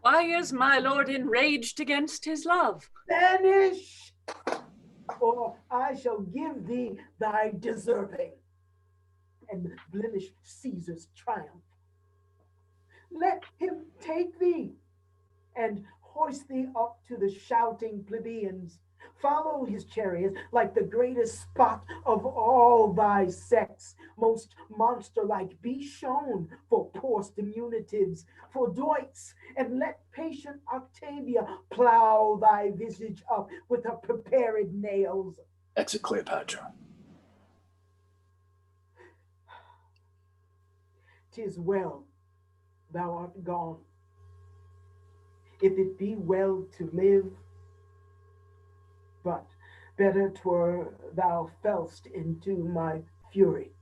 Why is my lord enraged against his love? Vanish, or I shall give thee thy deserving, and blemish Caesar's triumph. Let him take thee, and hoist thee up to the shouting plebeians. Follow his chariot like the greatest spot of all thy sex, most monster-like. Be shown for poor stimunatives, for doits, and let patient Octavia plow thy visage up with her prepared nails. Exit Cleopatra. 'Tis well thou art gone. If it be well to live, but better 'twere thou fell'st into my fury.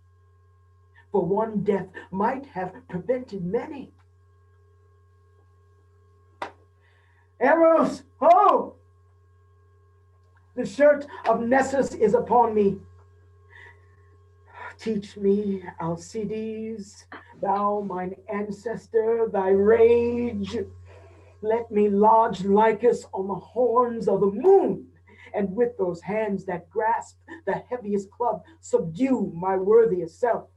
For one death might have prevented many. Eros, ho! The shirt of Nessus is upon me. Teach me, Alcides, thou mine ancestor, thy rage. Let me lodge Lycus on the horns of the moon, and with those hands that grasp the heaviest club, subdue my worthiest self.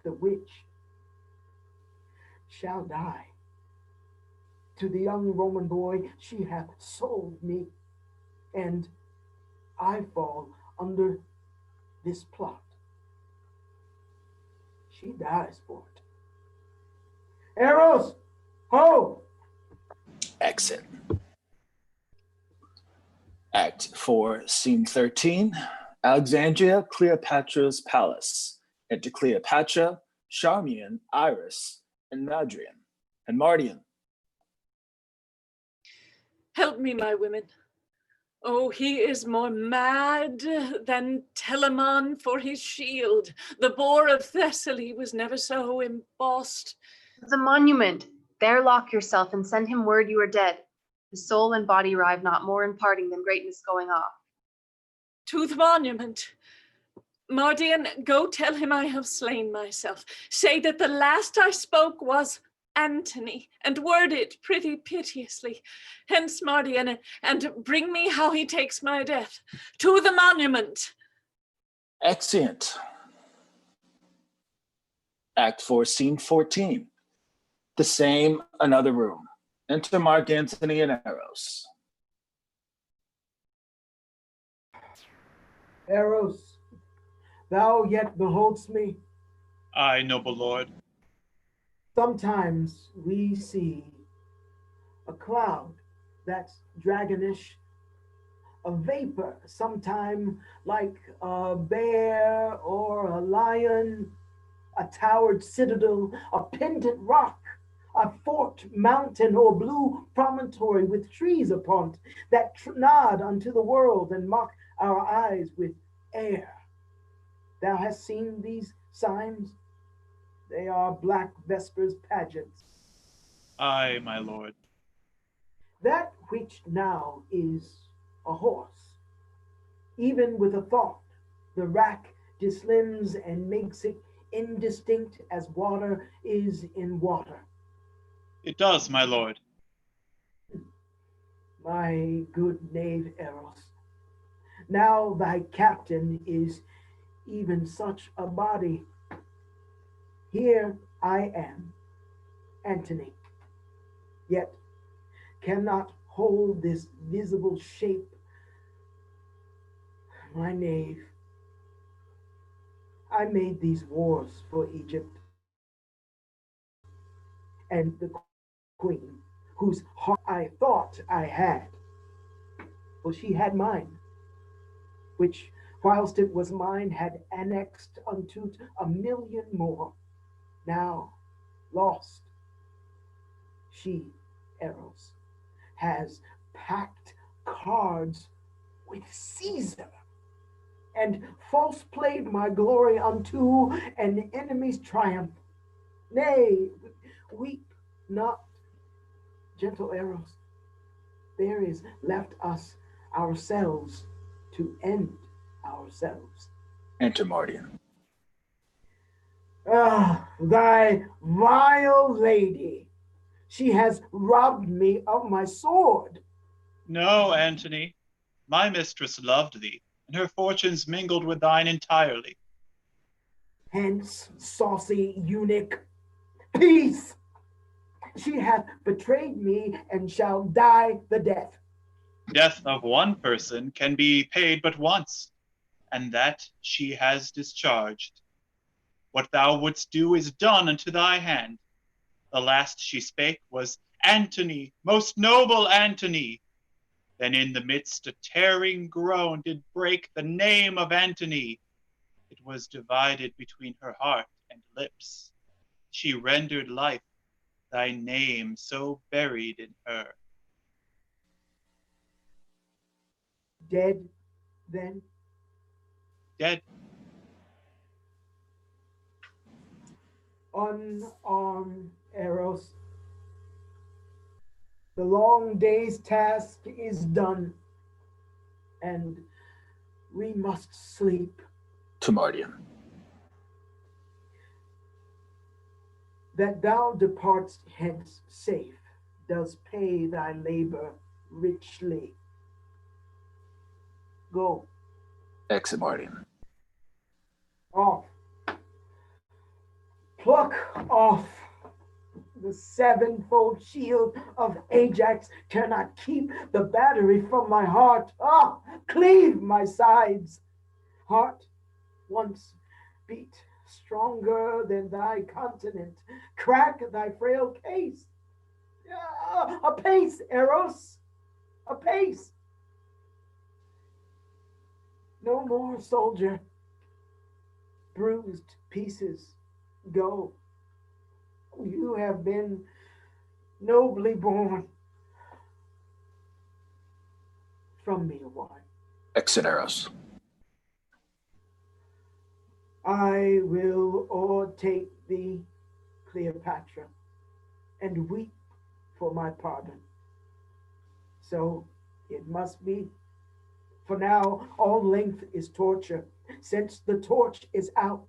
The witch shall die. To the young Roman boy she hath sold me, and I fall under this plot. She dies for it. Eros, ho! Exit. Act 4, Scene 13, Alexandria, Cleopatra's palace. Enter Cleopatra, Charmian, Iris, and Madrian, and Mardian. Help me, my women. Oh, he is more mad than Telamon for his shield. The boar of Thessaly was never so embossed. The monument. There lock yourself and send him word you are dead. The soul and body rive not more in parting than greatness going off. To the monument. Mardian, go tell him I have slain myself. Say that the last I spoke was Antony, and word it pretty piteously. Hence, Mardian, and bring me how he takes my death. To the monument. Exeunt. Act 4, Scene 14. The same, another room. Enter Mark Antony and Eros. Eros, thou yet beholdst me. Aye, noble lord. Sometimes we see a cloud that's dragonish, a vapor, sometime like a bear or a lion, a towered citadel, a pendant rock, a forked mountain or blue promontory with trees upon it that nod unto the world and mock our eyes with air. Thou hast seen these signs? They are Black Vesper's pageants. Aye, my lord. That which now is a horse, even with a thought, the rack dislimbs and makes it indistinct as water is in water. It does, my lord. My good knave Eros, now thy captain is even such a body. Here I am, Antony, yet cannot hold this visible shape. My knave, I made these wars for Egypt and the queen, whose heart I thought I had. Well, she had mine, which, whilst it was mine, had annexed unto 1,000,000 more, now lost. She, Eros, has packed cards with Caesar, and false played my glory unto an enemy's triumph. Nay, weep not, gentle Eros. There is left us ourselves to end ourselves. Enter Mardian. Ah, thy vile lady. She has robbed me of my sword. No, Antony. My mistress loved thee, and her fortunes mingled with thine entirely. Hence, saucy eunuch, peace! She hath betrayed me and shall die the death. Death of one person can be paid but once, and that she has discharged. What thou wouldst do is done unto thy hand. The last she spake was, Antony, most noble Antony. Then in the midst a tearing groan did break the name of Antony. It was divided between her heart and lips. She rendered life, thy name so buried in her. Dead, then? Dead. Unarmed Eros. The long day's task is done, and we must sleep. Tumardian. That thou departst hence safe does pay thy labor richly. Go. Eximardian. Off. Pluck off. The sevenfold shield of Ajax cannot keep the battery from my heart. Ah, cleave my sides. Heart, once beat stronger than thy continent, crack thy frail case. A pace, Eros, a pace. No more, soldier. Bruised pieces, go. You have been nobly born. From me one. Exit Eros. I will o'ertake thee, Cleopatra, and weep for my pardon. So it must be. For now, all length is torture, since the torch is out.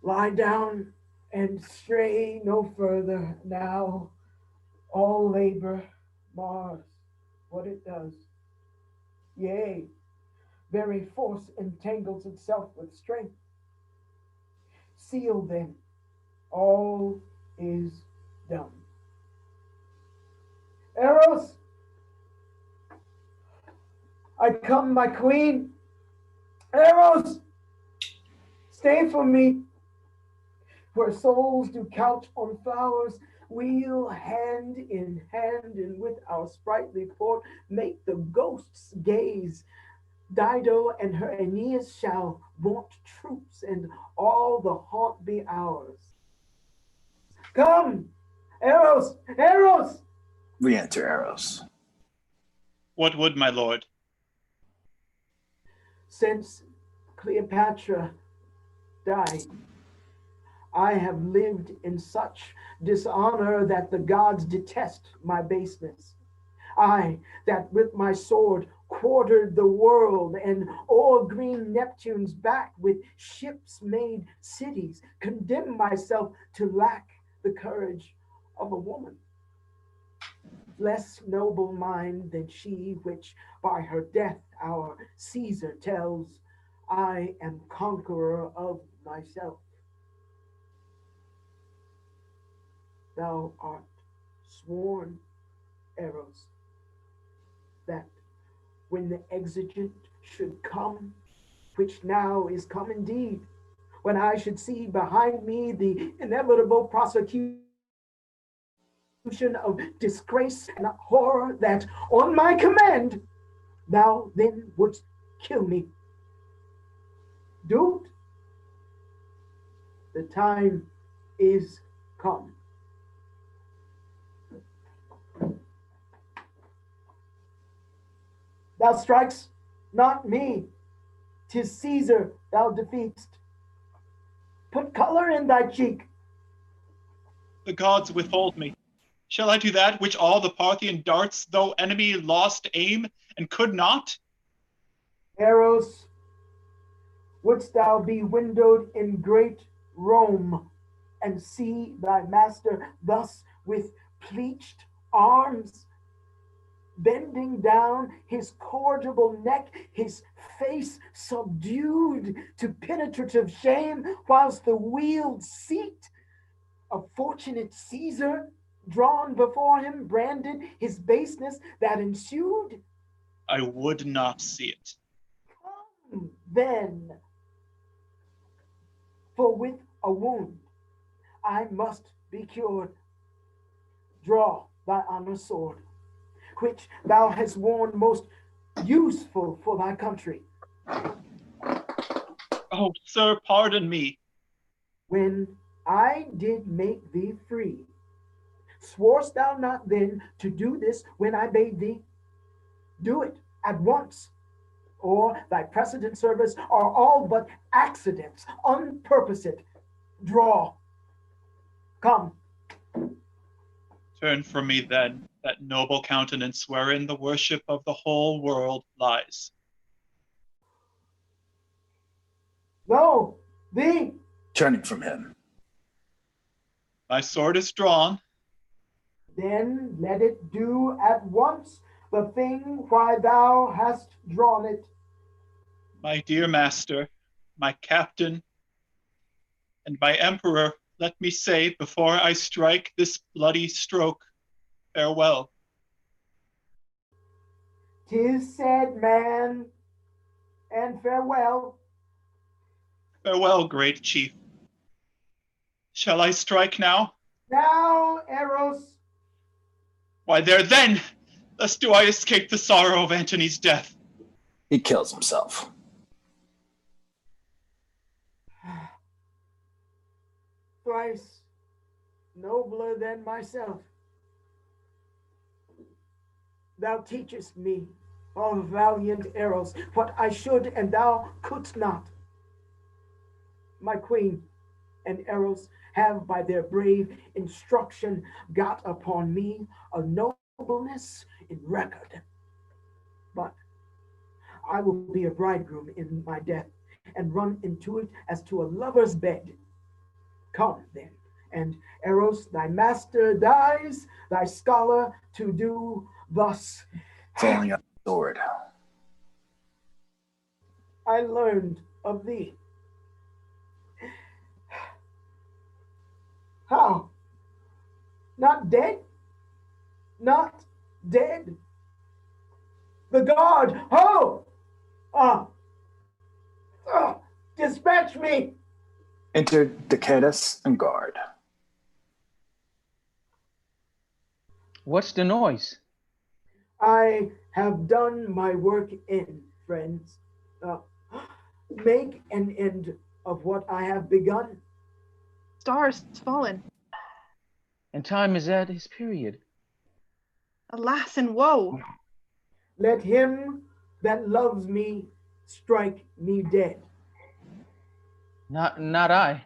Lie down and stray no further now. All labor mars what it does. Yea, very force entangles itself with strength. Seal then, all is done. Eros, I come, my queen. Eros, stay for me. Where souls do couch on flowers, we'll hand in hand, and with our sprightly port make the ghosts gaze. Dido and her Aeneas shall vaunt troops, and all the haunt be ours. Come, Eros, Eros! Re-enter Eros. What would my lord? Since Cleopatra died, I have lived in such dishonor that the gods detest my baseness. I, that with my sword quartered the world, and o'er green Neptune's back with ships made cities, condemn myself to lack the courage of a woman. Less noble mind than she, which by her death our Caesar tells, I am conqueror of myself. Thou art sworn, Eros, that when the exigent should come, which now is come indeed, when I should see behind me the inevitable prosecution of disgrace and horror, that on my command thou then wouldst kill me. Do't? The time is come. Thou strikest not me, 'tis Caesar thou defeatst. Put color in thy cheek. The gods withhold me. Shall I do that which all the Parthian darts, though enemy, lost aim, and could not? Eros, wouldst thou be windowed in great Rome, and see thy master thus with pleached arms, bending down his cordial neck, his face subdued to penetrative shame, whilst the wheeled seat of fortunate Caesar, drawn before him, branded his baseness that ensued? I would not see it. Come then, for with a wound I must be cured. Draw thy honor sword, which thou hast worn most useful for thy country. Oh, sir, pardon me. When I did make thee free, sworest thou not then to do this when I bade thee? Do it at once, or thy precedent service are all but accidents, unpurposed. Draw. Come. Turn from me then, that noble countenance wherein the worship of the whole world lies. No, thee. Turning from him. My sword is drawn. Then let it do at once the thing why thou hast drawn it. My dear master, my captain, and my emperor, let me say, before I strike this bloody stroke, farewell. 'Tis said, man, and farewell. Farewell, great chief. Shall I strike now? Now, Eros. Why, there then! Thus do I escape the sorrow of Antony's death. He kills himself. Thrice nobler than myself. Thou teachest me, O valiant Eros, what I should and thou couldst not. My queen and Eros have by their brave instruction got upon me a nobleness in record. But I will be a bridegroom in my death and run into it as to a lover's bed. Come then, and Eros, thy master dies, thy scholar to do thus. Falling on the sword. I learned of thee. How? Not dead? Not dead? The guard, ho! Dispatch me! Enter Decatus and guard. What's the noise? I have done my work in, friends. Make an end of what I have begun. Stars fallen. And time is at his period. Alas and woe. Let him that loves me strike me dead. Not I.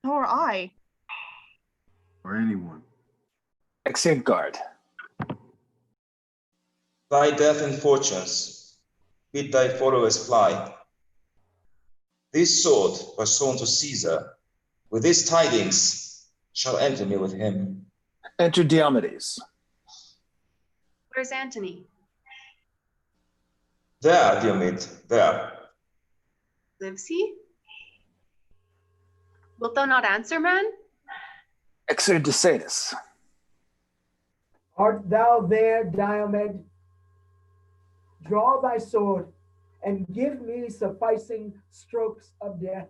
Nor I. Or anyone. Exeunt guard. Thy death and fortunes, bid thy followers fly. This sword was sown to Caesar. With these tidings shall enter me with him. Enter Diomedes. Where's Antony? There, Diomede, there. Lives he? Wilt thou not answer, man? Exeunt Decatus. Art thou there, Diomed? Draw thy sword and give me sufficing strokes of death.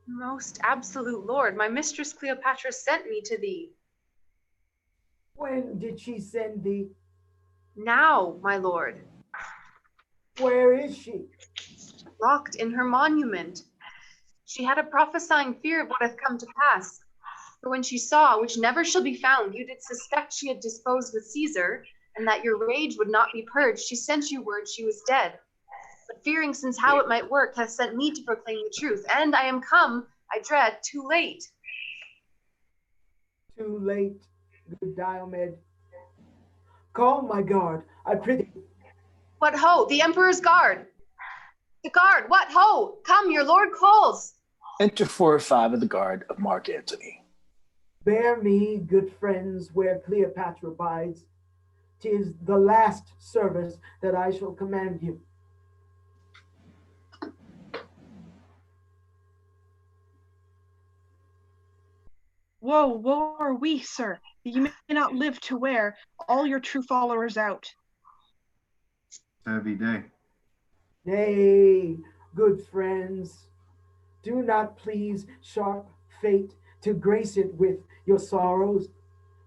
Most absolute Lord, my mistress Cleopatra sent me to thee. When did she send thee? Now, my lord. Where is she? Locked in her monument. She had a prophesying fear of what hath come to pass. For when she saw, which never shall be found, you did suspect she had disposed with Caesar, and that your rage would not be purged, she sent you word she was dead. But fearing since how it might work, hath sent me to proclaim the truth, and I am come, I dread, too late. Too late, good Diomed. Call my guard, I prithee. What ho, the emperor's guard! The guard, what ho? Come, your lord calls. Enter 4 or 5 of the guard of Mark Antony. Bear me, good friends, where Cleopatra bides. 'Tis the last service that I shall command you. Woe are we, sir, that you may not live to wear all your true followers out. Heavy day. Nay, good friends, do not please sharp fate to grace it with your sorrows.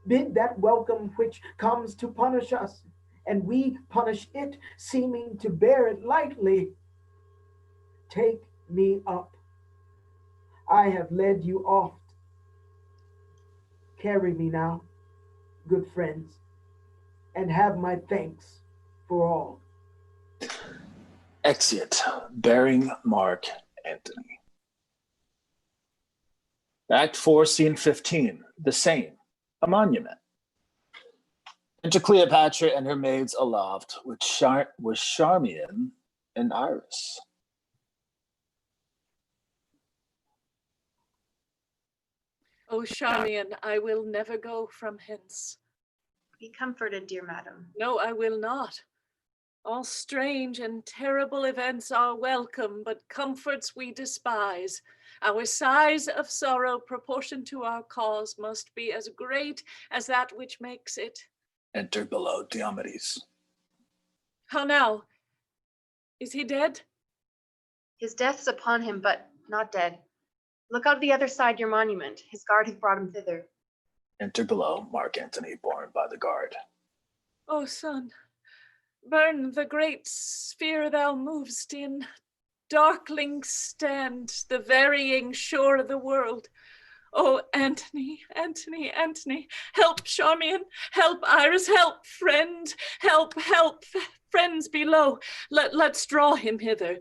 Bid that welcome which comes to punish us, and we punish it, seeming to bear it lightly. Take me up. I have led you oft. Carry me now, good friends, and have my thanks for all. Exit, bearing Mark Antony. Act 4, Scene 15, the same, a monument. Enter Cleopatra and her maids aloft with Charmian and Iris. O Charmian, I will never go from hence. Be comforted, dear madam. No, I will not. All strange and terrible events are welcome, but comforts we despise. Our sighs of sorrow proportioned to our cause must be as great as that which makes it. Enter below Diomedes. How now? Is he dead? His death's upon him, but not dead. Look out the other side your monument. His guard hath brought him thither. Enter below Mark Antony, borne by the guard. O son, burn the great sphere thou movest in. Darkling stand the varying shore of the world. Oh, Antony, Antony, Antony, help Charmian, help Iris, help friend, help, friends below. Let's draw him hither.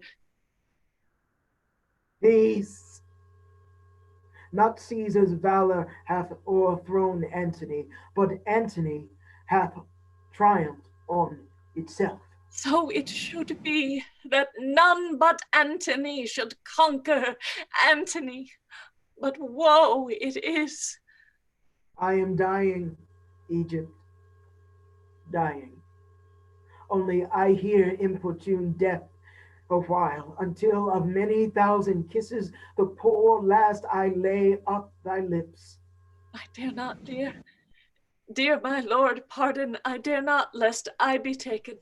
Peace. Not Caesar's valor hath o'erthrown Antony, but Antony hath triumphed on itself. So it should be that none but Antony should conquer Antony. But woe it is. I am dying, Egypt, dying. Only I hear importune death a while, until of many thousand kisses the poor last I lay up thy lips. I dare not, dear. Dear my lord, pardon, I dare not, lest I be taken.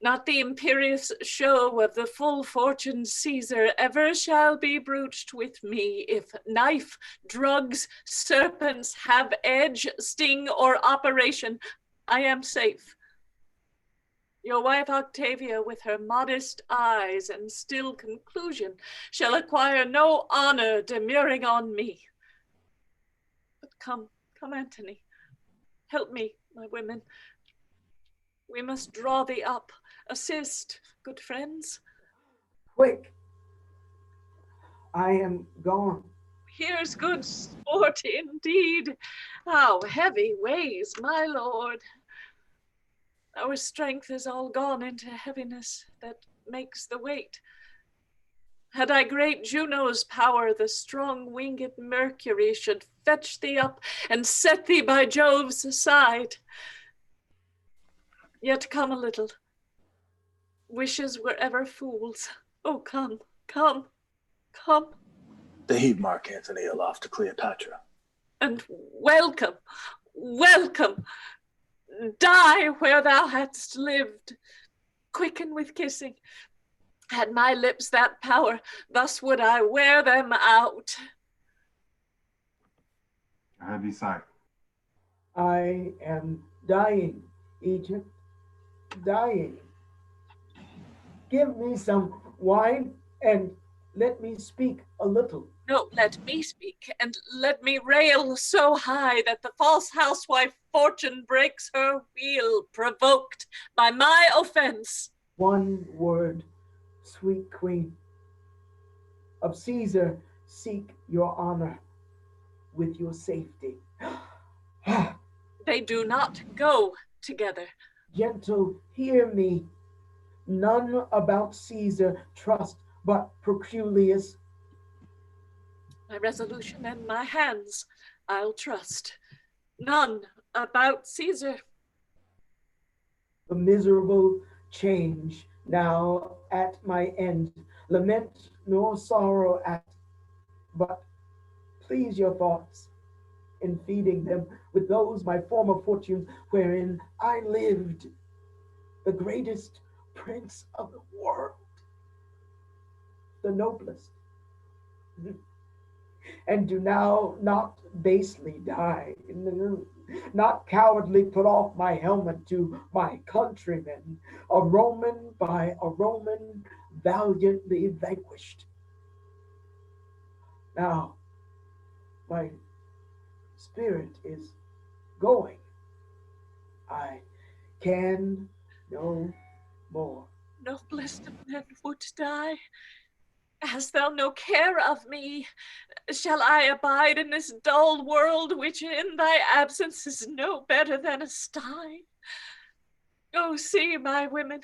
Not the imperious show of the full fortuned Caesar ever shall be broached with me if knife, drugs, serpents have edge, sting, or operation. I am safe. Your wife Octavia, with her modest eyes and still conclusion, shall acquire no honor demurring on me. But come, Antony, help me, my women. We must draw thee up. Assist, good friends. Quick! I am gone. Here's good sport indeed. How heavy weighs my lord. Our strength is all gone into heaviness that makes the weight. Had I great Juno's power, the strong-winged Mercury should fetch thee up and set thee by Jove's side. Yet come a little. Wishes were ever fools. Oh, come, come, come. They heave Mark Antony aloft to Cleopatra. And welcome, welcome. Die where thou hadst lived. Quicken with kissing. Had my lips that power, thus would I wear them out. A heavy sight. I am dying, Egypt, dying. Give me some wine and let me speak a little. No, let me speak, and let me rail so high that the false housewife Fortune breaks her wheel, provoked by my offense. One word, sweet queen. Of Caesar seek your honor with your safety. They do not go together. Gentle, hear me. None about Caesar trust but Proculius. My resolution and my hands I'll trust. None about Caesar. The miserable change now at my end, lament nor sorrow at, but please your thoughts in feeding them with those my former fortunes wherein I lived, the greatest prince of the world, the noblest, and do now not basely die, not cowardly put off my helmet to my countrymen, a Roman by a Roman valiantly vanquished. Now, my spirit is going. I can no more. Noblest of men would die. Hast thou no care of me? Shall I abide in this dull world, which in thy absence is no better than a sty? Oh, see, my women.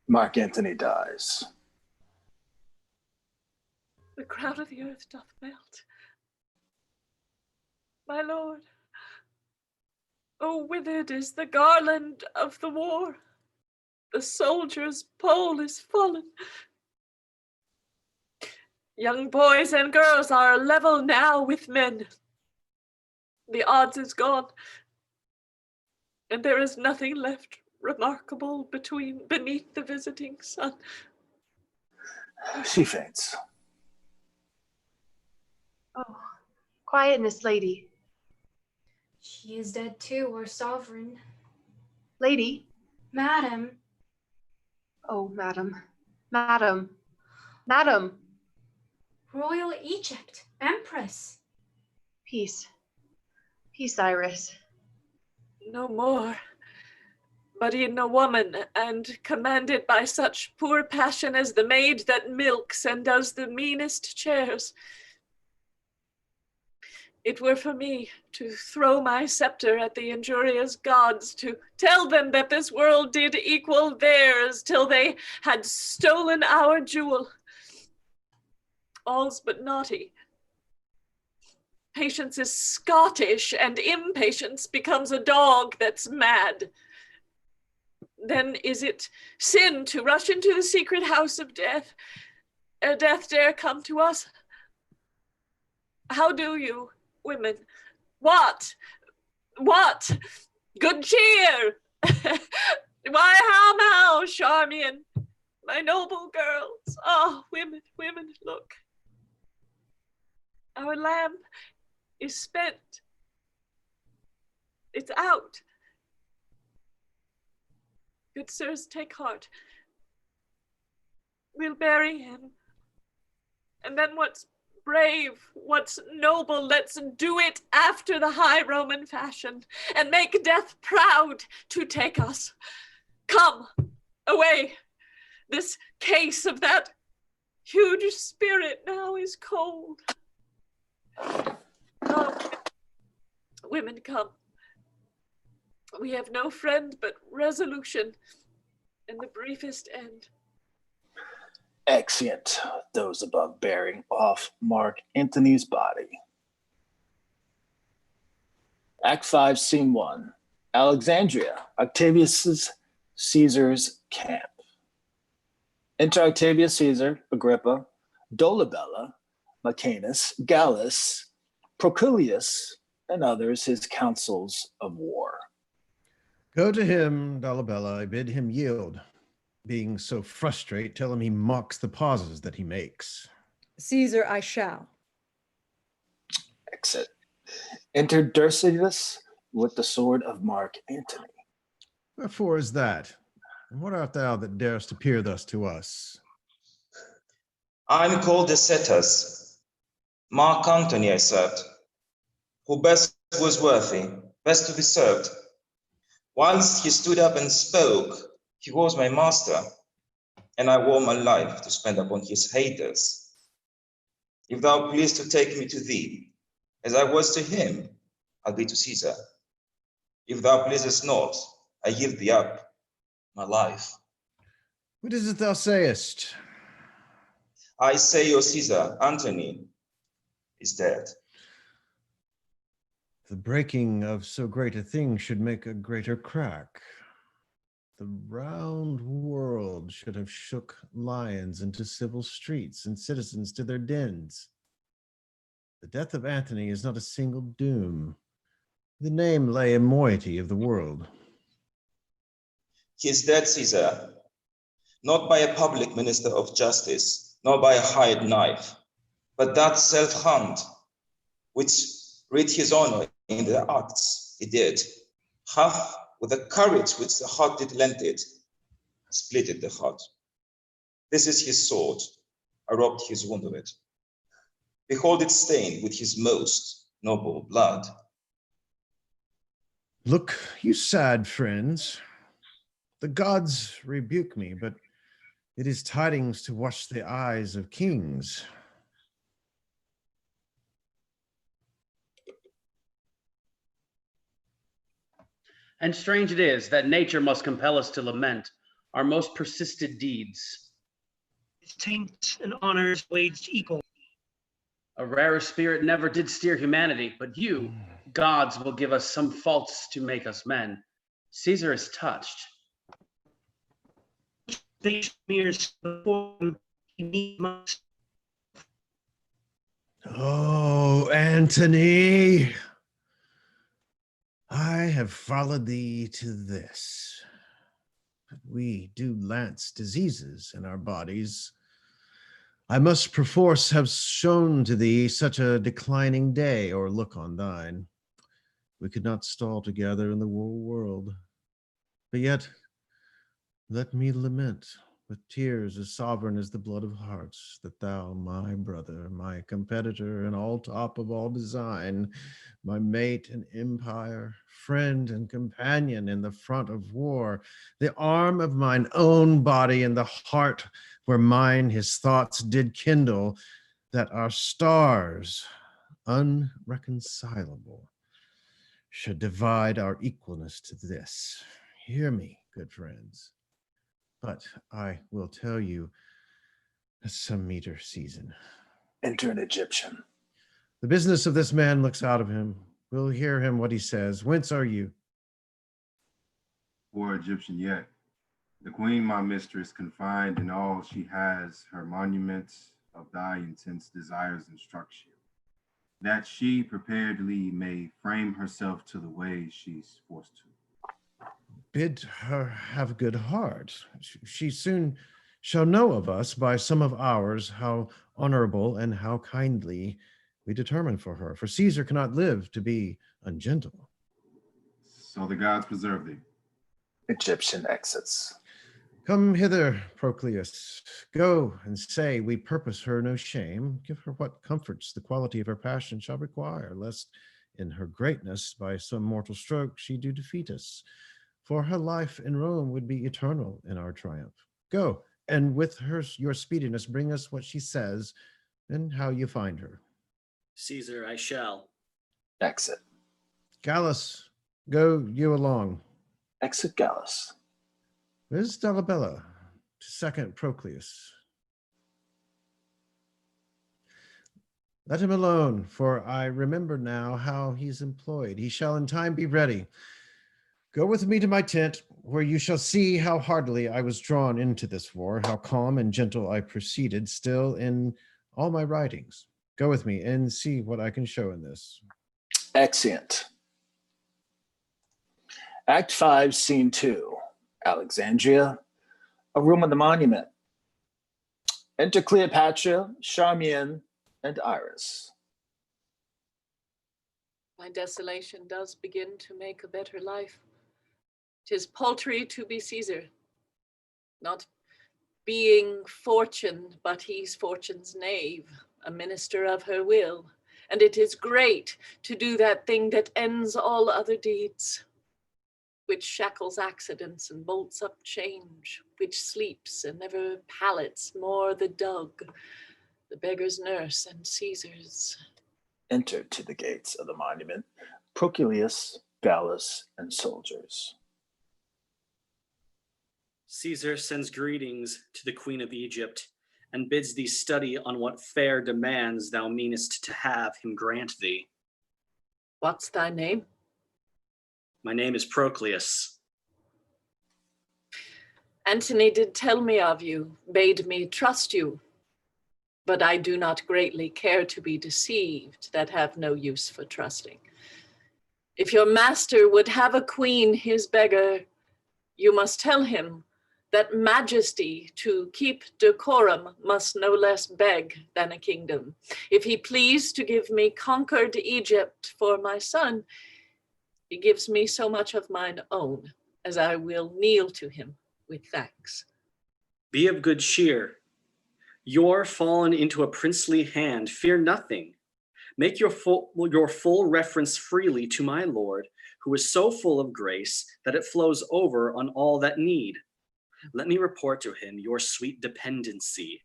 Mark Antony dies. The crown of the earth doth melt. My lord, oh, withered is the garland of the war. The soldier's pole is fallen. Young boys and girls are level now with men. The odds is gone, and there is nothing left remarkable beneath the visiting sun. She faints. Oh, quietness, lady. She is dead too, our sovereign. Lady? Madam. Oh, madam. Madam. Madam. Royal Egypt, Empress. Peace. Peace, Iris. No more, but in a woman, and commanded by such poor passion as the maid that milks and does the meanest chairs. It were for me to throw my scepter at the injurious gods, to tell them that this world did equal theirs till they had stolen our jewel. All's but naughty. Patience is Scottish, and impatience becomes a dog that's mad. Then is it sin to rush into the secret house of death, ere death dare come to us? How do you, women? What? Good cheer! Why, how, Charmian, my noble girls. Oh, women, look. Our lamp is spent. It's out. Good sirs, take heart. We'll bury him. And then what's brave, what's noble, let's do it after the high Roman fashion, and make death proud to take us. Come, away. This case of that huge spirit now is cold. Come, women, come. We have no friend but resolution and the briefest end. Exeunt those above bearing off Mark Antony's body. Act 5, Scene 1. Alexandria, Octavius Caesar's camp. Enter Octavius Caesar, Agrippa, Dolabella, Macanus, Gallus, Proculius, and others, his councils of war. Go to him, Dolabella, I bid him yield. Being so frustrate, tell him he mocks the pauses that he makes. Caesar, I shall. Exit. Enter Dercivus with the sword of Mark Antony. Wherefore is that? And what art thou that darest appear thus to us? I'm called Desetus. Mark Antony I served, who best was worthy, best to be served. Once he stood up and spoke, he was my master, and I wore my life to spend upon his haters. If thou please to take me to thee, as I was to him, I'll be to Caesar. If thou pleasest not, I yield thee up my life. What is it thou sayest? I say, O Caesar, Antony is dead. The breaking of so great a thing should make a greater crack. The round world should have shook lions into civil streets and citizens to their dens. The death of Antony is not a single doom. The name lay in moiety of the world. He is dead, Caesar, not by a public minister of justice, nor by a hired knife, but that self-hand, which read his honor in the acts he did, hath, with the courage which the heart did lend it, splitted the heart. This is his sword, I robbed his wound of it. Behold it stained with his most noble blood. Look, you sad friends, the gods rebuke me, but it is tidings to wash the eyes of kings. And strange it is that nature must compel us to lament our most persisted deeds. Taints and honors waged equal. A rarer spirit never did steer humanity, but you, gods, will give us some faults to make us men. Caesar is touched. They smears before him, he need must. Oh, Antony, I have followed thee to this. But we do lance diseases in our bodies. I must perforce have shown to thee such a declining day, or look on thine. We could not stall together in the whole world. But yet, let me lament with tears as sovereign as the blood of hearts, that thou, my brother, my competitor, and all top of all design, my mate in empire, friend and companion in the front of war, the arm of mine own body and the heart where mine his thoughts did kindle, that our stars, unreconcilable, should divide our equalness to this. Hear me, good friends. But I will tell you some meter season. Enter an Egyptian. The business of this man looks out of him. We'll hear him what he says. Whence are you? Poor Egyptian yet. The queen, my mistress, confined in all she has, her monuments of thy intense desires instruct you, that she preparedly may frame herself to the way she's forced to. Bid her have good heart. She soon shall know of us by some of ours how honorable and how kindly we determine for her. For Caesar cannot live to be ungentle. So the gods preserve thee. Egyptian exits. Come hither, Procleus. Go and say we purpose her no shame. Give her what comforts the quality of her passion shall require, lest in her greatness by some mortal stroke she do defeat us. For her life in Rome would be eternal in our triumph. Go, and with her your speediness bring us what she says and how you find her. Caesar, I shall. Exit. Gallus, go you along. Exit Gallus. Where's Dolabella to second Procleus? Let him alone, for I remember now how he's employed. He shall in time be ready. Go with me to my tent, where you shall see how heartily I was drawn into this war, how calm and gentle I proceeded still in all my writings. Go with me and see what I can show in this. Exeunt. Act 5, Scene 2. Alexandria, a room on the monument. Enter Cleopatra, Charmian, and Iris. My desolation does begin to make a better life. 'Tis paltry to be Caesar, not being fortune, but he's fortune's knave, a minister of her will. And it is great to do that thing that ends all other deeds, which shackles accidents and bolts up change, which sleeps and never pallets more the dug, the beggar's nurse and Caesar's. Enter to the gates of the monument Procleus, Gallus, and soldiers. Caesar sends greetings to the Queen of Egypt, and bids thee study on what fair demands thou meanest to have him grant thee. What's thy name? My name is Procleus. Antony did tell me of you, bade me trust you. But I do not greatly care to be deceived, that have no use for trusting. If your master would have a queen his beggar, you must tell him that majesty to keep decorum must no less beg than a kingdom. If he please to give me conquered Egypt for my son, he gives me so much of mine own, as I will kneel to him with thanks. Be of good cheer. You're fallen into a princely hand, fear nothing. Make your full reference freely to my Lord, who is so full of grace that it flows over on all that need. Let me report to him your sweet dependency,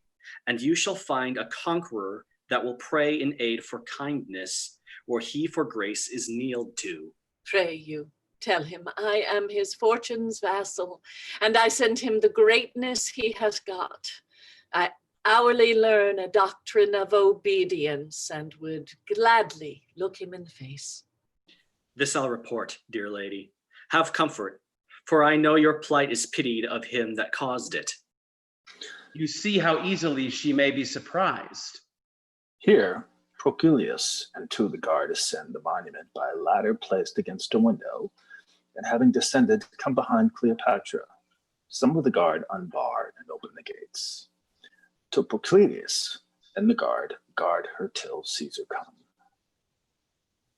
and you shall find a conqueror that will pray in aid for kindness, where he for grace is kneeled to. Pray you, tell him I am his fortune's vassal, and I send him the greatness he has got. I hourly learn a doctrine of obedience, and would gladly look him in the face. This I'll report, dear lady. Have comfort, for I know your plight is pitied of him that caused it. You see how easily she may be surprised. Here, Procleus and two of the guard ascend the monument by a ladder placed against a window, and having descended, come behind Cleopatra. Some of the guard unbar and open the gates. To Procleus and the guard her till Caesar come.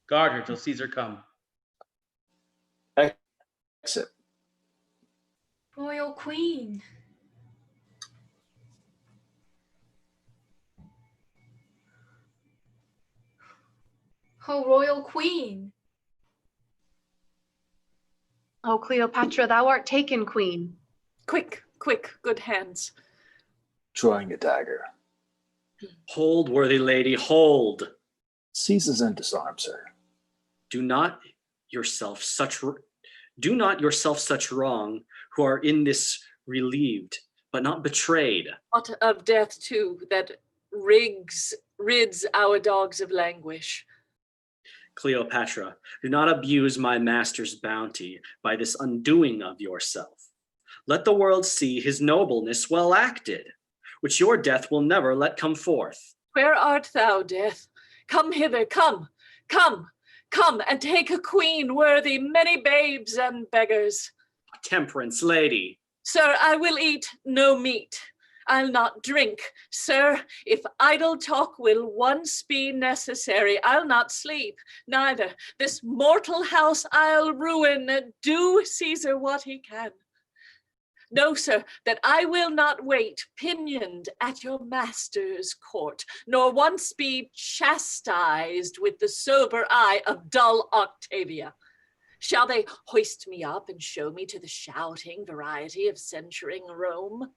Guard her till Caesar come. Exit. Royal Queen. Oh, Royal Queen. Oh, Cleopatra, thou art taken, Queen. Quick, quick, good hands. Drawing a dagger. Hold, worthy lady, hold. Seizes and disarms her. Do not yourself such wrong, who are in this relieved, but not betrayed. What of death too, that rids our dogs of languish. Cleopatra, do not abuse my master's bounty by this undoing of yourself. Let the world see his nobleness well acted, which your death will never let come forth. Where art thou, death? Come hither, come, and take a queen worthy many babes and beggars. Temperance lady. Sir, I will eat no meat. I'll not drink. Sir, if idle talk will once be necessary, I'll not sleep, neither. This mortal house I'll ruin. Do Caesar what he can. Know, sir, that I will not wait pinioned at your master's court, nor once be chastised with the sober eye of dull Octavia. Shall they hoist me up and show me to the shouting variety of censuring Rome?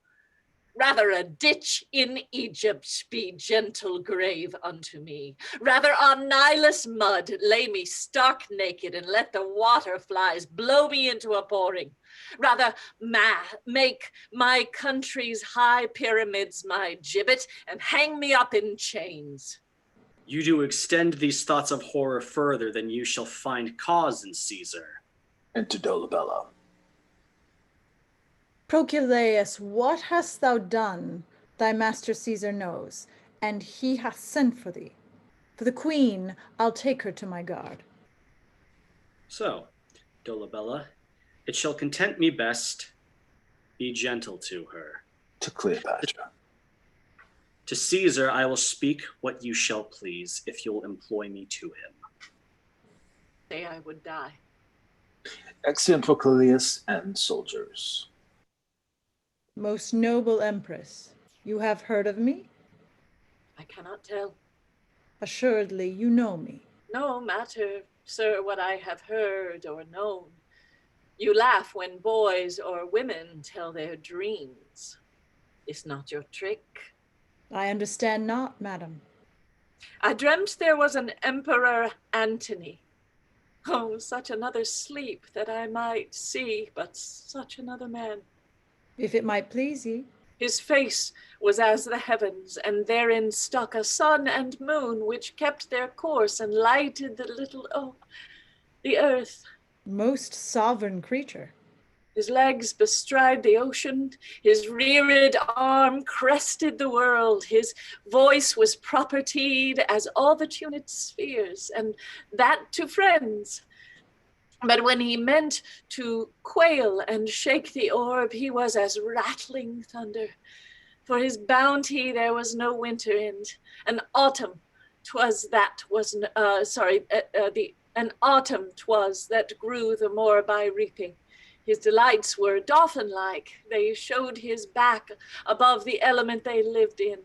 Rather a ditch in Egypt be gentle grave unto me. Rather on Nilus mud lay me stark naked and let the water flies blow me into a pouring. Rather make my country's high pyramids my gibbet and hang me up in chains. You do extend these thoughts of horror further than you shall find cause in Caesar. And to Dolabella. Procleus, what hast thou done? Thy master Caesar knows, and he hath sent for thee. For the queen, I'll take her to my guard. So, Dolabella, it shall content me best, be gentle to her. To Cleopatra. To Caesar I will speak what you shall please, if you'll employ me to him. Say I would die. Exeunt Procleus and soldiers. Most noble Empress, you have heard of me? I cannot tell. Assuredly you know me. No matter, sir, what I have heard or known. You laugh when boys or women tell their dreams. Is not your trick? I understand not, madam. I dreamt there was an Emperor Antony. Oh, such another sleep that I might see but such another man. If it might please ye. His face was as the heavens, and therein stuck a sun and moon, which kept their course and lighted the earth. Most sovereign creature. His legs bestride the ocean, his reared arm crested the world, his voice was propertied as all the tuned spheres, and that to friends. But when he meant to quail and shake the orb, he was as rattling thunder. For his bounty there was no winter end. An autumn 'twas that grew the more by reaping. His delights were dolphin-like. They showed his back above the element they lived in.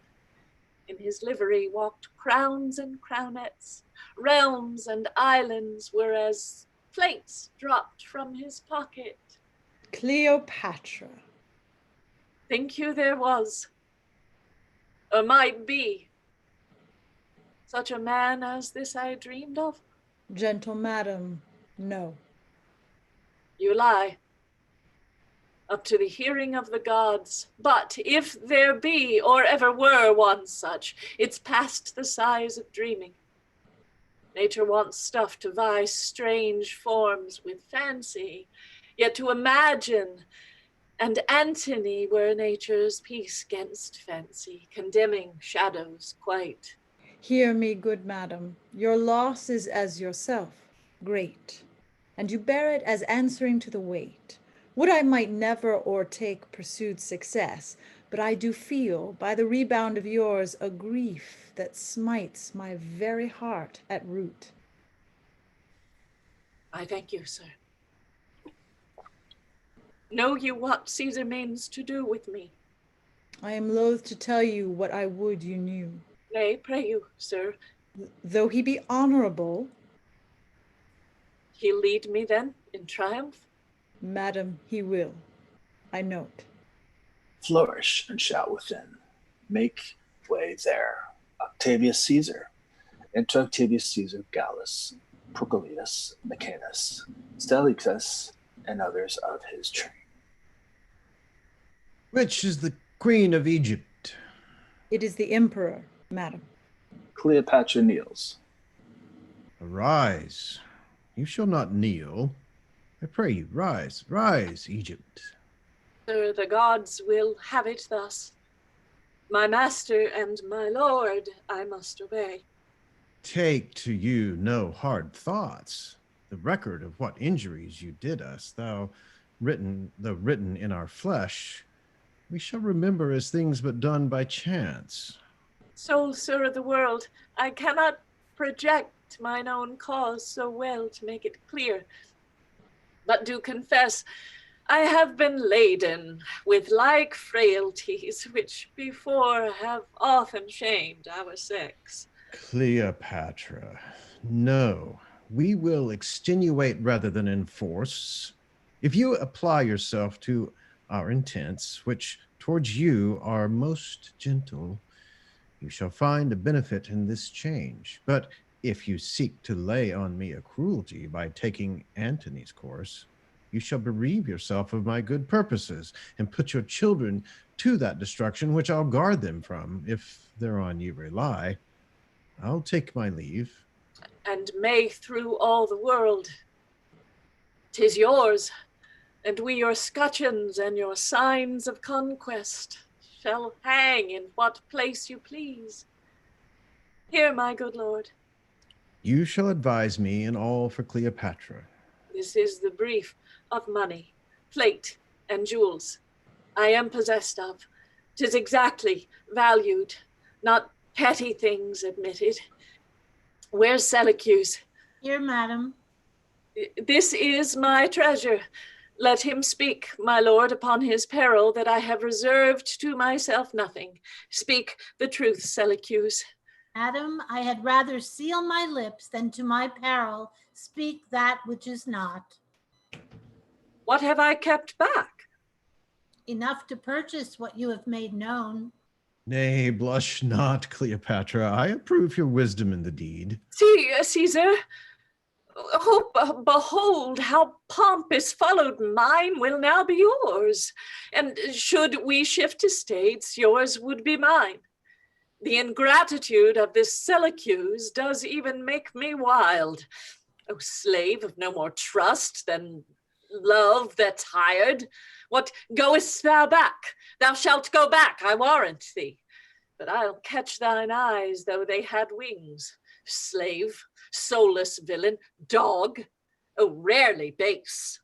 In his livery walked crowns and crownets. Realms and islands were as plates dropped from his pocket. Cleopatra. Think you there was, or might be, such a man as this I dreamed of? Gentle madam, no. You lie, up to the hearing of the gods. But if there be, or ever were one such, it's past the size of dreaming. Nature wants stuff to vie strange forms with fancy, yet to imagine, and Antony were nature's peace 'gainst fancy, condemning shadows quite. Hear me, good madam, your loss is as yourself, great, and you bear it as answering to the weight. Would I might never o'ertake pursued success, but I do feel, by the rebound of yours, a grief that smites my very heart at root. I thank you, sir. Know you what Caesar means to do with me? I am loath to tell you what I would you knew. Nay, pray you, sir. Though he be honorable. He'll lead me then in triumph? Madam, he will, I note. Flourish and shout within. Make way there. Octavius Caesar. Enter Octavius Caesar, Gallus, Procolius, Macanus, Stellicus, and others of his train. Which is the Queen of Egypt? It is the Emperor, madam. Cleopatra kneels. Arise. You shall not kneel. I pray you, rise, rise, Egypt. Sir, the gods will have it thus. My master and my lord I must obey. Take to you no hard thoughts. The record of what injuries you did us, though written in our flesh, we shall remember as things but done by chance. Sole sir of the world, I cannot project mine own cause so well to make it clear, but do confess I have been laden with like frailties, which before have often shamed our sex. Cleopatra, no, we will extenuate rather than enforce. If you apply yourself to our intents, which towards you are most gentle, you shall find a benefit in this change. But if you seek to lay on me a cruelty by taking Antony's course, you shall bereave yourself of my good purposes and put your children to that destruction which I'll guard them from, if thereon you rely. I'll take my leave. And may through all the world, 'tis yours, and we your scutcheons and your signs of conquest shall hang in what place you please. Here, my good lord. You shall advise me in all for Cleopatra. This is the brief of money, plate, and jewels I am possessed of. 'Tis exactly valued, not petty things admitted. Where's Seleucus? Here, madam. This is my treasure. Let him speak, my lord, upon his peril, that I have reserved to myself nothing. Speak the truth, Seleucus. Madam, I had rather seal my lips than to my peril speak that which is not. What have I kept back? Enough to purchase what you have made known. Nay, blush not, Cleopatra. I approve your wisdom in the deed. See, Caesar, Oh, behold, how pompous followed mine will now be yours. And should we shift estates, yours would be mine. The ingratitude of this Seleucus does even make me wild. O slave of no more trust than love that's hired, what goest thou back? Thou shalt go back, I warrant thee. But I'll catch thine eyes, though they had wings. Slave, soulless villain, dog, oh, rarely base.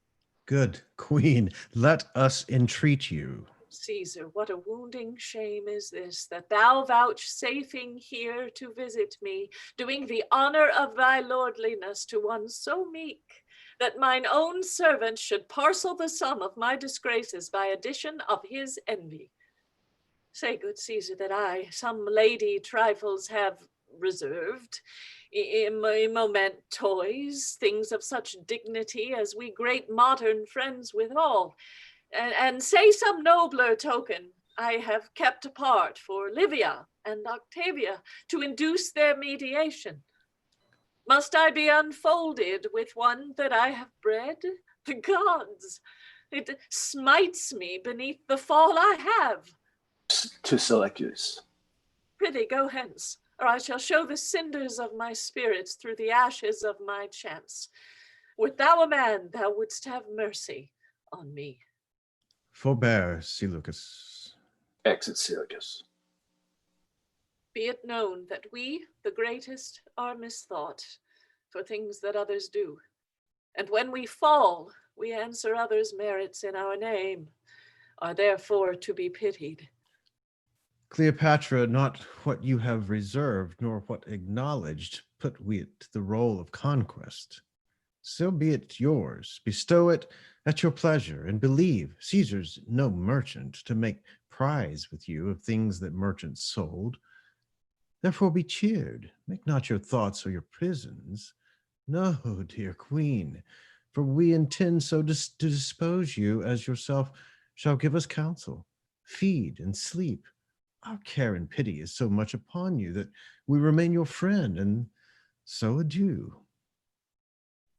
Good Queen, let us entreat you. Caesar, what a wounding shame is this, that thou vouchsafing here to visit me, doing the honor of thy lordliness to one so meek, that mine own servant should parcel the sum of my disgraces by addition of his envy. Say, good Caesar, that I some lady trifles have reserved, mementoes, things of such dignity as we great modern friends withal, and say some nobler token I have kept apart for Livia and Octavia to induce their mediation. Must I be unfolded with one that I have bred? The gods, it smites me beneath the fall I have. To Seleucus. Prithee, go hence, or I shall show the cinders of my spirits through the ashes of my chance. Wert thou a man, thou wouldst have mercy on me. Forbear, Seleucus. Exit Seleucus. Be it known that we, the greatest, are misthought for things that others do. And when we fall, we answer others' merits in our name, are therefore to be pitied. Cleopatra, not what you have reserved, nor what acknowledged, put we it to the role of conquest. So be it yours, bestow it at your pleasure, and believe Caesar's no merchant to make prize with you of things that merchants sold. Therefore be cheered, make not your thoughts or your prisons. No, dear queen, for we intend so to dispose you as yourself shall give us counsel, feed and sleep. Our care and pity is so much upon you that we remain your friend, and so adieu.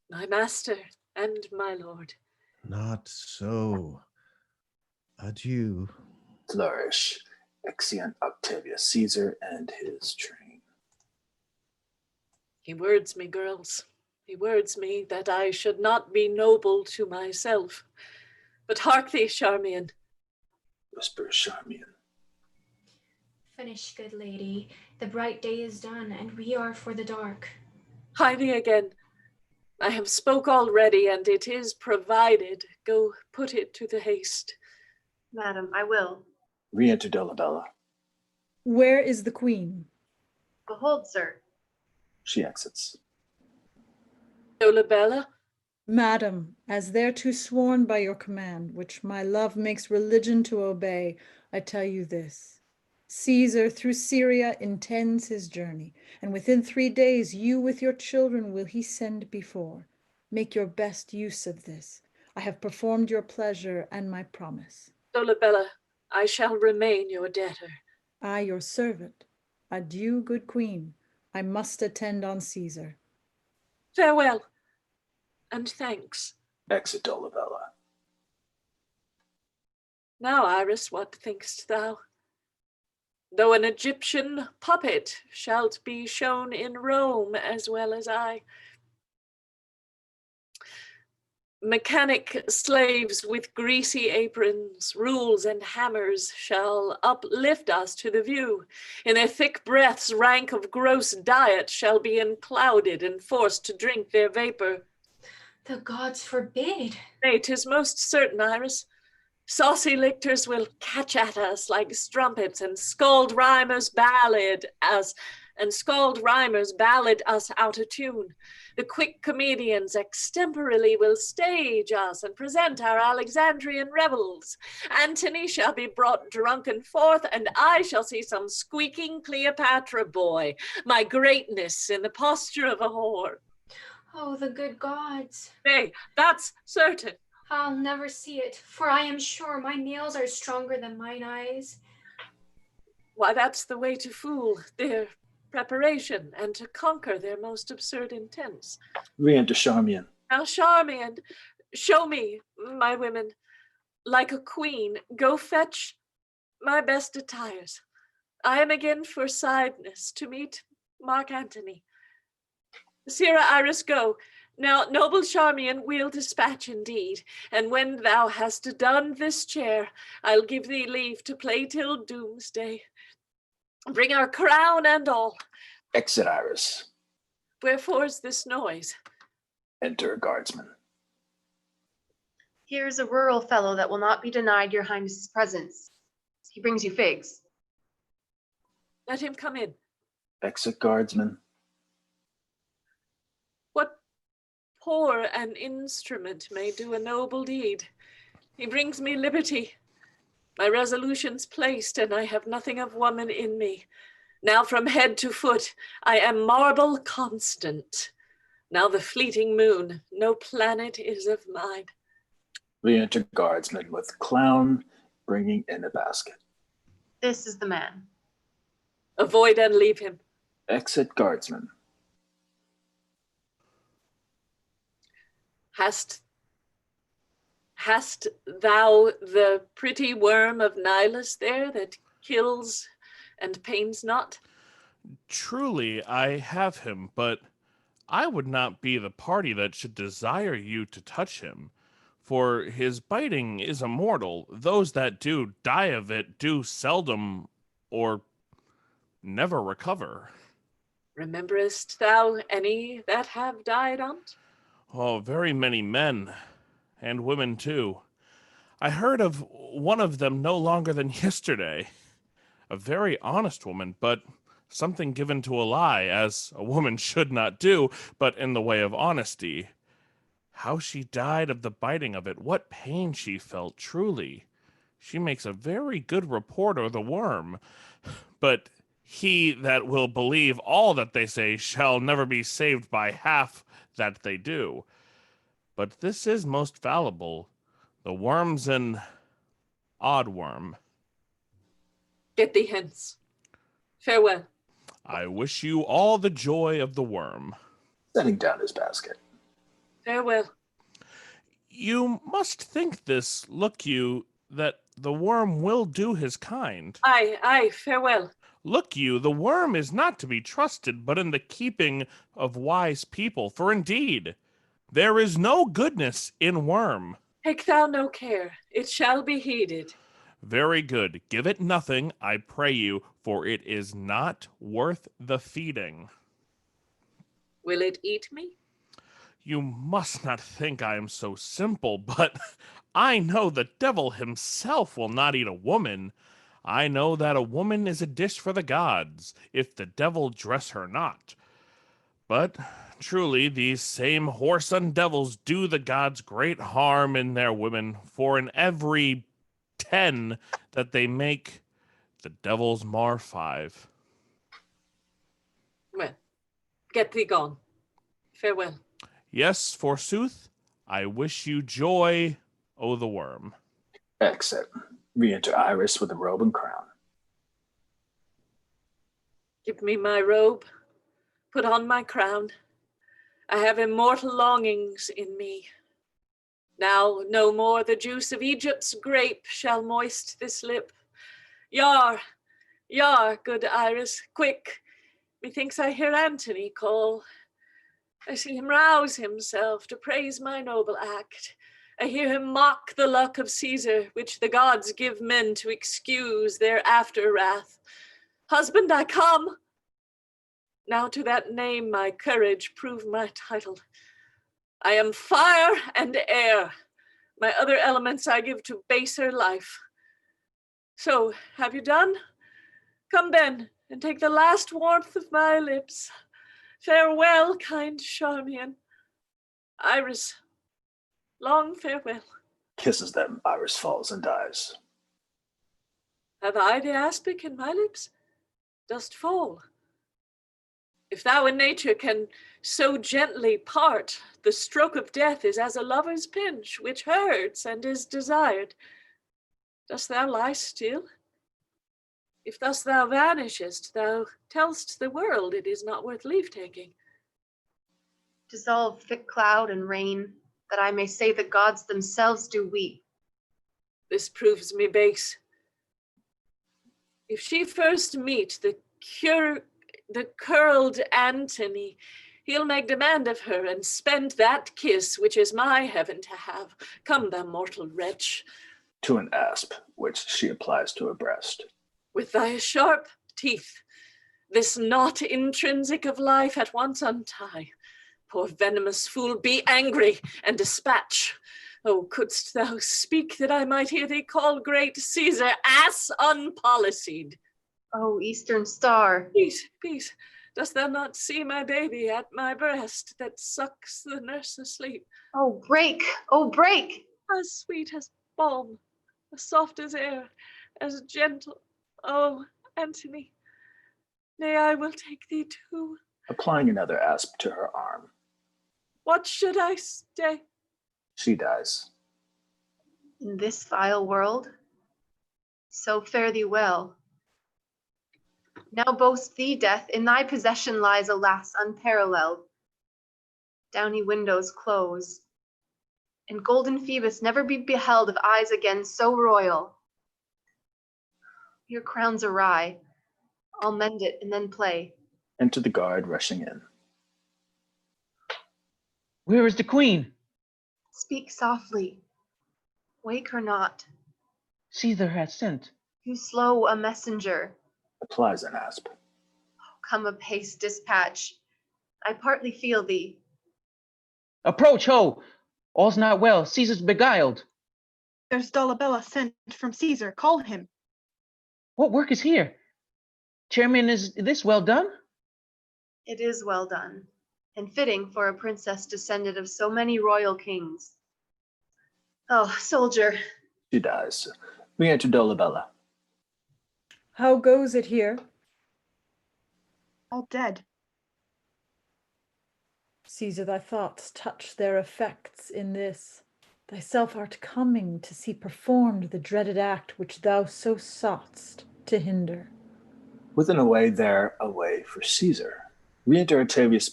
My master and my lord. Not so. Adieu. Flourish. Exeunt Octavius Caesar and his train. He words me, girls. He words me that I should not be noble to myself. But hark thee, Charmian. Whispers Charmian. Finish, good lady. The bright day is done, and we are for the dark. Hie thee again. I have spoke already, and it is provided. Go put it to the haste. Madam, I will. Re-enter Dolabella. Where is the queen? Behold, sir. She exits. Dolabella? Madam, as thereto sworn by your command, which my love makes religion to obey, I tell you this. Caesar through Syria intends his journey, and within 3 days you with your children will he send before. Make your best use of this. I have performed your pleasure and my promise. Dolabella, I shall remain your debtor. I your servant. Adieu, good queen. I must attend on Caesar. Farewell, and thanks. Exit Dolabella. Now, Iris, what thinkst thou? Though an Egyptian puppet, shalt be shown in Rome as well as I. Mechanic slaves with greasy aprons, rules and hammers shall uplift us to the view. In their thick breaths, rank of gross diet shall be enclouded and forced to drink their vapor. The gods forbid. Nay, 'tis most certain, Iris. Saucy lictors will catch at us like strumpets, and scald rhymers ballad us out of tune. The quick comedians extemporally will stage us and present our Alexandrian revels. Antony shall be brought drunken forth, and I shall see some squeaking Cleopatra boy, my greatness in the posture of a whore. Oh, the good gods. Nay, that's certain. I'll never see it, for I am sure my nails are stronger than mine eyes. Why, that's the way to fool. There, preparation and to conquer their most absurd intents. Re-enter Charmian. Now, Charmian, show me, my women, like a queen, go fetch my best attires. I am again for sideness to meet Mark Antony. Sirrah Iris, go. Now, noble Charmian, we'll dispatch indeed, and when thou hast done this chair, I'll give thee leave to play till doomsday. Bring our crown and all. Exit Iris. Wherefore's this noise? Enter a guardsman. Here is a rural fellow that will not be denied your highness's presence. He brings you figs. Let him come in. Exit guardsman. What poor an instrument may do a noble deed. He brings me liberty. My resolution's placed, and I have nothing of woman in me. Now from head to foot, I am marble constant. Now the fleeting moon, no planet is of mine. Re-enter guardsman with clown bringing in a basket. This is the man. Avoid and leave him. Exit guardsman. Hast thou the pretty worm of Nilus there that kills and pains not? Truly, I have him, but I would not be the party that should desire you to touch him. For his biting is immortal. Those that do die of it do seldom or never recover. Rememberest thou any that have died on't? Oh, very many men, and women too. I heard of one of them no longer than yesterday. A very honest woman, but something given to a lie, as a woman should not do, but in the way of honesty. How she died of the biting of it, what pain she felt, truly. She makes a very good report of the worm. But he that will believe all that they say shall never be saved by half that they do. But this is most fallible. The worm's an odd worm. Get thee hence. Farewell. I wish you all the joy of the worm. Setting down his basket. Farewell. You must think this, look you, that the worm will do his kind. Aye, farewell. Look you, the worm is not to be trusted, but in the keeping of wise people. For indeed, there is no goodness in worm. Take thou no care, it shall be heeded. Very good. Give it nothing, I pray you, for it is not worth the feeding. Will it eat me? You must not think I am so simple, but I know the devil himself will not eat a woman. I know that a woman is a dish for the gods, if the devil dress her not. But truly, these same whoreson devils do the gods great harm in their women, for in every 10 that they make, the devils mar 5. Well, get thee gone. Farewell. Yes, forsooth, I wish you joy, O the worm. Exit. Re-enter Iris with a robe and crown. Give me my robe. Put on my crown. I have immortal longings in me. Now no more the juice of Egypt's grape shall moist this lip. Yar, good Iris, quick. Methinks I hear Antony call. I see him rouse himself to praise my noble act. I hear him mock the luck of Caesar, which the gods give men to excuse their after wrath. Husband, I come. Now to that name my courage prove my title. I am fire and air. My other elements I give to baser life. So, have you done? Come then, and take the last warmth of my lips. Farewell, kind Charmian. Iris, long farewell. Kisses them, Iris falls and dies. Have I the aspic in my lips? Dost fall? If thou in nature can so gently part, the stroke of death is as a lover's pinch, which hurts and is desired. Dost thou lie still? If thus thou vanishest, thou tell'st the world it is not worth leave-taking. Dissolve thick cloud and rain, that I may say the gods themselves do weep. This proves me base. If she first meet the curled Antony, he'll make demand of her and spend that kiss which is my heaven to have. Come, thou mortal wretch. To an asp, which she applies to her breast. With thy sharp teeth, this knot intrinsic of life at once untie. Poor venomous fool, be angry and dispatch. Oh, couldst thou speak that I might hear thee call great Caesar ass unpolicied? Oh, Eastern Star. Peace, peace. Dost thou not see my baby at my breast that sucks the nurse asleep? Oh, break, oh, break. As sweet as balm, as soft as air, as gentle. Oh, Antony, nay, I will take thee too. Applying another asp to her arm. What should I stay? She dies. In this vile world, so fare thee well. Now boast thee, death, in thy possession lies, alas, unparalleled. Downy windows close, and golden Phoebus never be beheld of eyes again so royal. Your crown's awry, I'll mend it and then play. Enter the guard rushing in. Where is the queen? Speak softly, wake her not. Caesar hath sent. Too slow a messenger. Applies an asp. Come apace, dispatch. I partly feel thee. Approach, ho! All's not well. Caesar's beguiled. There's Dolabella sent from Caesar. Call him. What work is here? Chairman, is this well done? It is well done, and fitting for a princess descended of so many royal kings. Oh, soldier. She dies. We enter Dolabella. How goes it here? All dead. Caesar, thy thoughts touch their effects in this. Thyself art coming to see performed the dreaded act which thou so soughtst to hinder. Within a way there, a way for Caesar. Re-enter Octavius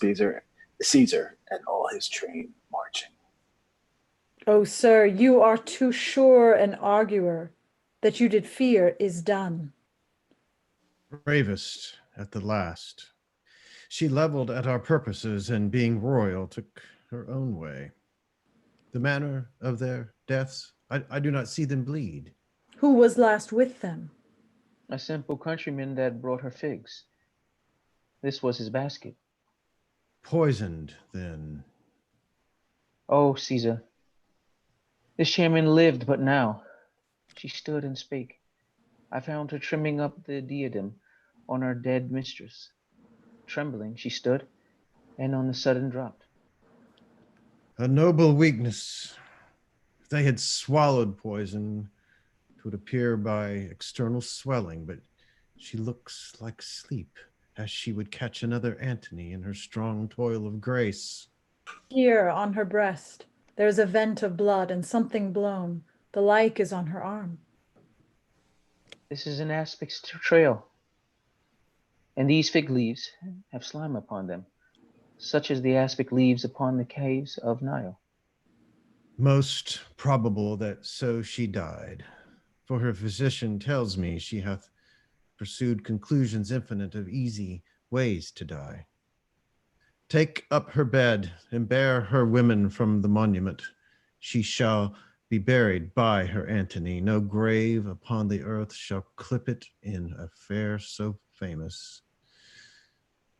Caesar and all his train marching. O sir, you are too sure an arguer. That you did fear is done. Bravest at the last. She leveled at our purposes and being royal took her own way. The manner of their deaths, I do not see them bleed. Who was last with them? A simple countryman that brought her figs. This was his basket. Poisoned, then. Oh, Caesar, this chairman lived but now. She stood and spake. I found her trimming up the diadem on her dead mistress. Trembling, she stood, and on the sudden dropped. A noble weakness. If they had swallowed poison, it would appear by external swelling, but she looks like sleep, as she would catch another Antony in her strong toil of grace. Here on her breast, there is a vent of blood and something blown. The like is on her arm. This is an aspic's trail, and these fig leaves have slime upon them, such as the aspic leaves upon the caves of Nile. Most probable that so she died, for her physician tells me she hath pursued conclusions infinite of easy ways to die. Take up her bed and bear her women from the monument. She shall be buried by her Antony. No grave upon the earth shall clip it in a fair so famous.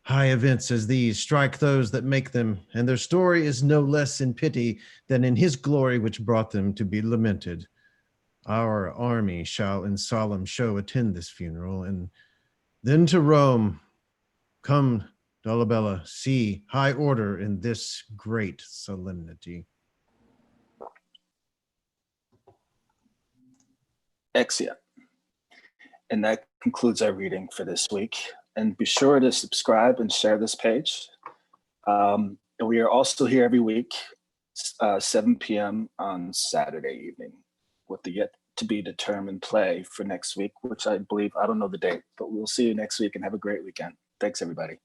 High events as these strike those that make them, and their story is no less in pity than in his glory which brought them to be lamented. Our army shall in solemn show attend this funeral, and then to Rome. Come, Dolabella, see high order in this great solemnity. Exeunt. And that concludes our reading for this week. And be sure to subscribe and share this page. And we are also here every week, 7 p.m. on Saturday evening with the yet to be determined play for next week, which I believe, I don't know the date, but we'll see you next week and have a great weekend. Thanks, everybody.